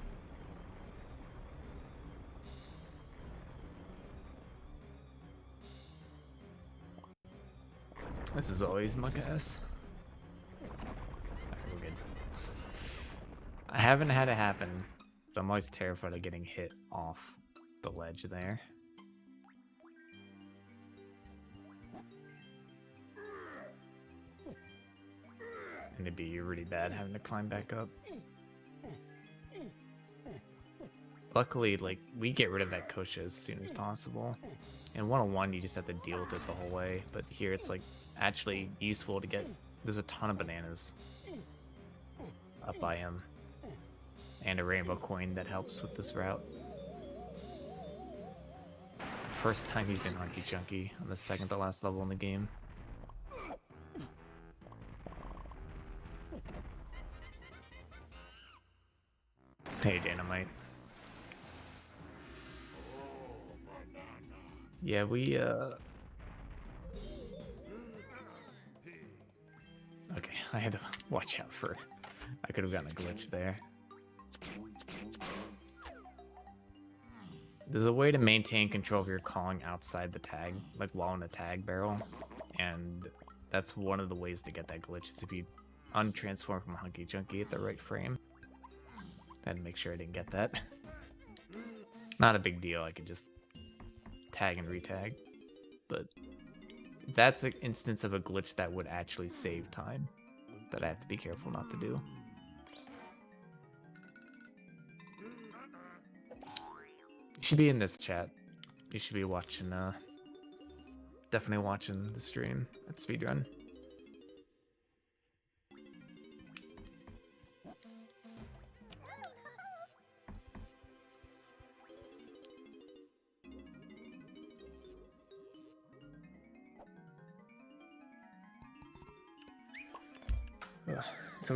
This is always muck ass. Alright, we're good. I haven't had it happen, but I'm always terrified of getting hit off the ledge there. And it'd be really bad having to climb back up. Luckily, like, we get rid of that Kosha as soon as possible. In 101, you just have to deal with it the whole way. But here, it's, like, actually useful to get... There's a ton of bananas up by him. And a rainbow coin that helps with this route. First time using Hunky Chunky on the second to last level in the game. Hey, Dynamite. Yeah, we, okay, I had to watch out for... I could have gotten a glitch there. There's a way to maintain control of your calling outside the tag, like while in a tag barrel. And that's one of the ways to get that glitch, is if you untransform from Hunky Chunky at the right frame. I had to make sure I didn't get that. Not a big deal, I could just tag and retag. But that's an instance of a glitch that would actually save time, that I have to be careful not to do. You should be in this chat. You should be watching, definitely watching the stream at Speedrun. So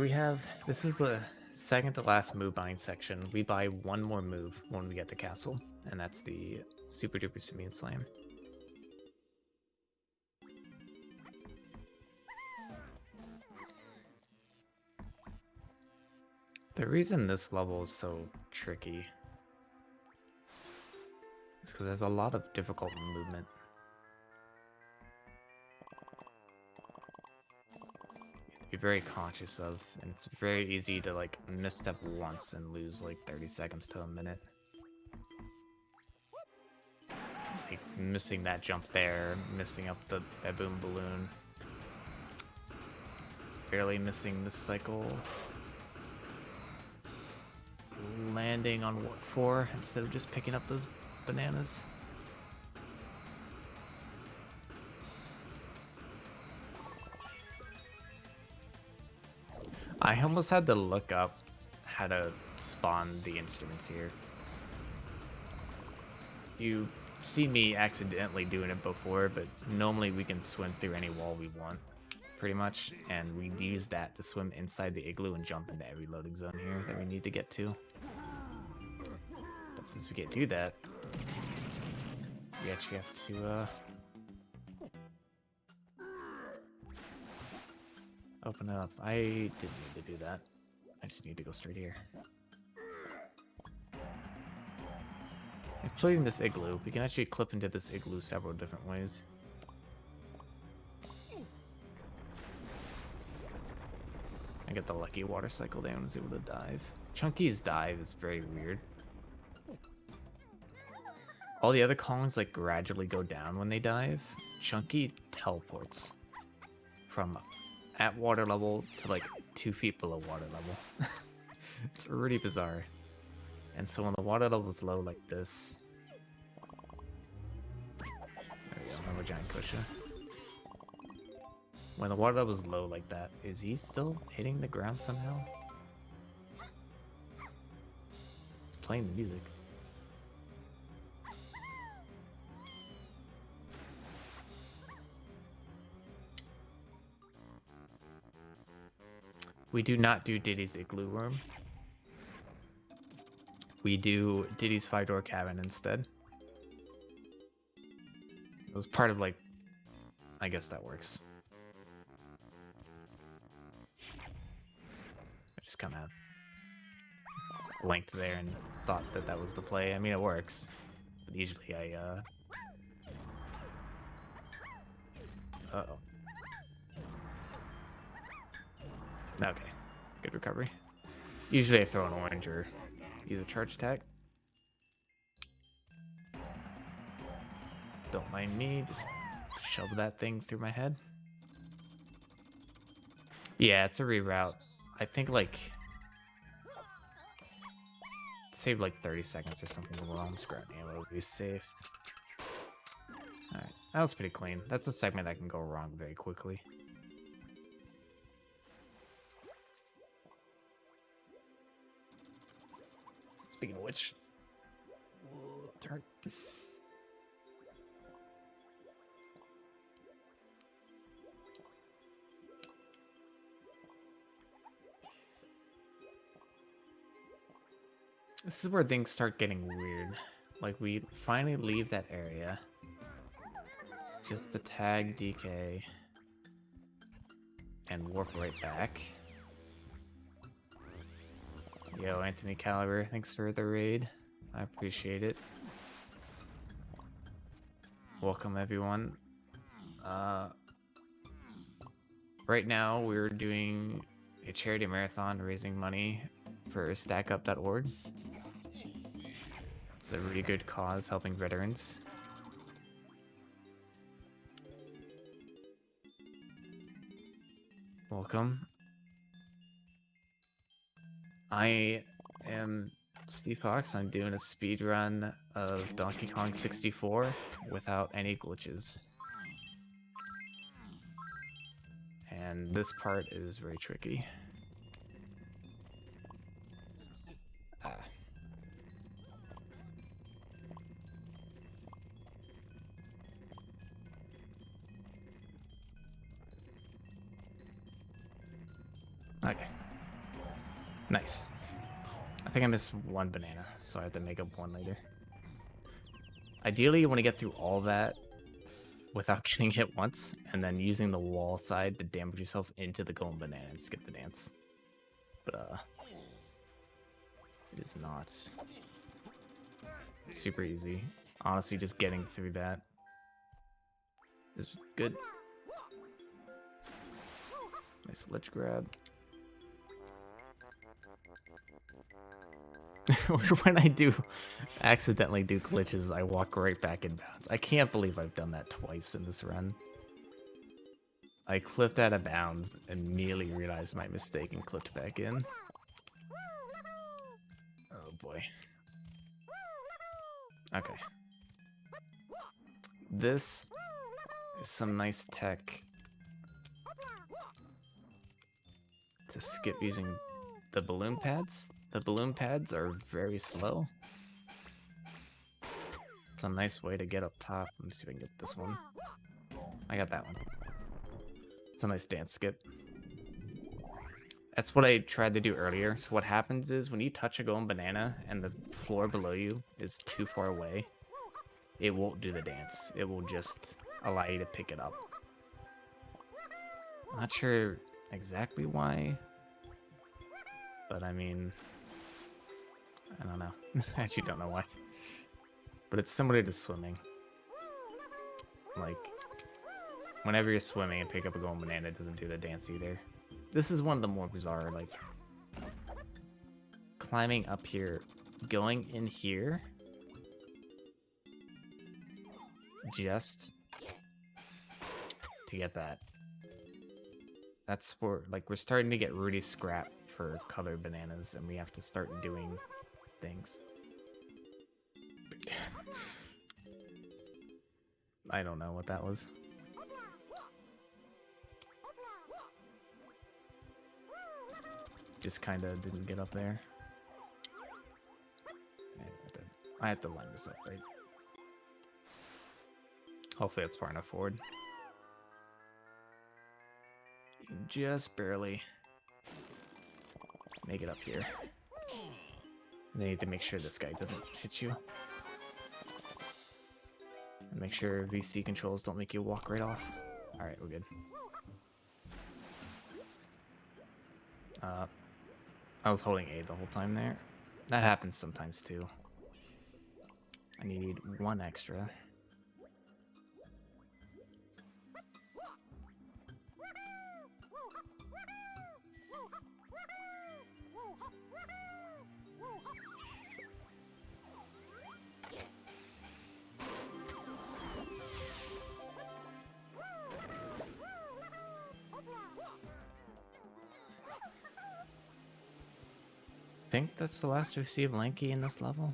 this is the second to last move buying section. We buy one more move when we get the castle, and that's the Super Duper Simian Slam. The reason this level is so tricky is because there's a lot of difficult movement. Be very conscious of, and it's very easy to like misstep once and lose like 30 seconds to a minute. Like missing that jump there, missing up the baboon balloon, barely missing this cycle, landing on what 4 instead of just picking up those bananas. I almost had to look up how to spawn the instruments here. You see me accidentally doing it before, but normally we can swim through any wall we want, pretty much, and we use that to swim inside the igloo and jump into every loading zone here that we need to get to. But since we can't do that, we actually have to open it up. I didn't need to do that. I just need to go straight here. Including this igloo. We can actually clip into this igloo several different ways. I get the lucky water cycle there and was able to dive. Chunky's dive is very weird. All the other Kongs like gradually go down when they dive. Chunky teleports from at water level to like 2 feet below water level. It's really bizarre. And so when the water level is low like this, there we go, another giant cushion. When the water level is low like that, is he still hitting the ground somehow? It's playing the music. We do not do Diddy's Igloo Room. We do Diddy's 5-door cabin instead. It was part of like, I guess that works. I just kind of blinked there and thought that that was the play. I mean, it works. But usually I, uh-oh. Okay, good recovery. Usually I throw an orange or use a charge attack. Don't mind me, just shove that thing through my head. Yeah, it's a reroute. I think like save like 30 seconds or something overall. I'm just grabbing ammo to be safe. Alright, that was pretty clean. That's a segment that can go wrong very quickly. Speaking of which, turn. This is where things start getting weird. Like, we finally leave that area. Just to tag DK and warp right back. Yo, Anthony Caliber, thanks for the raid. I appreciate it. Welcome, everyone. Right now, we're doing a charity marathon raising money for stackup.org. It's a really good cause helping veterans. Welcome. I am Cfox. I'm doing a speed run of Donkey Kong 64 without any glitches. And this part is very tricky. Okay. Nice. I think I missed one banana, so I have to make up one later. Ideally, you want to get through all that without getting hit once, and then using the wall side to damage yourself into the golden banana and skip the dance. But, it is not super easy. Honestly, just getting through that is good. Nice ledge grab. When I do accidentally do glitches, I walk right back in bounds. I can't believe I've done that twice in this run. I clipped out of bounds, immediately realized my mistake and clipped back in. Oh boy. Okay. This is some nice tech to skip using the balloon pads. The balloon pads are very slow. It's a nice way to get up top. Let me see if I can get this one. I got that one. It's a nice dance skip. That's what I tried to do earlier. So what happens is when you touch a golden banana and the floor below you is too far away, it won't do the dance. It will just allow you to pick it up. Not sure exactly why, but I mean, I don't know. I actually don't know why. But it's similar to swimming. Like, whenever you're swimming and pick up a golden banana, it doesn't do the dance either. This is one of the more bizarre, like, climbing up here, going in here, just to get that. That's for, like, we're starting to get really scrap for colored bananas, and we have to start doing things. I don't know what that was. Just kind of didn't get up there. I have to line this up, right? Hopefully it's far enough forward. Just barely make it up here. And then you need to make sure this guy doesn't hit you. And make sure VC controls don't make you walk right off. Alright, we're good. I was holding A the whole time there. That happens sometimes too. I need one extra. I think that's the last we see of Lanky in this level.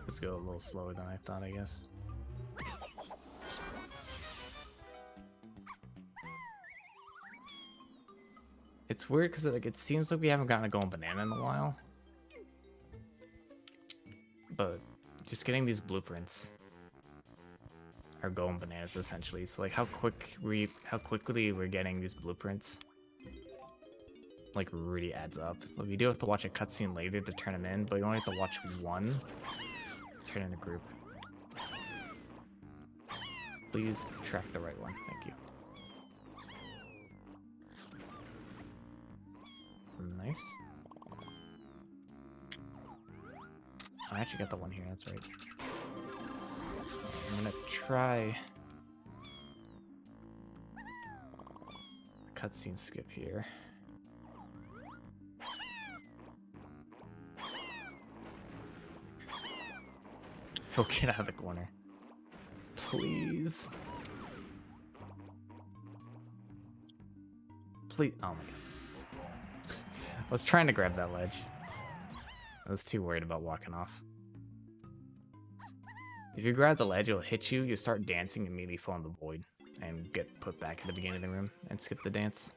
Let's go a little slower than I thought, I guess. It's weird because like it seems like we haven't gotten a golden banana in a while, but just getting these blueprints are golden bananas essentially. So like how quickly we're getting these blueprints like really adds up. Like, we do have to watch a cutscene later to turn them in, but you only have to watch one to turn in a group. Please track the right one. Thank you. Nice. I actually got the one here, that's right. I'm gonna try a cutscene skip here. Phil, get out of the corner. Please. Please. Oh my god. I was trying to grab that ledge. I was too worried about walking off. If you grab the ledge, it'll hit you. You start dancing, immediately fall in the void, and get put back at the beginning of the room and skip the dance.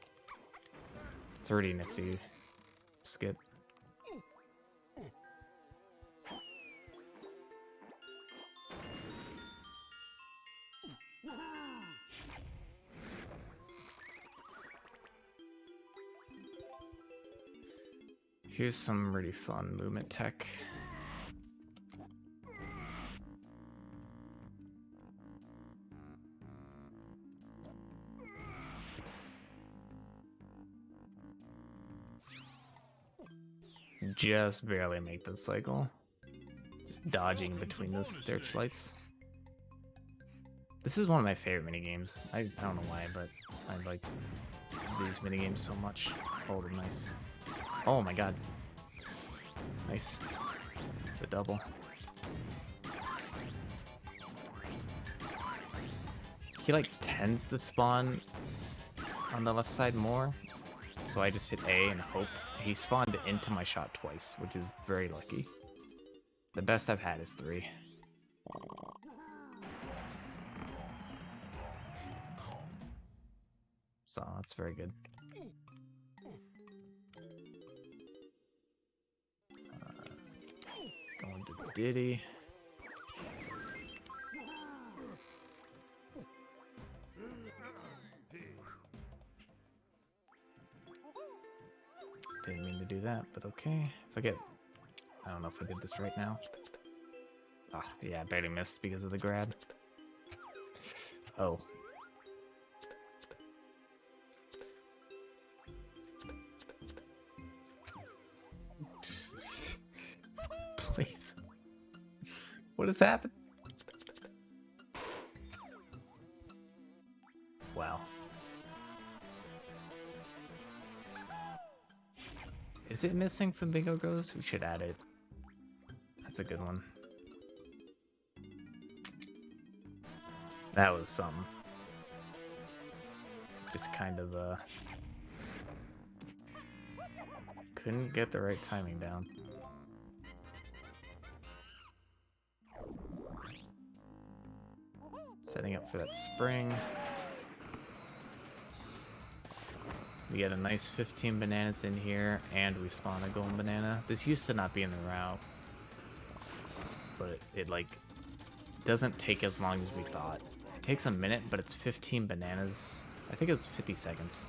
It's already nifty. Skip. Here's some really fun movement tech. Just barely make the cycle. Just dodging between those searchlights. This is one of my favorite minigames. I don't know why, but I like these minigames so much. Oh, they're nice. Oh my god. Nice. The double. He like tends to spawn on the left side more. So I just hit A and hope. He spawned into my shot twice, which is very lucky. The best I've had is 3. So that's very good. Going to Diddy. Didn't mean to do that, but okay. If I get... I don't know if I did this right now. Ah, yeah, I barely missed because of the grab. Oh. Please. What has happened? Wow. Is it missing from Bingo Goes? We should add it. That's a good one. That was something. Just kind of, couldn't get the right timing down. Setting up for that spring. We get a nice 15 bananas in here, and we spawn a golden banana. This used to not be in the route, but it like doesn't take as long as we thought. It takes a minute, but it's 15 bananas. I think it was 50 seconds.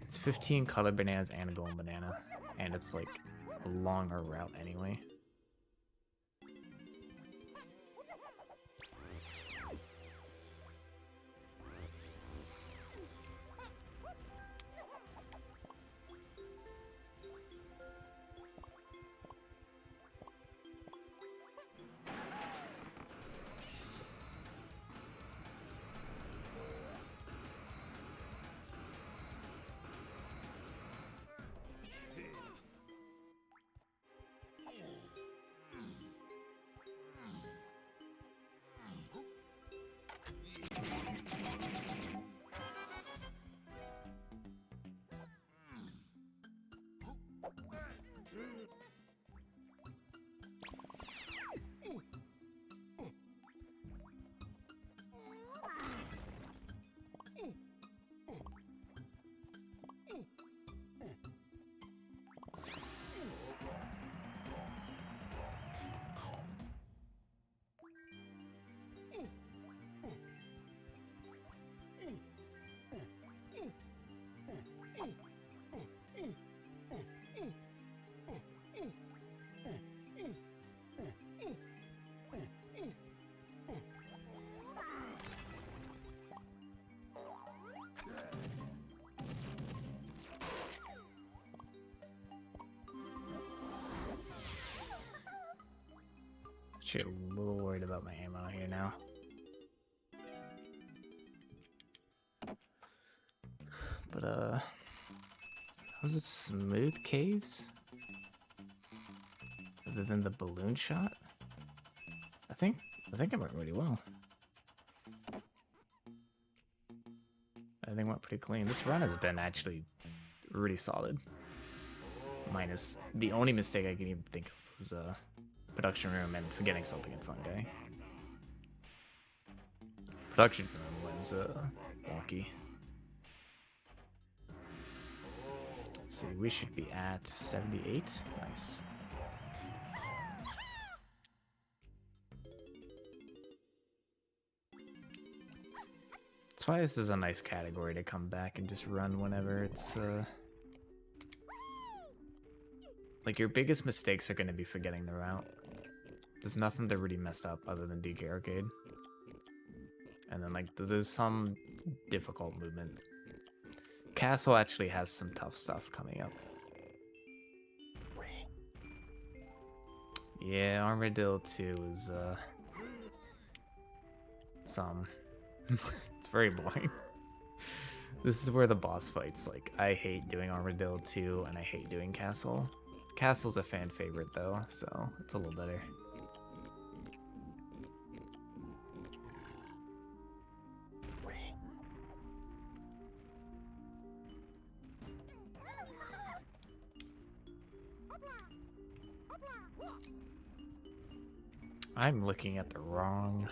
It's 15 colored bananas and a golden banana, and it's like a longer route anyway. Actually, a little worried about my ammo here now. But was it smooth caves? Other than the balloon shot? I think it went really well. I think it went pretty clean. This run has been actually really solid. Minus the only mistake I can even think of was production room and forgetting something in fungi. Production room was wonky. Let's see, we should be at 78. Nice. That's why this is a nice category to come back and just run whenever it's Like, your biggest mistakes are going to be forgetting the route. There's nothing to really mess up other than DK Arcade. And then, like, there's some difficult movement. Castle actually has some tough stuff coming up. Yeah, Armadillo 2 is, it's very boring. This is where the boss fights. Like, I hate doing Armadillo 2, and I hate doing Castle. Castle's a fan favorite, though, so it's a little better. I'm looking at the wrong...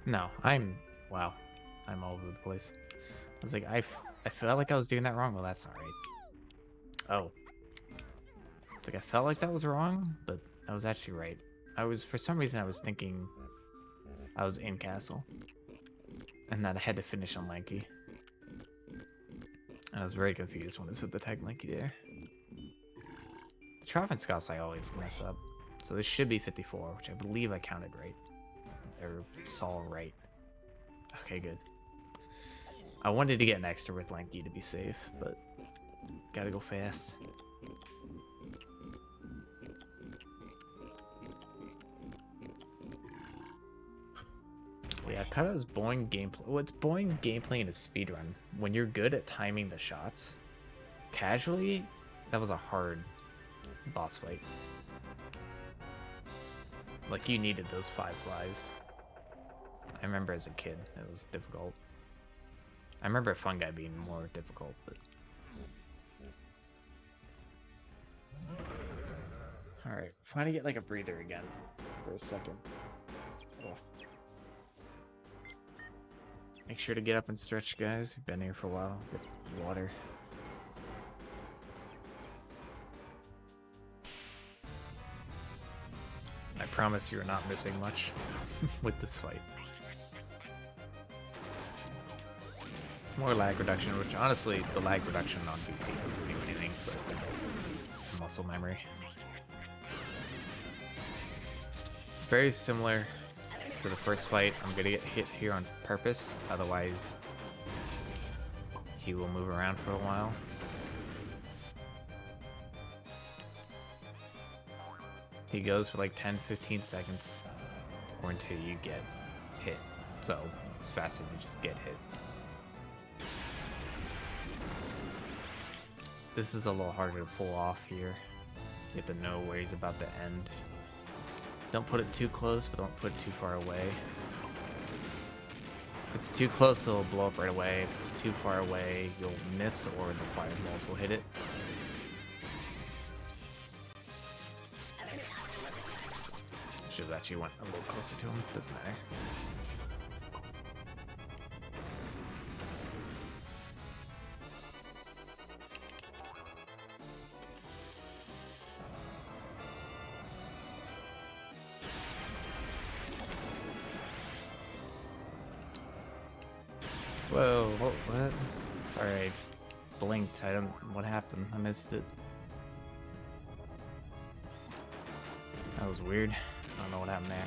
No, wow. I'm all over the place. I was like, I felt like I was doing that wrong. Well, that's alright. Oh. It's like, I felt like that was wrong, but I was actually right. For some reason, I was thinking I was in Castle. And that I had to finish on Lanky. I was very confused when it said the tag Lanky there. The Trough Scops I always mess up. So this should be 54, which I believe I counted right. Or saw right. Okay, good. I wanted to get an extra with Lanky to be safe, but gotta go fast. Yeah, kind of was boring gameplay. Well, it's boring gameplay in a speedrun. When you're good at timing the shots, casually, that was a hard boss fight. Like, you needed those 5 lives. I remember as a kid, it was difficult. I remember Fun Guy being more difficult, but... Alright, trying to get like a breather again for a second. Ugh. Make sure to get up and stretch, guys. You've been here for a while. Get water. I promise you're not missing much with this fight. It's more lag reduction, which honestly, the lag reduction on PC doesn't do anything but muscle memory. Very similar to the first fight. I'm gonna get hit here on purpose, otherwise he will move around for a while. He goes for like 10-15 seconds or until you get hit. So it's faster to just get hit. This is a little harder to pull off here. You have to know where he's about to end. Don't put it too close, but don't put it too far away. If it's too close, it'll blow up right away. If it's too far away, you'll miss or the fireballs will hit it. Should have actually went a little closer to him. Doesn't matter. Whoa, what? Sorry, I blinked. I don't... What happened? I missed it. That was weird. I don't know what happened there.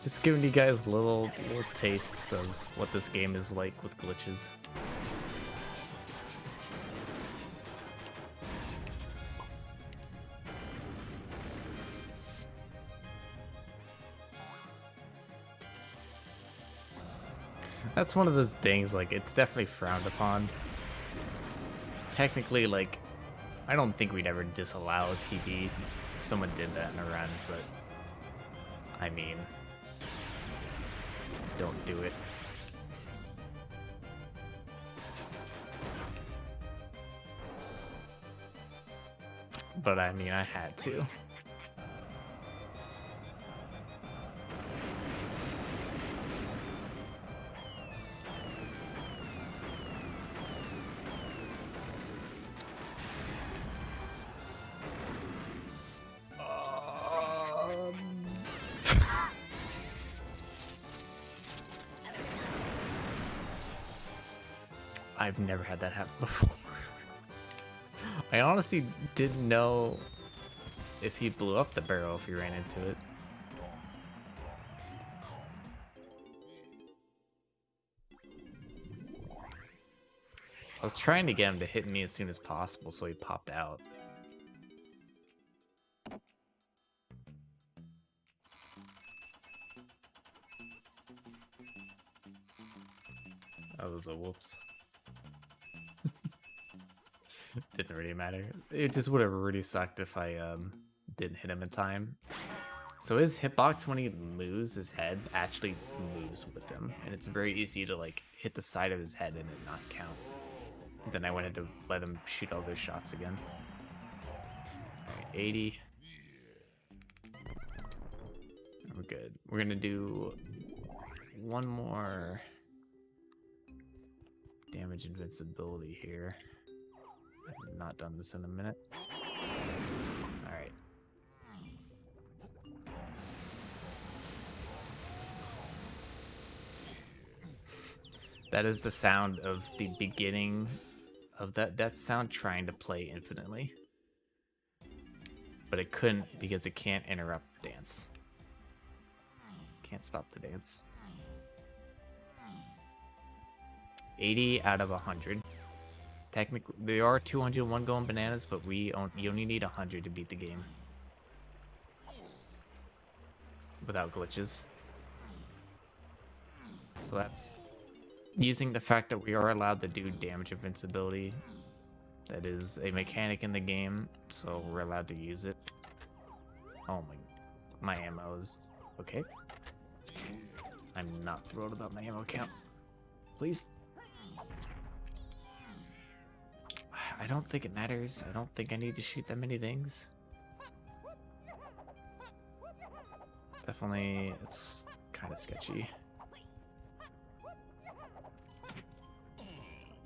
Just giving you guys little tastes of what this game is like with glitches. That's one of those things, like, it's definitely frowned upon. Technically, like, I don't think we'd ever disallow a PB if someone did that in a run, but, I mean, don't do it. But, I mean, I had to. I've never had that happen before. I honestly didn't know if he blew up the barrel if he ran into it. I was trying to get him to hit me as soon as possible, so he popped out. That was a whoops. Didn't really matter. It just would have really sucked if I didn't hit him in time. So his hitbox, when he moves his head, actually moves with him, and it's very easy to like hit the side of his head and it not count. Then I went in to let him shoot all those shots again. Alright, 80. We're good. We're gonna do one more damage invincibility here. I've not done this in a minute. Alright. That is the sound of the beginning of that sound trying to play infinitely. But it couldn't because it can't interrupt dance. Can't stop the dance. 80 out of 100. Technically, there are 201 going bananas, but you only need 100 to beat the game. Without glitches. So that's using the fact that we are allowed to do damage invincibility. That is a mechanic in the game, so we're allowed to use it. Oh my ammo is okay. I'm not thrilled about my ammo count. Please. I don't think it matters. I don't think I need to shoot that many things. Definitely, it's kind of sketchy.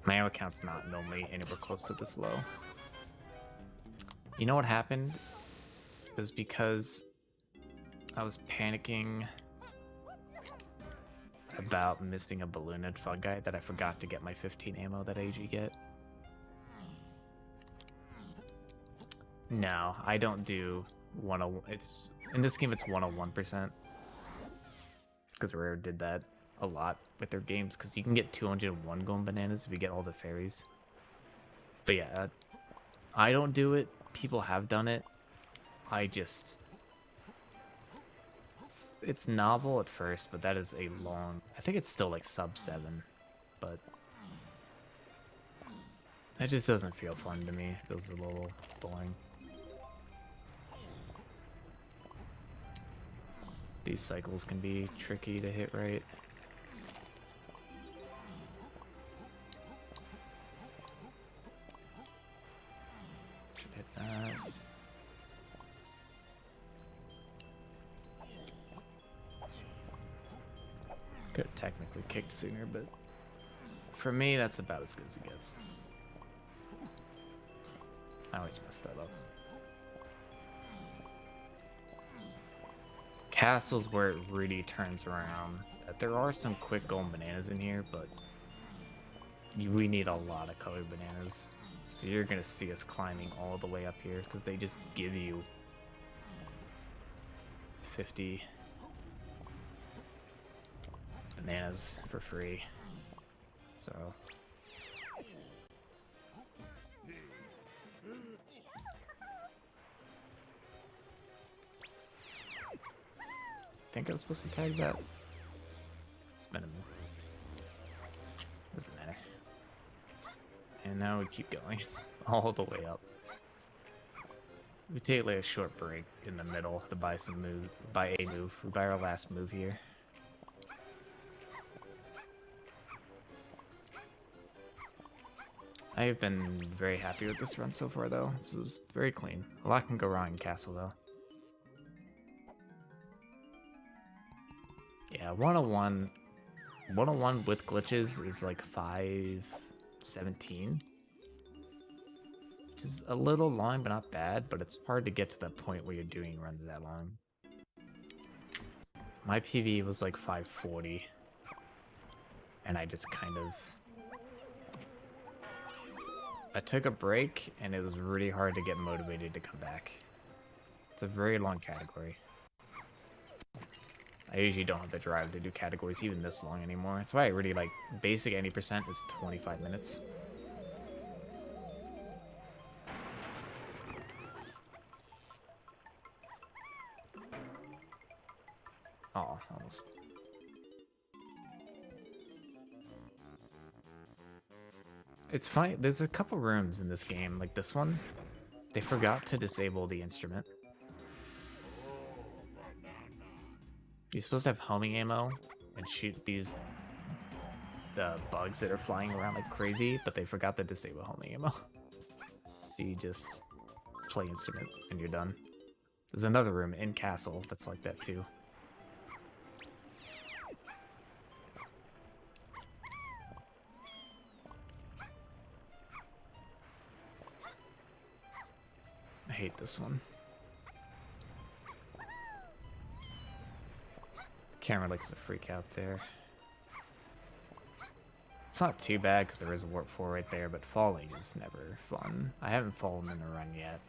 My ammo count's not normally anywhere close to this low. You know what happened? It was because I was panicking about missing a balloon and fungi that I forgot to get my 15 ammo that I usually get. No, I don't do 101. It's in this game it's 101%. Because Rare did that a lot with their games, because you can get 201 going bananas if you get all the fairies. But yeah, I don't do it. People have done it. I just... It's novel at first, but that is a long... I think it's still like sub 7, but... It just doesn't feel fun to me. It feels a little boring. These cycles can be tricky to hit right. Should hit that. Could have technically kicked sooner, but for me, that's about as good as it gets. I always mess that up. Castle's where it really turns around. There are some quick going bananas in here, but we need a lot of colored bananas. So you're gonna see us climbing all the way up here because they just give you 50 bananas for free. So I think I was supposed to tag that. It's minimal. Doesn't matter. And now we keep going all the way up. We take like a short break in the middle to buy some move, buy a move. We buy our last move here. I have been very happy with this run so far though. This is very clean. A lot can go wrong in Castle though. Yeah, 101 with glitches is like 517. Which is a little long, but not bad, but it's hard to get to that point where you're doing runs that long. My PV was like 540. And I just kind of I took a break, and it was really hard to get motivated to come back. It's a very long category. I usually don't have the drive to do categories even this long anymore. That's why I really like basic 80% is 25 minutes. Oh, almost. It's funny, there's a couple rooms in this game, like this one. They forgot to disable the instrument. You're supposed to have homing ammo and shoot the bugs that are flying around like crazy, but they forgot to disable homing ammo. So you just play instrument and you're done. There's another room in Castle that's like that too. I hate this one. Camera likes to freak out there. It's not too bad because there is a warp 4 right there, but falling is never fun. I haven't fallen in a run yet,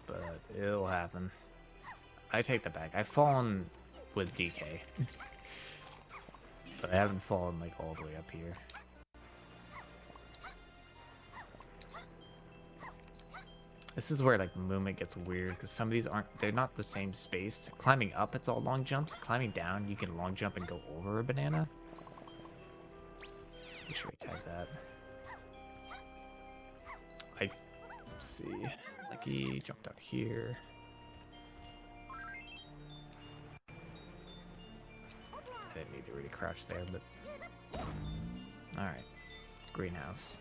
but it'll happen. I take that back. I've fallen with DK, but I haven't fallen like all the way up here. This is where like movement gets weird because some of these they're not the same space. Climbing up, it's all long jumps. Climbing down, you can long jump and go over a banana. Make sure I tag that. I see. Lanky jumped out here. I didn't need to really crouch there, but alright. Greenhouse.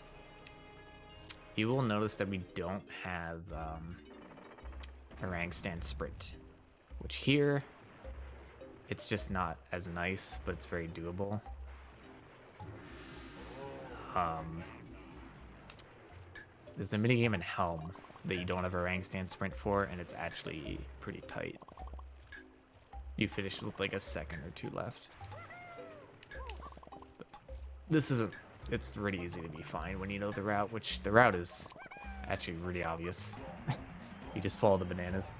You will notice that we don't have a rank stand sprint, which here, it's just not as nice, but it's very doable. There's a minigame in Helm that you don't have a rank stand sprint for, and it's actually pretty tight. You finish with like a second or two left. But this is it's really easy to be fine when you know the route, which the route is actually really obvious. You just follow the bananas.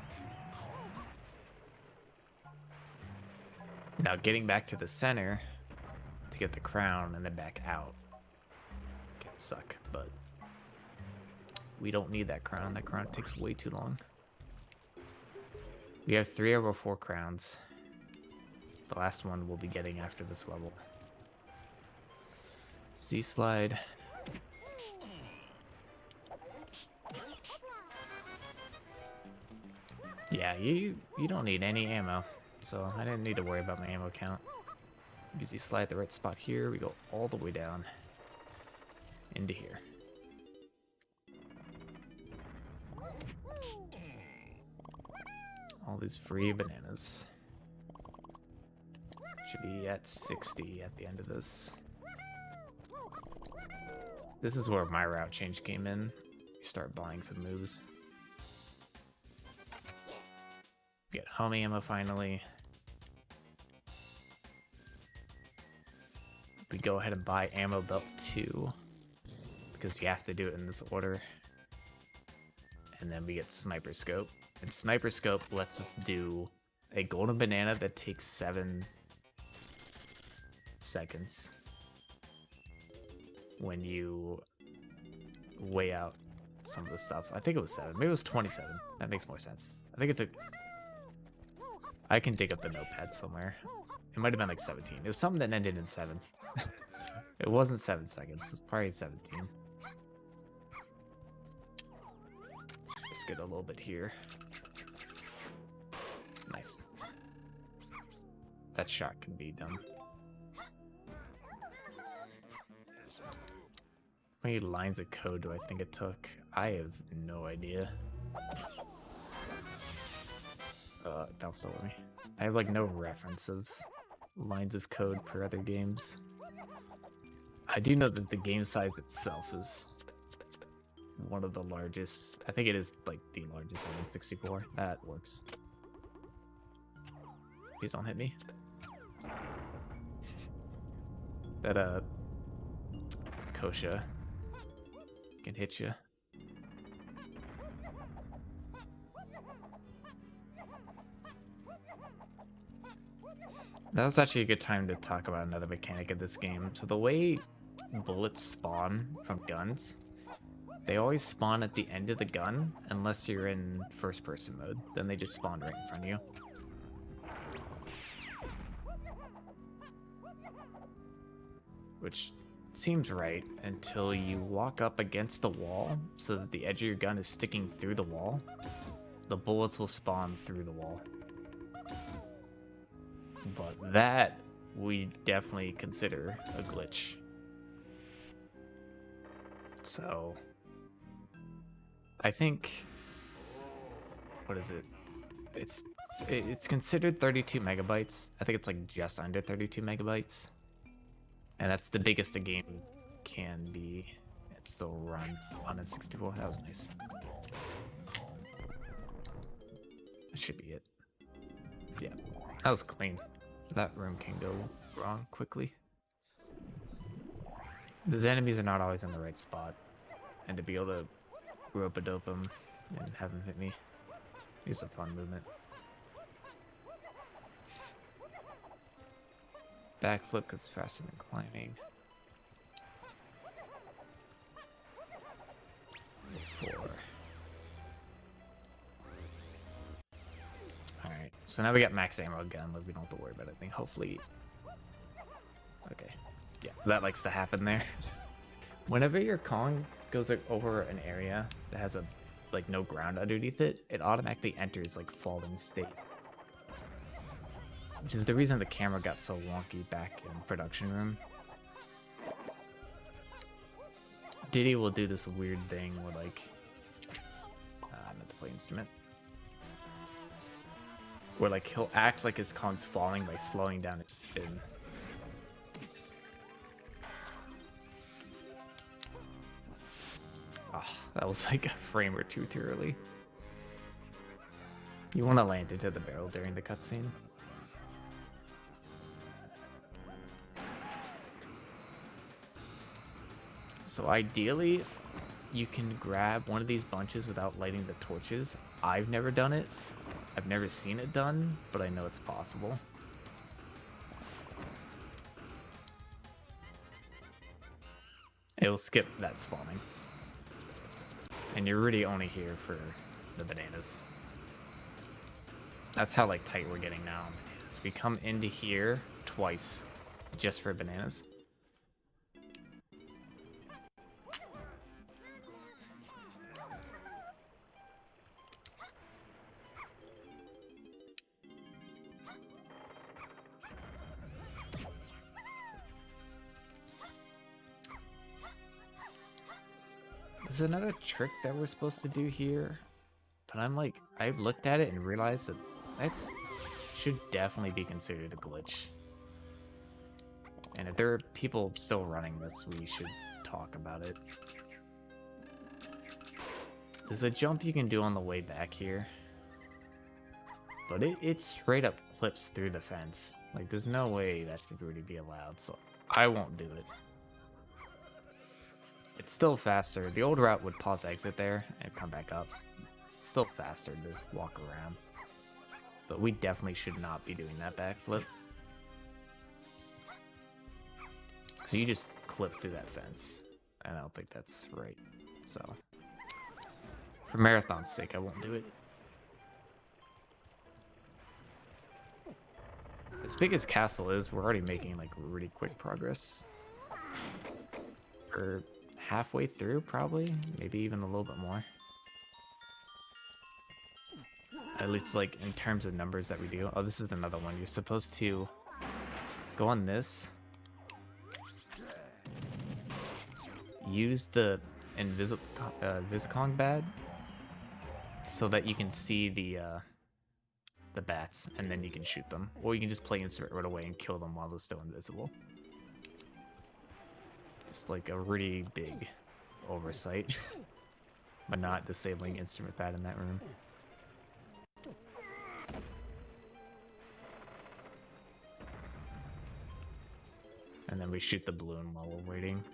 Now getting back to the center to get the crown and then back out can suck, but we don't need that crown. That crown takes way too long. We have 3 over 4 crowns. The last one we'll be getting after this level. Z-slide. Yeah, you don't need any ammo, so I didn't need to worry about my ammo count. Easy slide the right spot here. We go all the way down into here. All these free bananas. Should be at 60 at the end of this. This is where my route change came in. You start buying some moves. Get homing ammo finally. We go ahead and buy ammo belt 2 because you have to do it in this order. And then we get sniper scope. And sniper scope lets us do a golden banana that takes 7 seconds when you weigh out some of the stuff. I think it was 7. Maybe it was 27. That makes more sense. I think it took... I can dig up the notepad somewhere. It might have been like 17. It was something that ended in 7. It wasn't 7 seconds. It was probably 17. Just get a little bit here. Nice. That shot can be done. How many lines of code do I think it took? I have no idea. It bounced over me. I have like no reference of lines of code per other games. I do know that the game size itself is one of the largest. I think it is like the largest on N64. That works. Please don't hit me. That Kosha can hit you. That was actually a good time to talk about another mechanic of this game. So the way bullets spawn from guns, they always spawn at the end of the gun unless you're in first person mode. Then they just spawn right in front of you. Which seems right until you walk up against the wall so that the edge of your gun is sticking through the wall. The bullets will spawn through the wall. But that we definitely consider a glitch. So I think, what is it? It's considered 32 megabytes. I think it's like just under 32 megabytes. And that's the biggest a game can be. It still run on a 64. That was nice. That should be it. Yeah, that was clean. That room can go wrong quickly. These enemies are not always in the right spot. And to be able to rope-a-dope them and have them hit me is a fun movement. Backflip gets faster than climbing. 4. Alright, so now we got max ammo gun, but we don't have to worry about anything. Hopefully. Okay. Yeah, that likes to happen there. Whenever your Kong goes like, over an area that has like no ground underneath it, it automatically enters like falling state. Which is the reason the camera got so wonky back in production room. Diddy will do this weird thing where like, I meant to play instrument. Where like he'll act like his Kong's falling by slowing down his spin. Oh, that was like a frame or two too early. You want to land into the barrel during the cutscene. So ideally, you can grab one of these bunches without lighting the torches. I've never done it. I've never seen it done, but I know it's possible. It'll skip that spawning. And you're really only here for the bananas. That's how like tight we're getting now. So we come into here twice just for bananas. There's another trick that we're supposed to do here, but I'm like, I've looked at it and realized that that's should definitely be considered a glitch. And if there are people still running this, we should talk about it. There's a jump you can do on the way back here, but it straight up clips through the fence. Like, there's no way that should really be allowed, so I won't do it. It's still faster. The old route would pause exit there and come back up. It's still faster to walk around. But we definitely should not be doing that backflip. Because you just clip through that fence. And I don't think that's right. So, for marathon's sake, I won't do it. As big as Castle is, we're already making like really quick progress. We're halfway through, probably. Maybe even a little bit more. At least like in terms of numbers that we do. Oh, this is another one. You're supposed to go on this. Use the Viscong bad so that you can see the bats, and then you can shoot them. Or you can just play instrument right away and kill them while they're still invisible. It's like a really big oversight by not disabling instrument pad in that room. And then we shoot the balloon while we're waiting.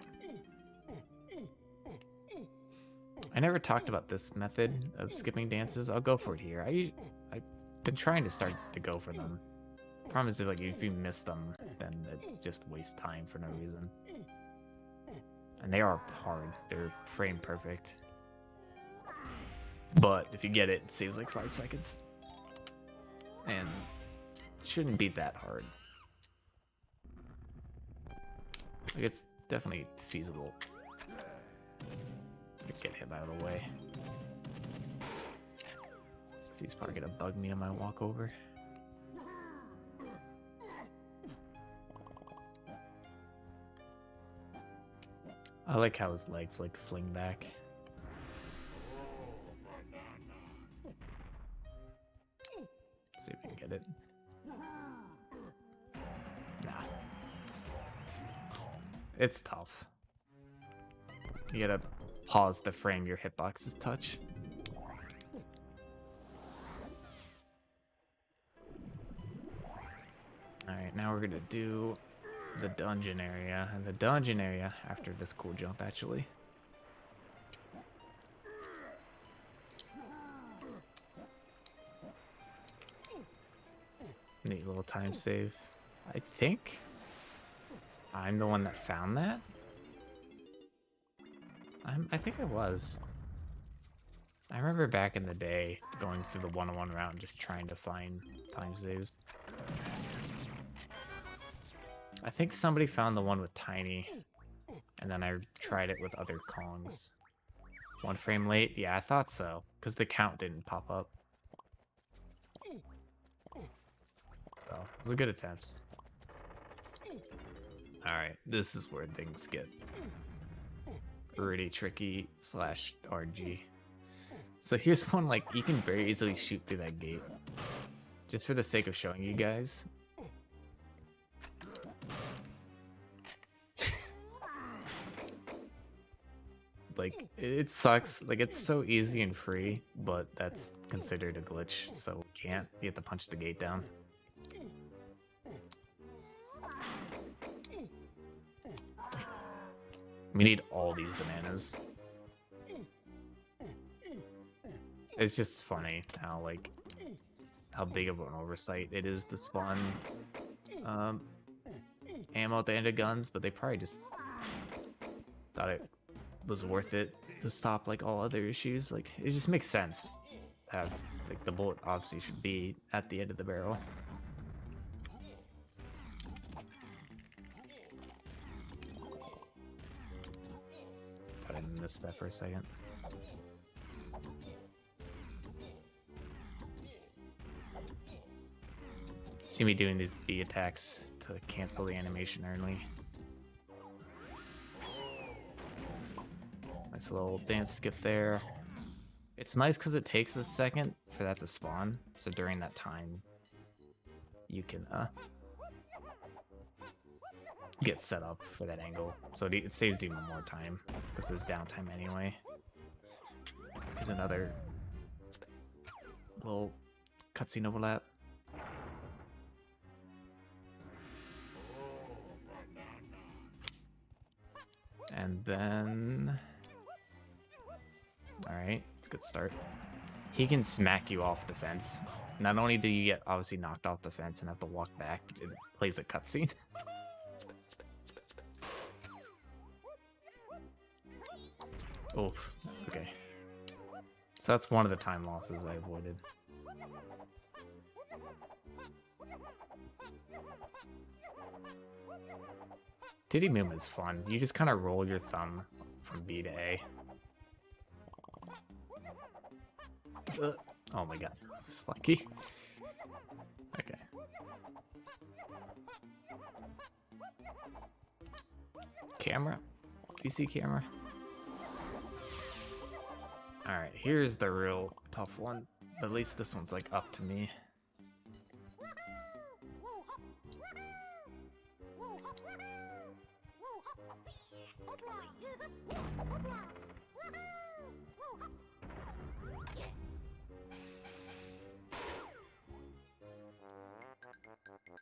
I never talked about this method of skipping dances. I'll go for it here. I've been trying to start to go for them. Problem is, like, if you miss them, then it just wastes time for no reason. And they are hard. They're frame perfect. But if you get it, it saves like 5 seconds. And it shouldn't be that hard. Like, it's definitely feasible. Get him out of the way. He's probably gonna bug me on my walk over. I like how his legs like fling back. Let's see if we can get it. Nah. It's tough. You gotta pause the frame your hitboxes touch. Alright, now we're gonna do the dungeon area. And the dungeon area after this cool jump, actually. Neat little time save. I think I'm the one that found that. I think I was. I remember back in the day going through the 1-on-1 round just trying to find time saves. I think somebody found the one with Tiny, and then I tried it with other Kongs. 1 frame late? Yeah, I thought so, because the count didn't pop up. So, it was a good attempt. Alright, this is where things get pretty tricky / RG. So here's one, like, you can very easily shoot through that gate. Just for the sake of showing you guys. Like, it sucks. Like, it's so easy and free, but that's considered a glitch, so we can't. You have to punch the gate down. We need all these bananas. It's just funny how, like, how big of an oversight it is to spawn ammo at the end of guns, but they probably just thought it was worth it to stop, like, all other issues. Like, it just makes sense to have, like, the bullet obviously should be at the end of the barrel. Thought I missed that for a second. See me doing these B attacks to cancel the animation early. Nice little dance skip there. It's nice because it takes a second for that to spawn, so during that time you can get set up for that angle, so it saves even more time because there's downtime anyway. Here's another little cutscene overlap. And then, all right, it's a good start. He can smack you off the fence. Not only do you get obviously knocked off the fence and have to walk back, but it plays a cutscene. Oof, okay. So that's one of the time losses I avoided. Diddy movement is fun. You just kind of roll your thumb from B to A. Oh my god, it's lucky. Okay. Camera? PC camera? Alright, here's the real tough one. But at least this one's like up to me.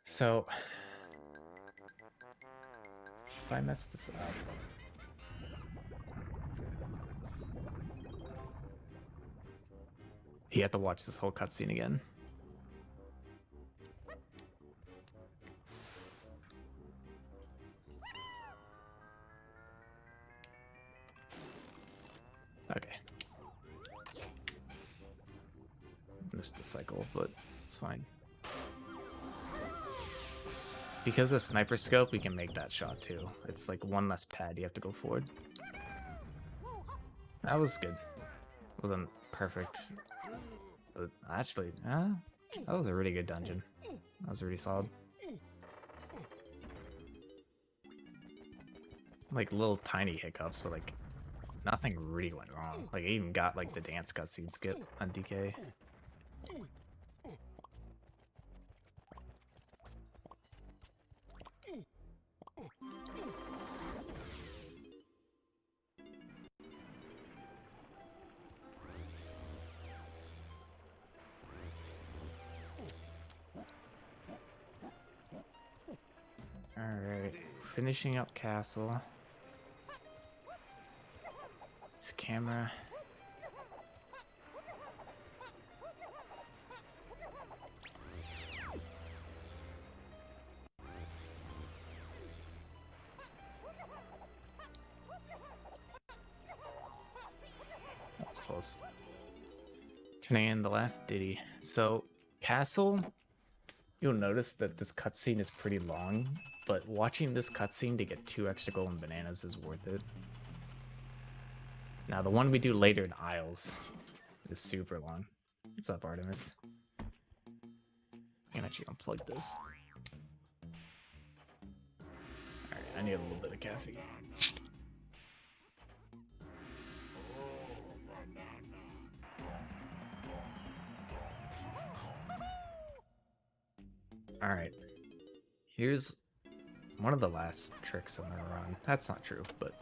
So, if I mess this up, You have to watch this whole cutscene again. Okay. Missed the cycle, but it's fine. Because of sniper scope, we can make that shot too. It's like one less pad you have to go forward. That was good. Wasn't perfect, but actually, that was a really good dungeon. That was really solid. Like little tiny hiccups, but like nothing really went wrong. Like I even got like the dance cutscene skip on DK. Alright, finishing up castle. This camera. That was close. Turning in the last ditty. So, castle, you'll notice that this cutscene is pretty long, but watching this cutscene to get 2 extra golden bananas is worth it. Now, the one we do later in Isles is super long. What's up, Artemis? I can actually unplug this. Alright, I need a little bit of caffeine. Alright. Here's one of the last tricks in the run. That's not true, but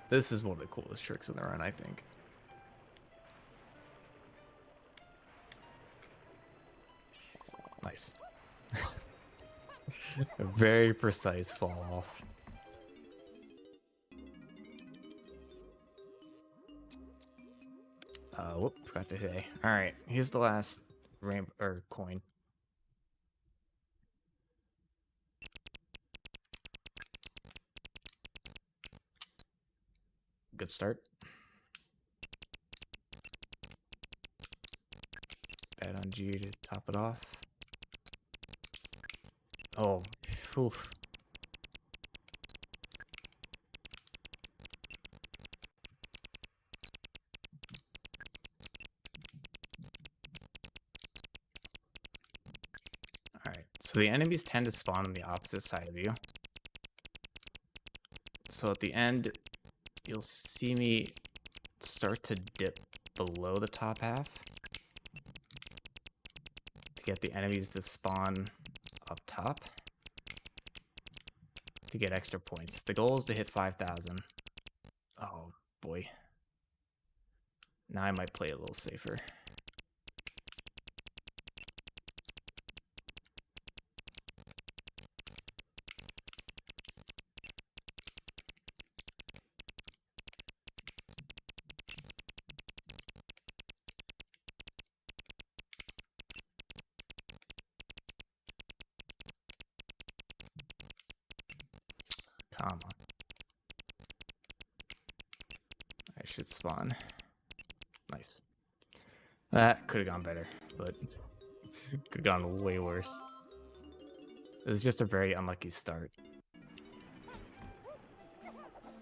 this is one of the coolest tricks in the run, I think. Nice. A very precise fall off. Whoop, forgot to hit A. Alright, here's the last ramp or coin. Good start. Bad on G to top it off. Oh, oof. Alright, so the enemies tend to spawn on the opposite side of you. So at the end, you'll see me start to dip below the top half to get the enemies to spawn up top to get extra points. The goal is to hit 5,000. Oh boy. Now I might play a little safer. Come on. I should spawn. Nice. That could have gone better, but could have gone way worse. It was just a very unlucky start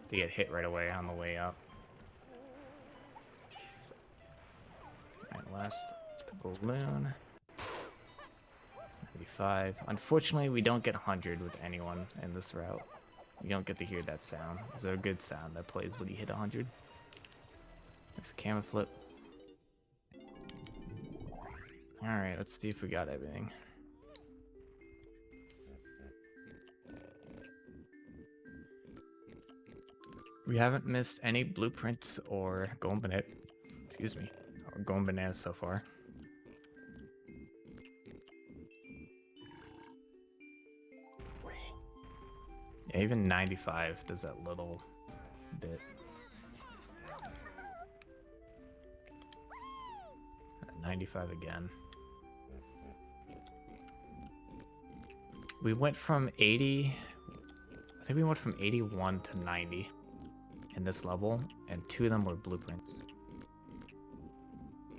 to get hit right away on the way up. Alright, last balloon. 95. Unfortunately, we don't get 100 with anyone in this route. You don't get to hear that sound. It's a good sound that plays when you hit 100. Next camera flip. Alright, let's see if we got everything. We haven't missed any blueprints or golden banana, excuse me, or golden bananas so far. Yeah, even 95 does that little bit. 95 again. We went from 80... I think we went from 81 to 90 in this level, and 2 of them were blueprints.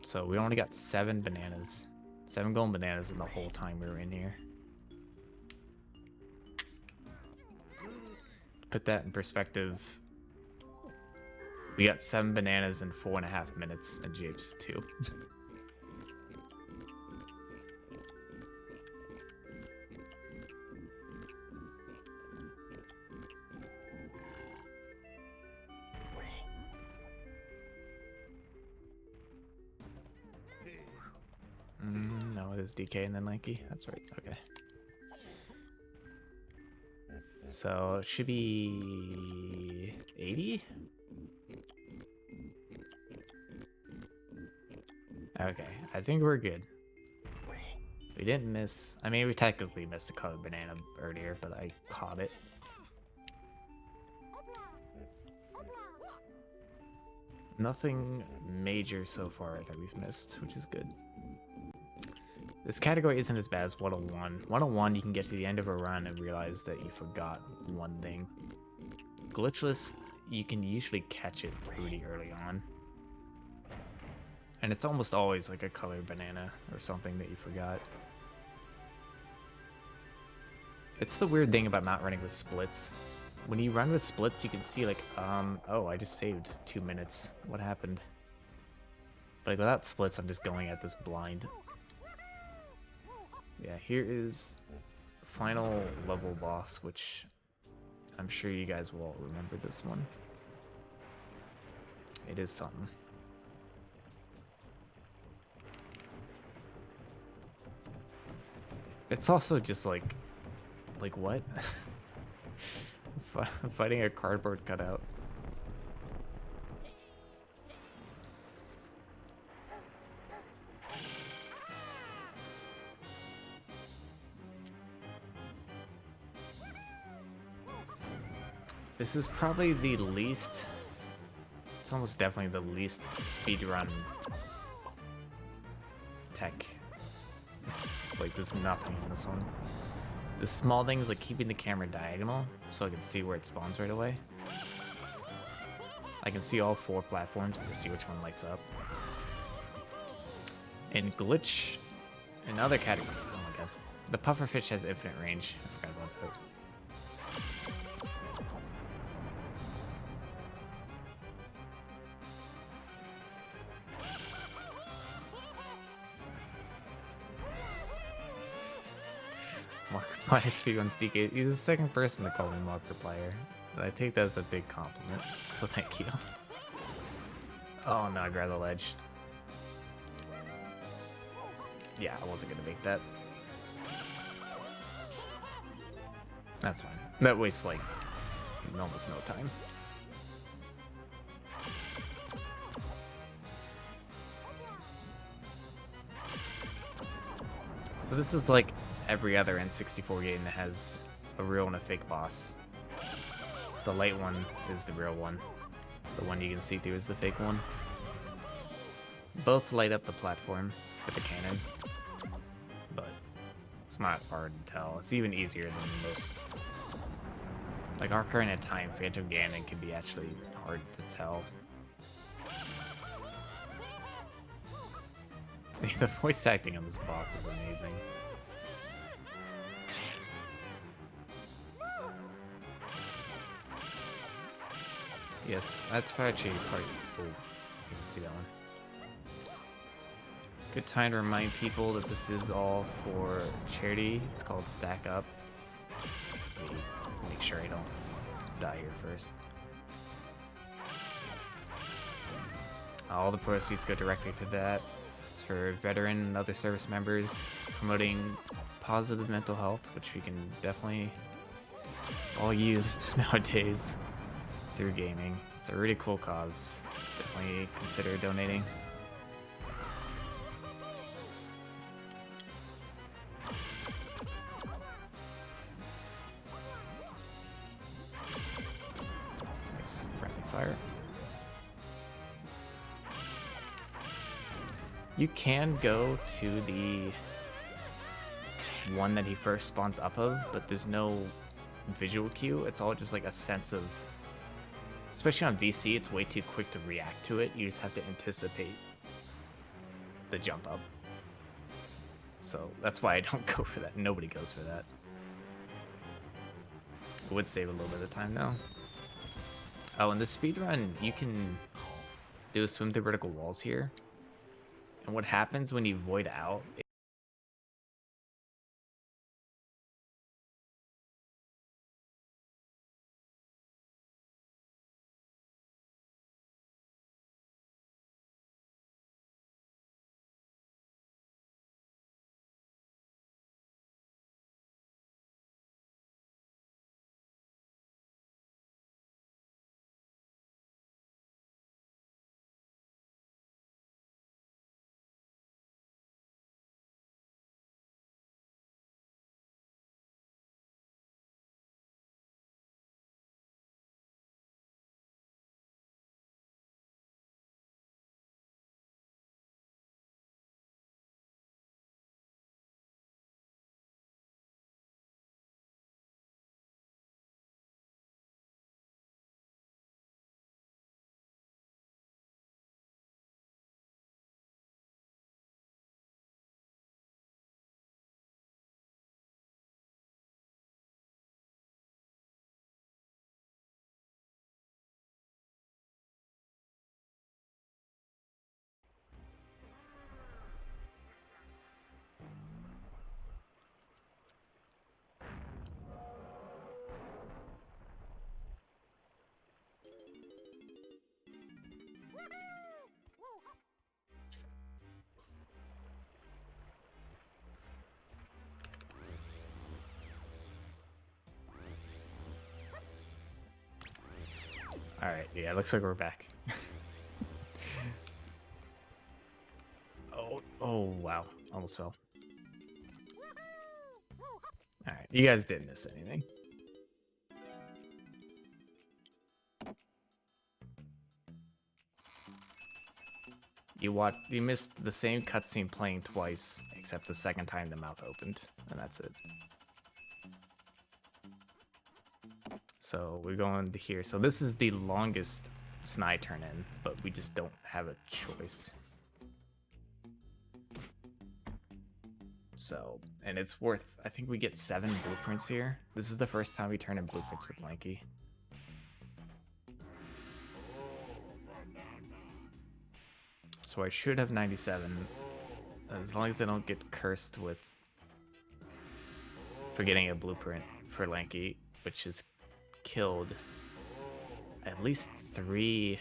So we only got 7 bananas. 7 golden bananas in the whole time we were in here. Put that in perspective. We got 7 bananas in 4.5 minutes, and Japes 2. No, it is DK and then Lanky. That's right. Okay. So it should be 80. Okay, I think we're good. We didn't miss. I mean, we technically missed a colored banana earlier, but I caught it. Nothing major so far that we've missed, which is good. This category isn't as bad as 101. 101, you can get to the end of a run and realize that you forgot one thing. Glitchless, you can usually catch it pretty early on. And it's almost always like a colored banana or something that you forgot. It's the weird thing about not running with splits. When you run with splits, you can see like, oh, I just saved 2 minutes. What happened? But like without splits, I'm just going at this blind. Yeah, here is final level boss, which I'm sure you guys will all remember this one. It is something. It's also just like what? Fighting a cardboard cutout. This is probably the least, it's almost definitely the least speedrun tech. Like, there's nothing in this one. The small things like keeping the camera diagonal so I can see where it spawns right away. I can see all 4 platforms and just see which one lights up. And glitch, another category. Oh my god. The pufferfish has infinite range. I forgot about that. Markiplier speedruns DK. He's the second person to call me Markiplier. I take that as a big compliment, so thank you. Oh no, I grabbed the ledge. Yeah, I wasn't gonna make that. That's fine. That wastes like almost no time. So this is like every other N64 game that has a real and a fake boss. The light one is the real one. The one you can see through is the fake one. Both light up the platform with the cannon, but it's not hard to tell. It's even easier than most. Like Ocarina of Time, Phantom Ganon can be actually hard to tell. The voice acting on this boss is amazing. Yes, that's actually part. Oh, you can see that one. Good time to remind people that this is all for charity. It's called Stack Up. Make sure I don't die here first. All the proceeds go directly to that. It's for veteran and other service members, promoting positive mental health, which we can definitely all use nowadays through gaming. It's a really cool cause. Definitely consider donating. Nice friendly fire. You can go to the one that he first spawns up of, but there's no visual cue. It's all just like a sense of, especially on VC, it's way too quick to react to it. You just have to anticipate the jump up. So that's why I don't go for that. Nobody goes for that. It would save a little bit of time though. Oh, in the speedrun, you can do a swim through vertical walls here. And what happens when you void out? Alright, yeah, looks like we're back. Oh, wow. Almost fell. Alright, you guys didn't miss anything. You missed the same cutscene playing twice, except the second time the mouth opened, and that's it. So we're going to here. So this is the longest Snide turn in, but we just don't have a choice. So, and it's worth, I think we get 7 blueprints here. This is the first time we turn in blueprints with Lanky. So I should have 97, as long as I don't get cursed with forgetting a blueprint for Lanky, which has killed at least 3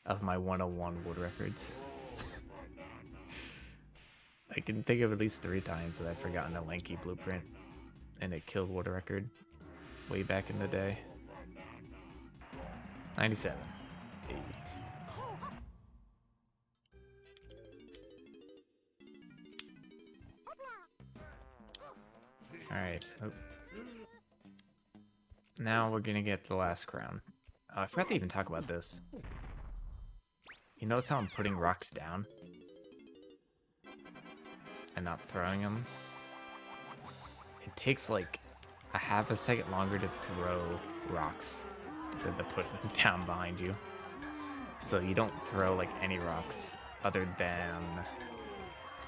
of my 101 wood records. I can think of at least 3 times that I've forgotten a Lanky blueprint, and it killed wood record way back in the day. 97. 80. Alright. Oh. Now we're gonna get the last crown. I forgot to even talk about this. You notice how I'm putting rocks down? And not throwing them? It takes like a half a second longer to throw rocks than to put them down behind you. So you don't throw like any rocks other than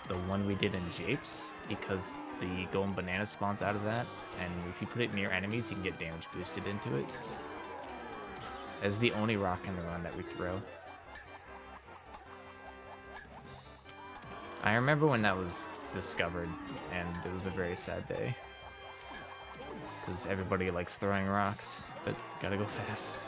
the one we did in Japes, because the golden banana spawns out of that, and if you put it near enemies, you can get damage boosted into it. As the only rock in the run that we throw. I remember when that was discovered, and it was a very sad day. Because everybody likes throwing rocks, but gotta go fast.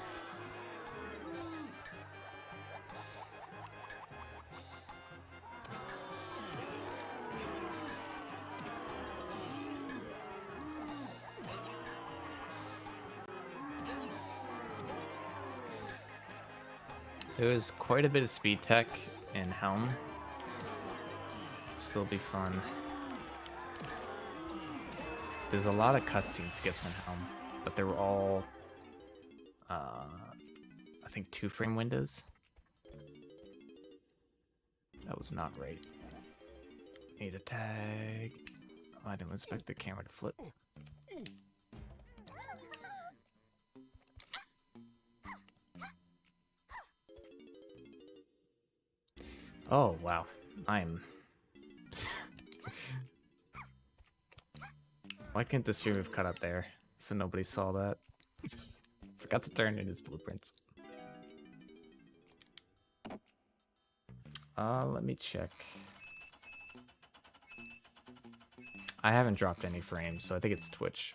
There was quite a bit of speed tech in Helm. Still be fun. There's a lot of cutscene skips in Helm, but they were all, I think 2-frame windows. That was not great. Need a tag. Oh, I didn't expect the camera to flip. Oh, wow. I'm... Why couldn't the stream have cut up there so nobody saw that? Forgot to turn in his blueprints. Let me check. I haven't dropped any frames, so I think it's Twitch.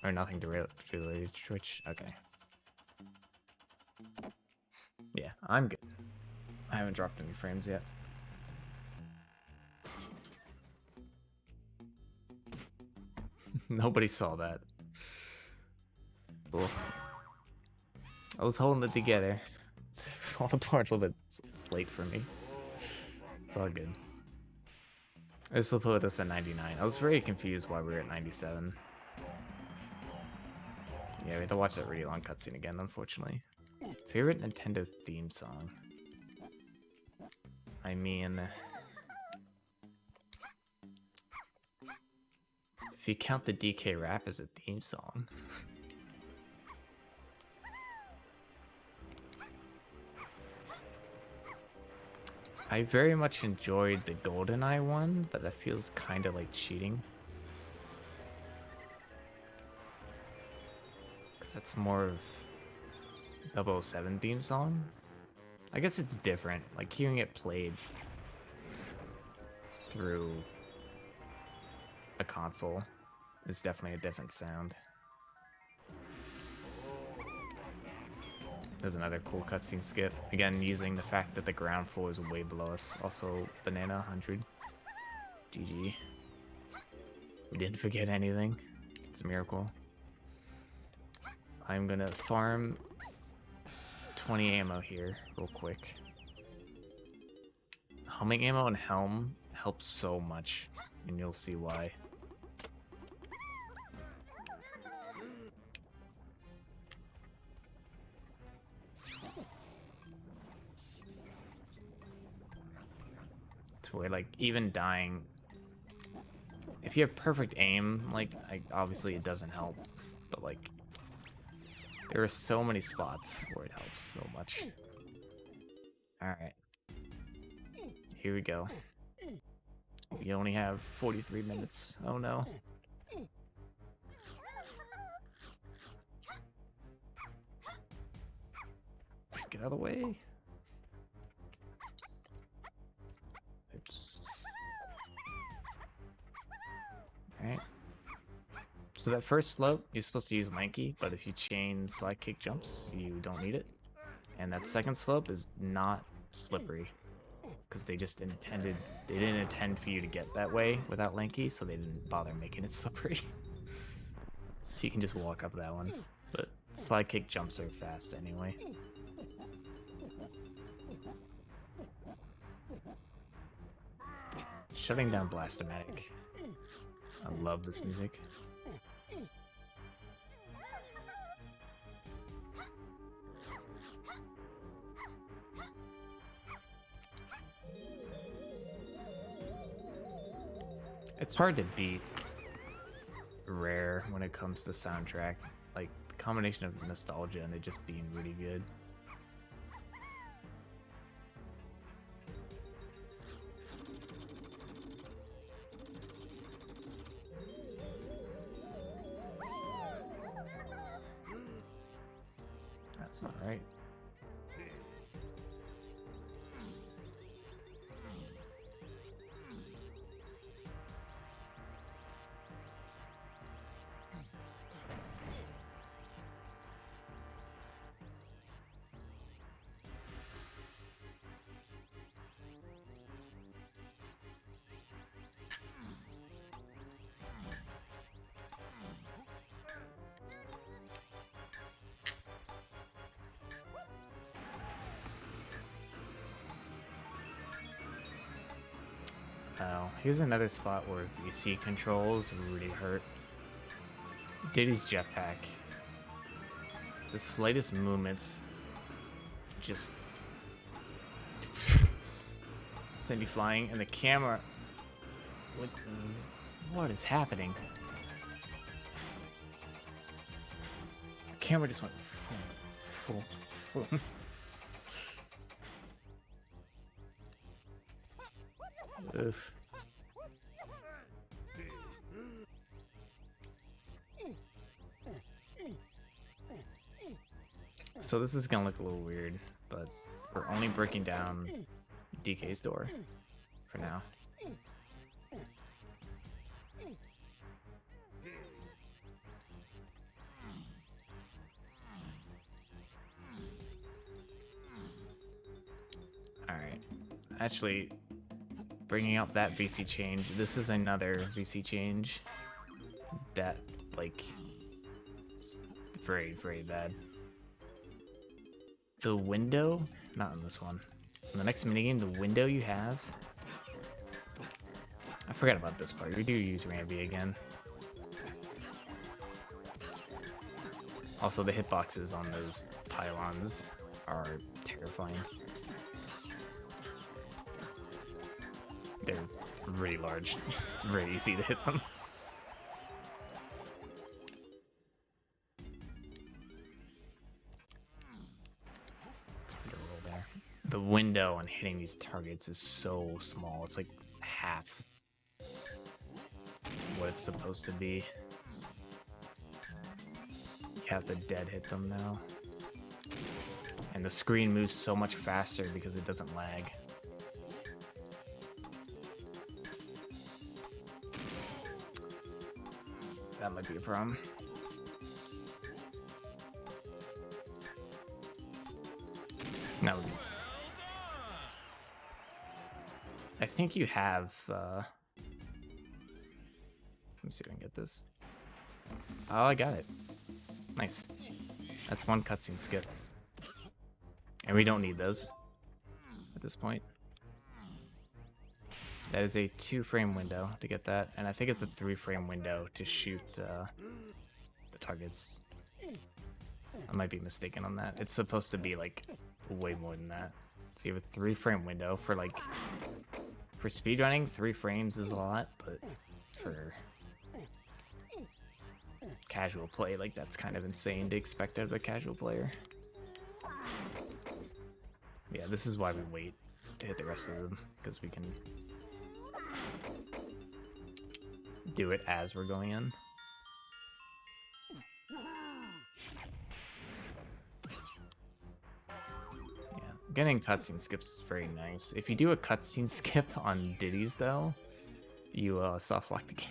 Or nothing to related to Twitch. Okay. Yeah, I'm good. I haven't dropped any frames yet. Nobody saw that. Ugh. I was holding it together. Fall apart a little bit. It's late for me. It's all good. This will put us at 99. I was very confused why we were at 97. Yeah, we have to watch that really long cutscene again, unfortunately. Favorite Nintendo theme song? I mean... if you count the DK rap as a theme song... I very much enjoyed the GoldenEye one, but that feels kind of like cheating. Because that's more of 007 theme song. I guess it's different. Like hearing it played through a console is definitely a different sound. There's another cool cutscene skip. Again, using the fact that the ground floor is way below us. Also, Banana 100. GG. We didn't forget anything. It's a miracle. I'm gonna farm 20 ammo here real quick. Homing ammo and helm helps so much, and you'll see why. Where like even dying, if you have perfect aim, like obviously it doesn't help, but like there are so many spots where it helps so much. All right, here we go. We only have 43 minutes. Oh no. Get out of the way. Oops. Alright. So that first slope, you're supposed to use Lanky, but if you chain slide kick jumps, you don't need it. And that second slope is not slippery. Because they just intended, they didn't intend for you to get that way without Lanky, so they didn't bother making it slippery. So you can just walk up that one. But slide kick jumps are fast anyway. Shutting down Blastomatic. I love this music. It's hard to beat Rare when it comes to soundtrack. Like, the combination of nostalgia and it just being really good. That's not right. Oh, here's another spot where VC controls really hurt. Diddy's jetpack. The slightest movements just send you flying, and the camera What is happening? The camera just went full. Oof. So this is gonna look a little weird, but we're only breaking down DK's door for now. Alright. Actually, bringing up that VC change, this is another VC change that, like, is very, very bad. The window, not in this one. In the next minigame, the window you have. I forgot about this part. We do use Ramby again. Also, the hitboxes on those pylons are terrifying. They're really large. It's very easy to hit them. The window on hitting these targets is so small. It's like half what it's supposed to be. You have to dead hit them now. And the screen moves so much faster because it doesn't lag. That might be a problem. No. I think you have, let me see if I can get this. Oh, I got it. Nice. That's one cutscene skip. And we don't need those at this point. That is a 2-frame window to get that, and I think it's a 3-frame window to shoot the targets. I might be mistaken on that. It's supposed to be like way more than that. So you have a 3-frame window for like, for speedrunning, 3 frames is a lot, but for casual play, like that's kind of insane to expect out of a casual player. Yeah, this is why we wait to hit the rest of them, because we can do it as we're going in. Yeah, getting cutscene skips is very nice. If you do a cutscene skip on Diddy's though, you soft lock the game.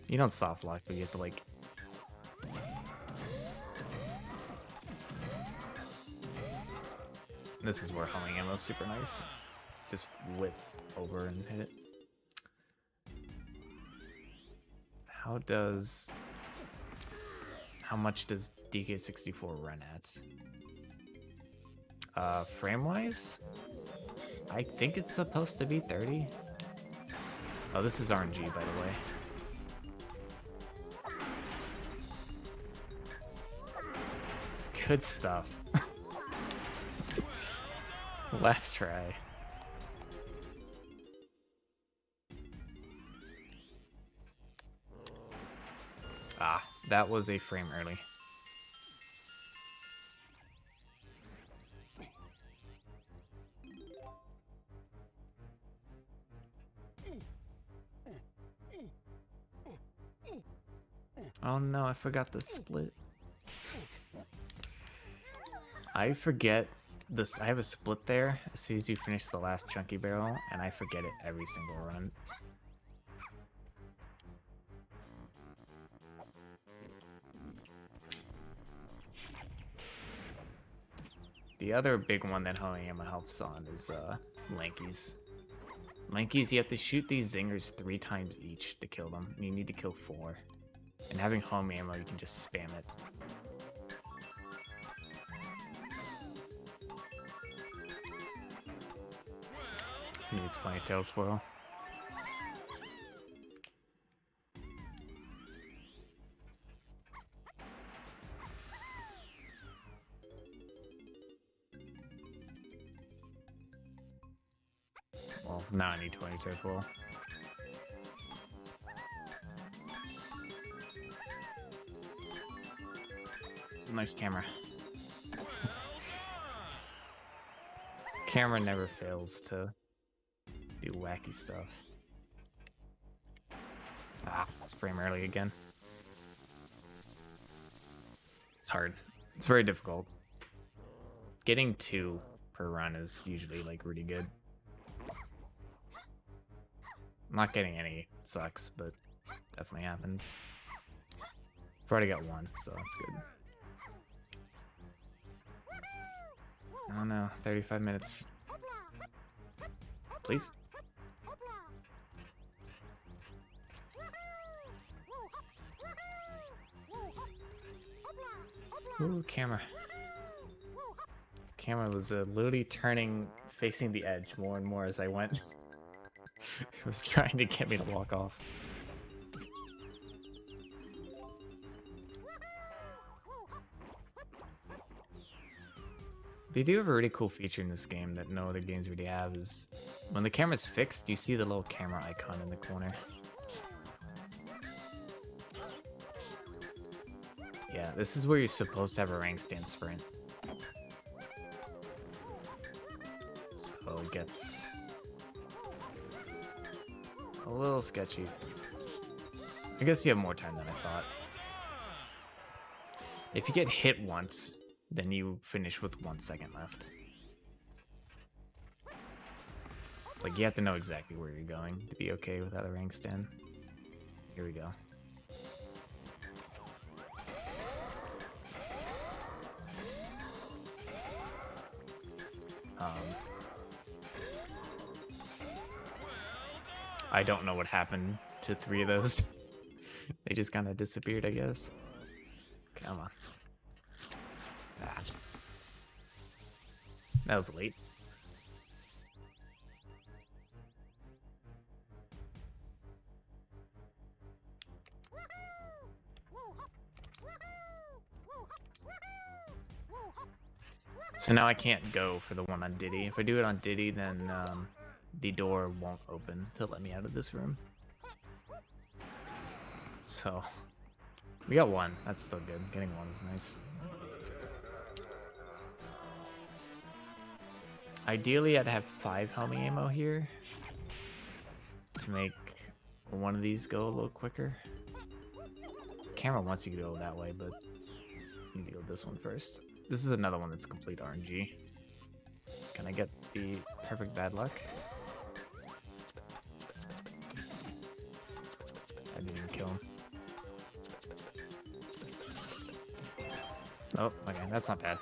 You don't soft lock, but you have to like this is where homing ammo is super nice. Just whip over and hit it. How much does DK64 run at? Frame-wise? I think it's supposed to be 30. Oh, this is RNG, by the way. Good stuff. Last try. Ah, that was a frame early. Oh no, I forgot the split. I forget this. I have a split there as soon as you finish the last chunky barrel, and I forget it every single run. The other big one that homing ammo helps on is Lankies. Lankies, you have to shoot these zingers 3 times each to kill them. And you need to kill 4. And having homing ammo, you can just spam it. Needs plenty of tail spoil. Well, now I need 20 tail spoil. Nice camera. Camera never fails to do wacky stuff. Ah, it's frame early again. It's hard. It's very difficult. Getting 2 per run is usually like really good. Not getting any sucks, but definitely happens. I've already got 1, so that's good. Oh no, 35 minutes. Please? Ooh, camera. Camera was literally turning, facing the edge more and more as I went. It was trying to get me to walk off. They do have a really cool feature in this game that no other games really have, is when the camera's fixed, you see the little camera icon in the corner. Yeah, this is where you're supposed to have a rank stand sprint. So it gets a little sketchy. I guess you have more time than I thought. If you get hit once, then you finish with 1 second left. Like, you have to know exactly where you're going to be okay without a rank stand. Here we go. I don't know what happened to 3 of those. They just kind of disappeared, I guess. Come on. Ah. That was late. So now I can't go for the one on Diddy. If I do it on Diddy, then the door won't open to let me out of this room. So we got 1. That's still good. Getting 1 is nice. Ideally, I'd have 5 homing ammo here to make one of these go a little quicker. Camera wants you to go that way, but you need to go this one first. This is another one that's complete RNG. Can I get the perfect bad luck? I didn't even kill him. Oh, okay, that's not bad.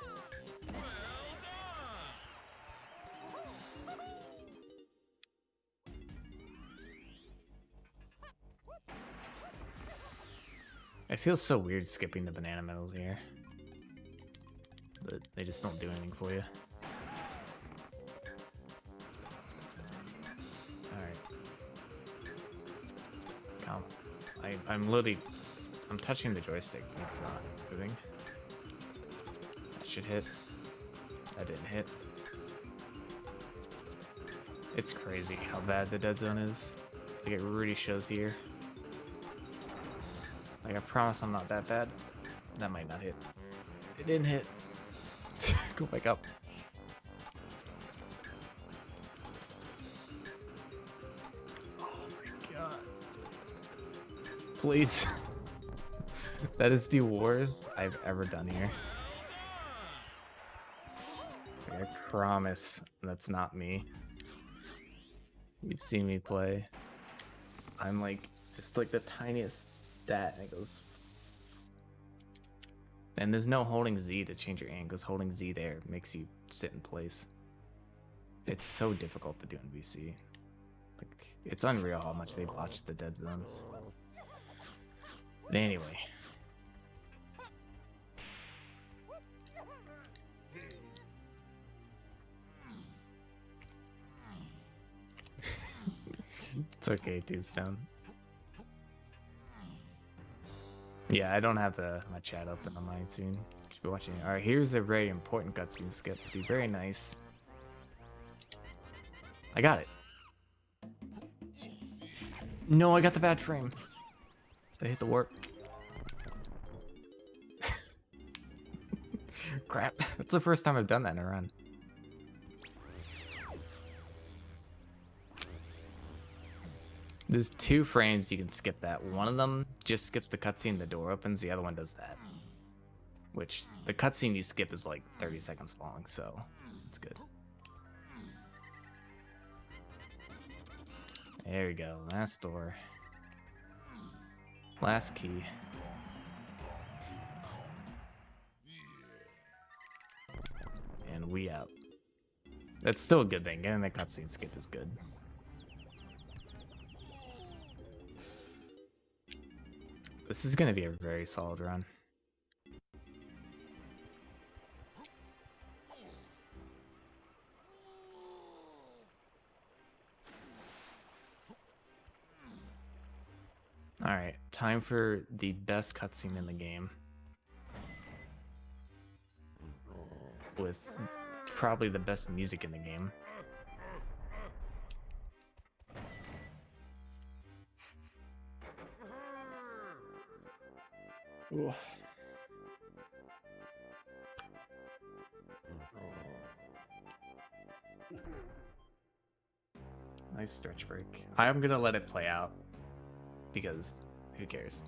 It feels so weird skipping the banana medals here. But they just don't do anything for you. Alright. Come. I'm touching the joystick. It's not moving. That should hit. That didn't hit. It's crazy how bad the dead zone is. Like, it really shows here. Like, I promise I'm not that bad. That might not hit. It didn't hit. Go back up. Oh my god. Please. That is the worst I've ever done here. I promise that's not me. You've seen me play. I'm like, just like the tiniest stat, and it goes. And there's no holding Z to change your aim, because holding Z there makes you sit in place. It's so difficult to do in VC. Like, it's unreal how much they botched the dead zones. Anyway. It's okay, Tombstone. Yeah, I don't have my chat open on mine soon. Should be watching. All right, here's a very important cutscene skip. Be very nice. I got it. No, I got the bad frame. I hit the warp. Crap. That's the first time I've done that in a run. There's 2 frames you can skip that. One of them just skips the cutscene, the door opens. The other one does that. Which, the cutscene you skip is like 30 seconds long, so it's good. There we go. Last door. Last key. And we out. That's still a good thing. Getting the cutscene skip is good. This is going to be a very solid run. Alright, time for the best cutscene in the game. With probably the best music in the game. Ooh. Nice stretch break. I'm gonna let it play out because who cares?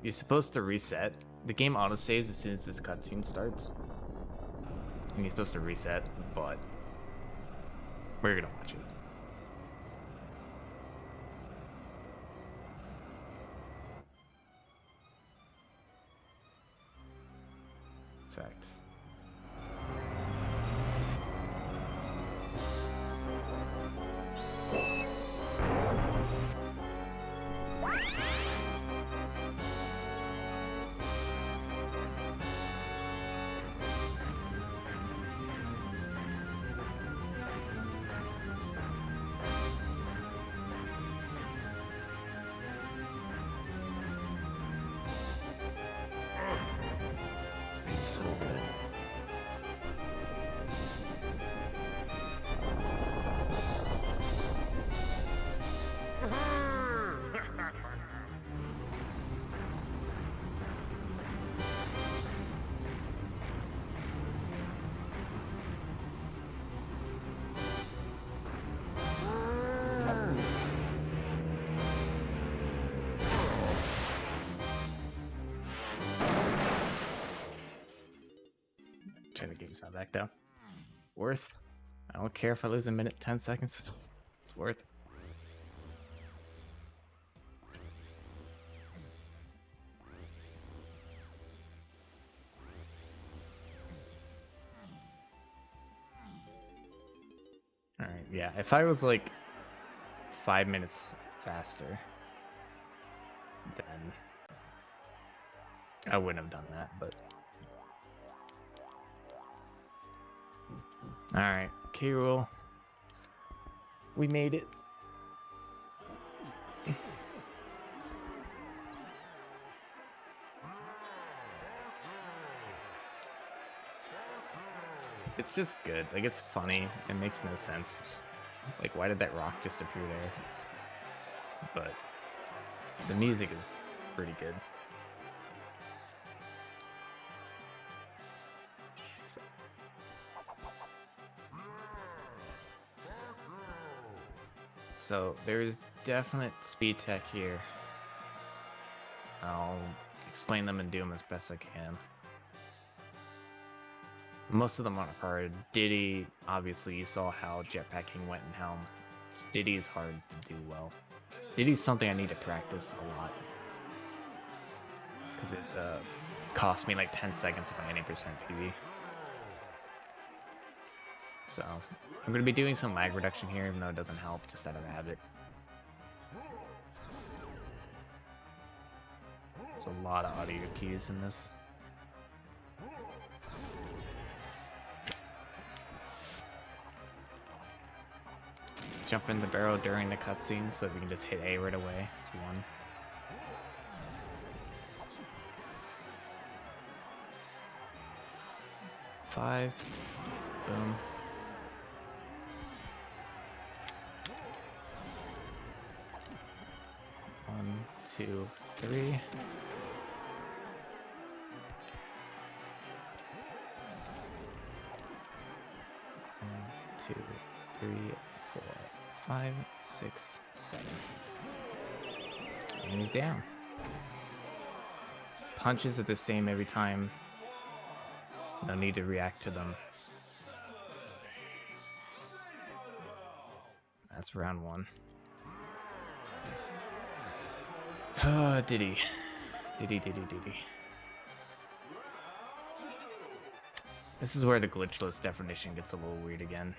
You're supposed to reset. The game autosaves as soon as this cutscene starts. And you're supposed to reset, but we're gonna watch it. Fact. It's so good. Trying to get you some back down. Worth. I don't care if I lose a minute, 10 seconds. It's worth. Alright, yeah. If I was like 5 minutes faster, then I wouldn't have done that, but. Alright, K-Rool. We made it. It's just good. Like, it's funny. It makes no sense. Like, why did that rock just appear there? But the music is pretty good. So there's definite speed tech here. I'll explain them and do them as best I can. Most of them aren't hard. Diddy, obviously you saw how jetpacking went in Helm. Diddy's hard to do well. Diddy's something I need to practice a lot. Because it cost me like 10 seconds of my 90% PB. So, I'm going to be doing some lag reduction here, even though it doesn't help, just out of habit. There's a lot of audio cues in this. Jump in the barrel during the cutscene so that we can just hit A right away. It's 1. Five. Boom. One, 2, 3. 2, 3, 4, 5, 6, 7. And he's down. Punches are the same every time. No need to react to them. That's round 1. Diddy. This is where the glitchless definition gets a little weird again.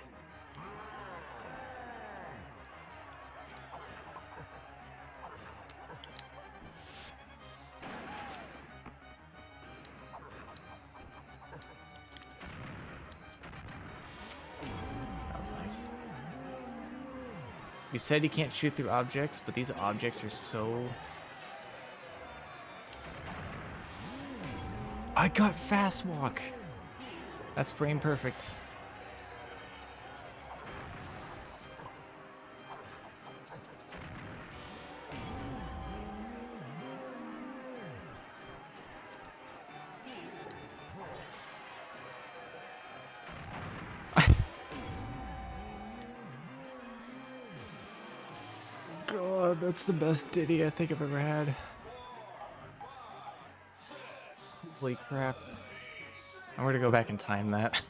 That was nice. You said you can't shoot through objects, but these objects are so... I got fast walk. That's frame perfect. God, that's the best Diddy I think I've ever had. Holy crap. I'm gonna go back and time that.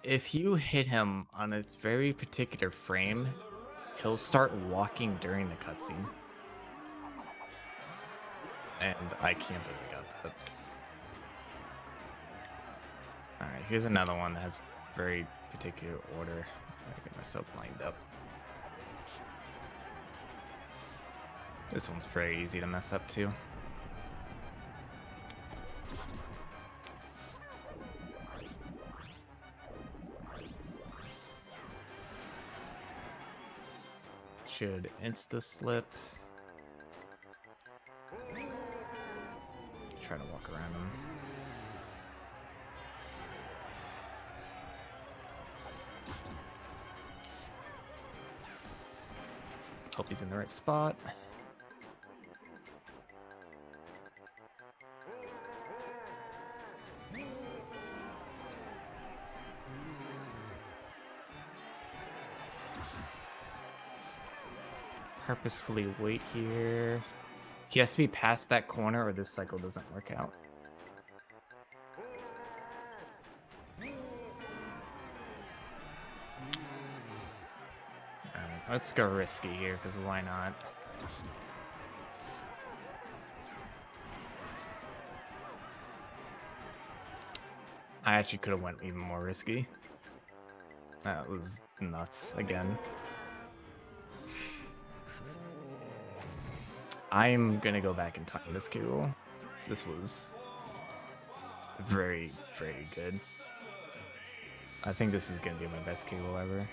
If you hit him on a very particular frame, he'll start walking during the cutscene. And I can't believe I got that. Alright, here's another one that has very particular order. I get myself lined up. This one's very easy to mess up too. Should insta-slip. Try to walk around him. Hope he's in the right spot. Purposefully wait here. He has to be past that corner or this cycle doesn't work out. Alright, let's go risky here, because why not? I actually could have went even more risky. That was nuts again. I'm gonna go back and time this Q. This was very, very good. I think this is gonna be my best Q ever.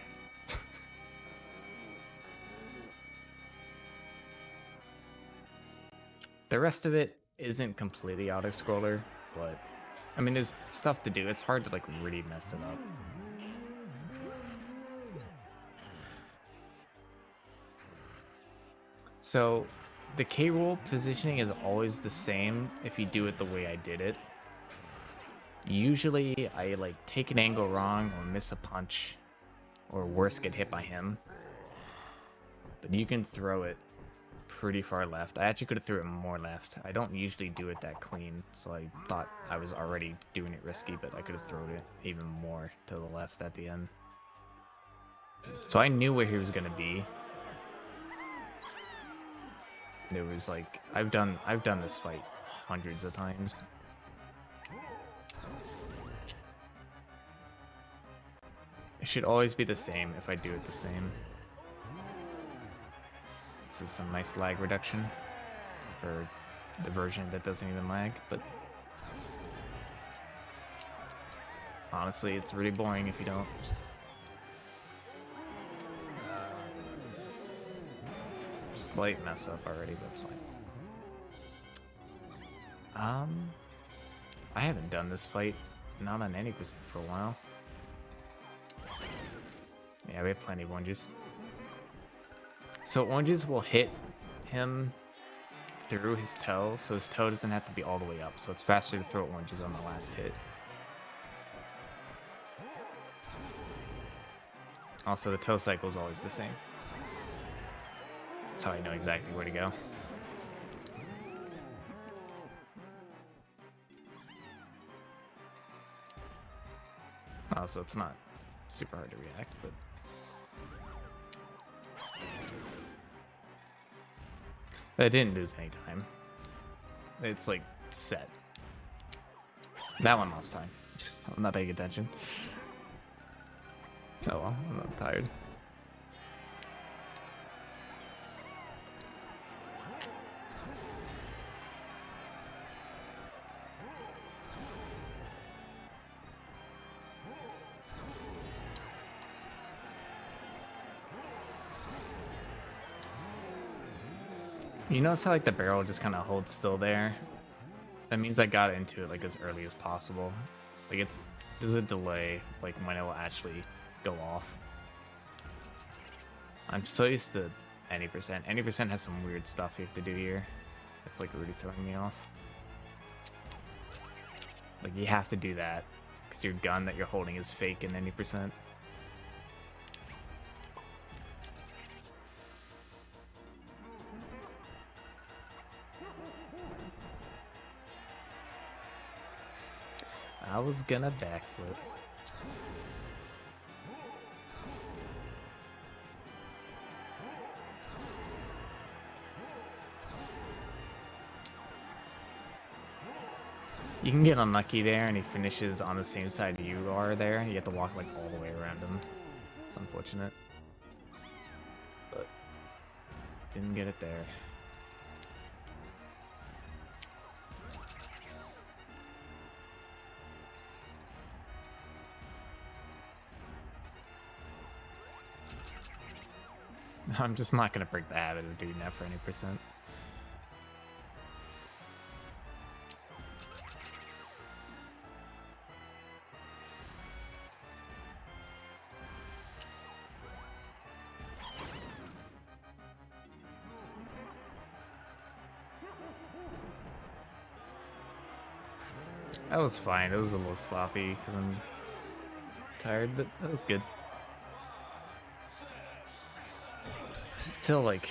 The rest of it isn't completely auto-scroller, but I mean, there's stuff to do. It's hard to like really mess it up. So the K-roll positioning is always the same if you do it the way I did it. Usually I like take an angle wrong or miss a punch, or worse, get hit by him. But you can throw it pretty far left. I actually could have threw it more left. I don't usually do it that clean, so I thought I was already doing it risky, but I could have thrown it even more to the left at the end. So I knew where he was gonna be. It was like I've done this fight hundreds of times. It should always be the same if I do it the same. This is some nice lag reduction for the version that doesn't even lag, but honestly, it's really boring if you don't. Slight mess up already, but it's fine. I haven't done this fight, not on any percent for a while. Yeah, we have plenty of oranges. So oranges will hit him through his toe, so his toe doesn't have to be all the way up. So it's faster to throw oranges on the last hit. Also, the toe cycle is always the same. That's how I know exactly where to go. Also, it's not super hard to react, but... I didn't lose any time. It's like set. That one lost time. I'm not paying attention. Oh well, I'm not tired. You notice how like the barrel just kind of holds still there? That means I got into it like as early as possible. Like there's a delay like when it will actually go off. I'm so used to any percent. Any percent has some weird stuff you have to do here. It's like really throwing me off. Like you have to do that because your gun that you're holding is fake in any percent. I was gonna backflip. You can get unlucky there, and he finishes on the same side you are there. You have to walk like all the way around him. It's unfortunate, but didn't get it there. I'm just not gonna break the habit of doing that for any percent. That was fine. It was a little sloppy because I'm tired, but that was good. Still like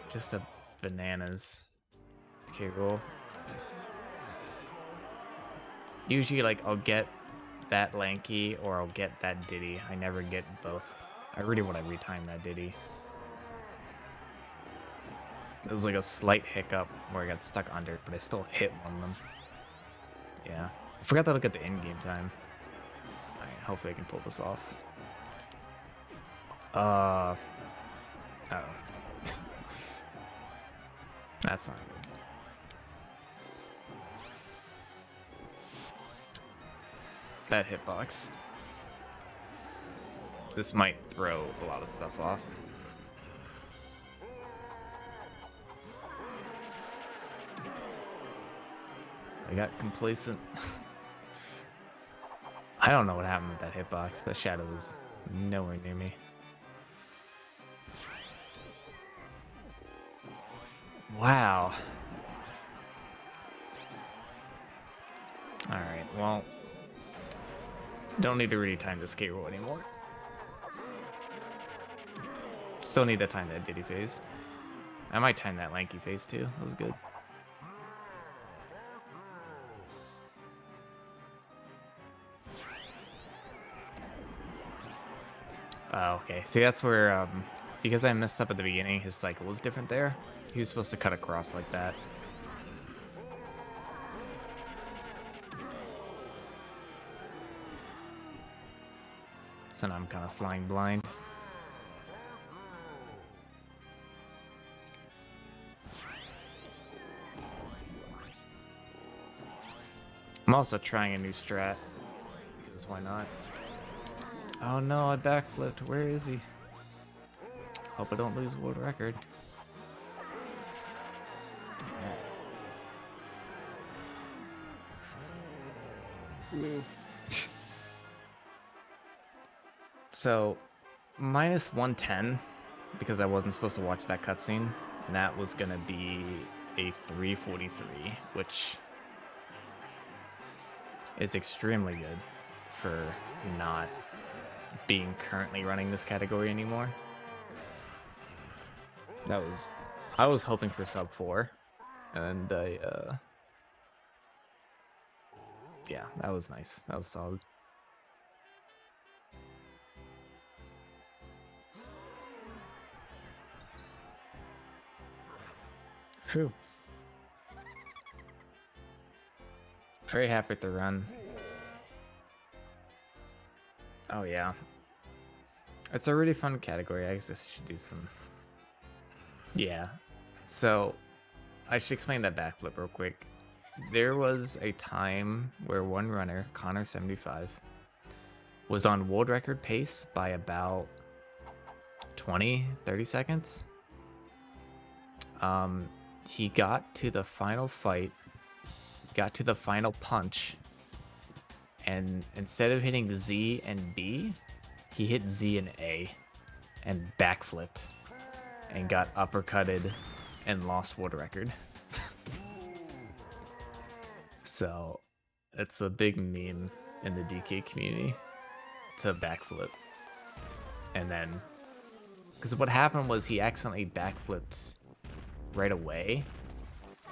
just a bananas K roll. Usually like I'll get that Lanky or I'll get that Diddy. I never get both. I really want to retime that Diddy. It was like a slight hiccup where I got stuck under, but I still hit one of them. Yeah. I forgot to look at the in-game time. Alright, hopefully I can pull this off. Uh-oh. That's not good. That hitbox. This might throw a lot of stuff off. I got complacent. I don't know what happened with that hitbox. That shadow was nowhere near me. Wow. Alright, well. Don't need to really time the skate roll anymore. Still need to time that Diddy phase. I might time that Lanky phase too. That was good. Oh, okay. See, that's where, because I messed up at the beginning, his cycle was different there. He was supposed to cut across like that. So now I'm kind of flying blind. I'm also trying a new strat, because why not? Oh no, I backflipped. Where is he? Hope I don't lose world record. So, minus 110, because I wasn't supposed to watch that cutscene, and that was gonna be a 343, which is extremely good for not being currently running this category anymore. I was hoping for sub 4, and yeah, that was nice. That was solid. Phew. Very happy with the run. Oh yeah. It's a really fun category. I just should do some... Yeah. So, I should explain that backflip real quick. There was a time where one runner, Connor75, was on world record pace by about 20-30 seconds. He got to the final fight, got to the final punch, and instead of hitting Z and B, he hit Z and A and backflipped and got uppercutted and lost world record. So it's a big meme in the DK community to backflip. And then, because what happened was he accidentally backflipped right away,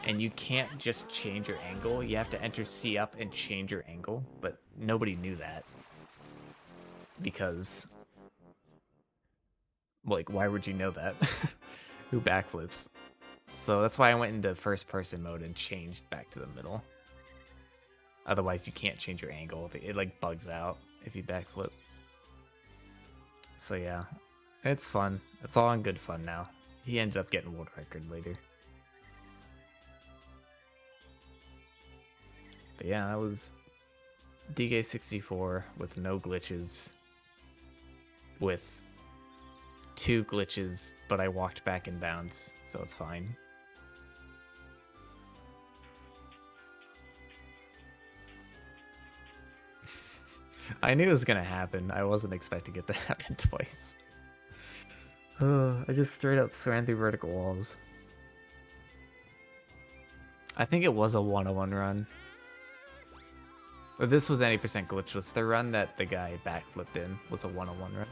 and you can't just change your angle. You have to enter C up and change your angle, but nobody knew that because, like, why would you know that? Who backflips? So that's why I went into first person mode and changed back to the middle. Otherwise you can't change your angle. It like bugs out if you backflip. So yeah, it's fun. It's all in good fun now. He ended up getting world record later. But yeah, that was DK64 with no glitches. With 2 glitches, but I walked back in bounds, so it's fine. I knew it was gonna happen. I wasn't expecting it to happen twice. I just straight up ran through vertical walls. I think it was a 101 run. But this was 80% glitchless. The run that the guy backflipped in was a 101 run.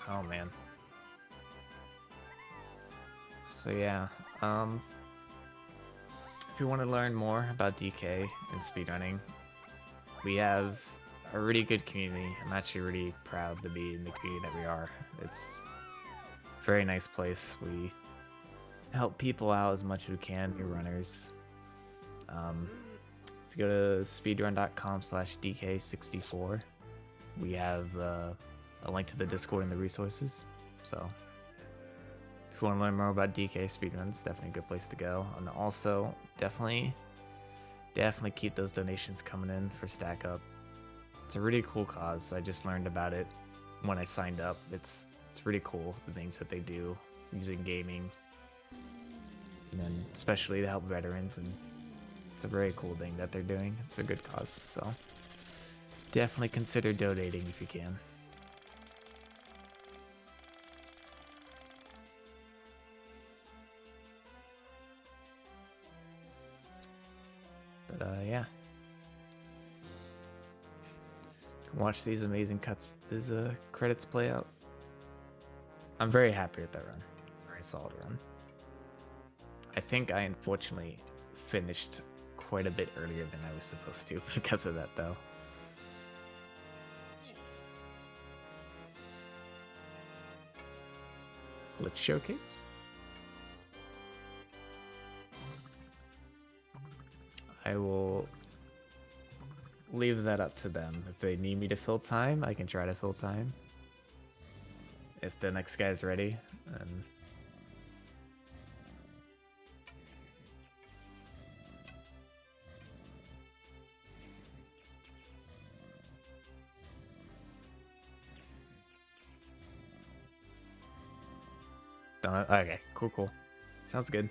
Oh man. So yeah, if you want to learn more about DK and speedrunning, we have a really good community. I'm actually really proud to be in the community that we are. It's a very nice place. We help people out as much as we can, new runners. If you go to speedrun.com/DK64, we have a link to the Discord and the resources. So if you want to learn more about DK speedruns, definitely a good place to go. And also, definitely keep those donations coming in for Stack Up. It's a really cool cause. I just learned about it when I signed up. It's really cool, the things that they do using gaming, and then especially to help veterans. And it's a very cool thing that they're doing. It's a good cause, so definitely consider donating if you can. But yeah, watch these amazing cuts, these credits play out. I'm very happy with that run. Very solid run. I think I unfortunately finished quite a bit earlier than I was supposed to because of that, though. Let's showcase. I will leave that up to them. If they need me to fill time, I can try to fill time. If the next guy's ready, then... Okay, cool. Sounds good.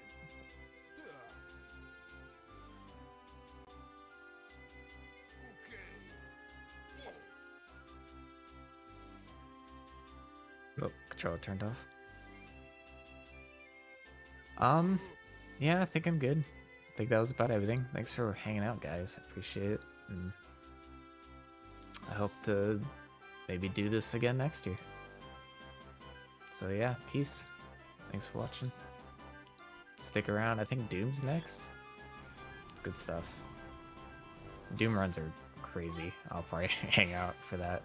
Oh, controller turned off. Yeah, I think I'm good. I think that was about everything. Thanks for hanging out, guys. Appreciate it. And I hope to maybe do this again next year. So yeah, peace. Thanks for watching. Stick around. I think Doom's next. It's good stuff. Doom runs are crazy. I'll probably hang out for that.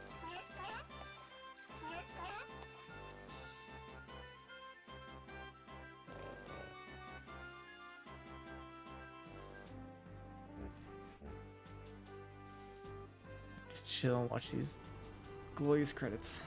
Just chill and watch these glorious credits.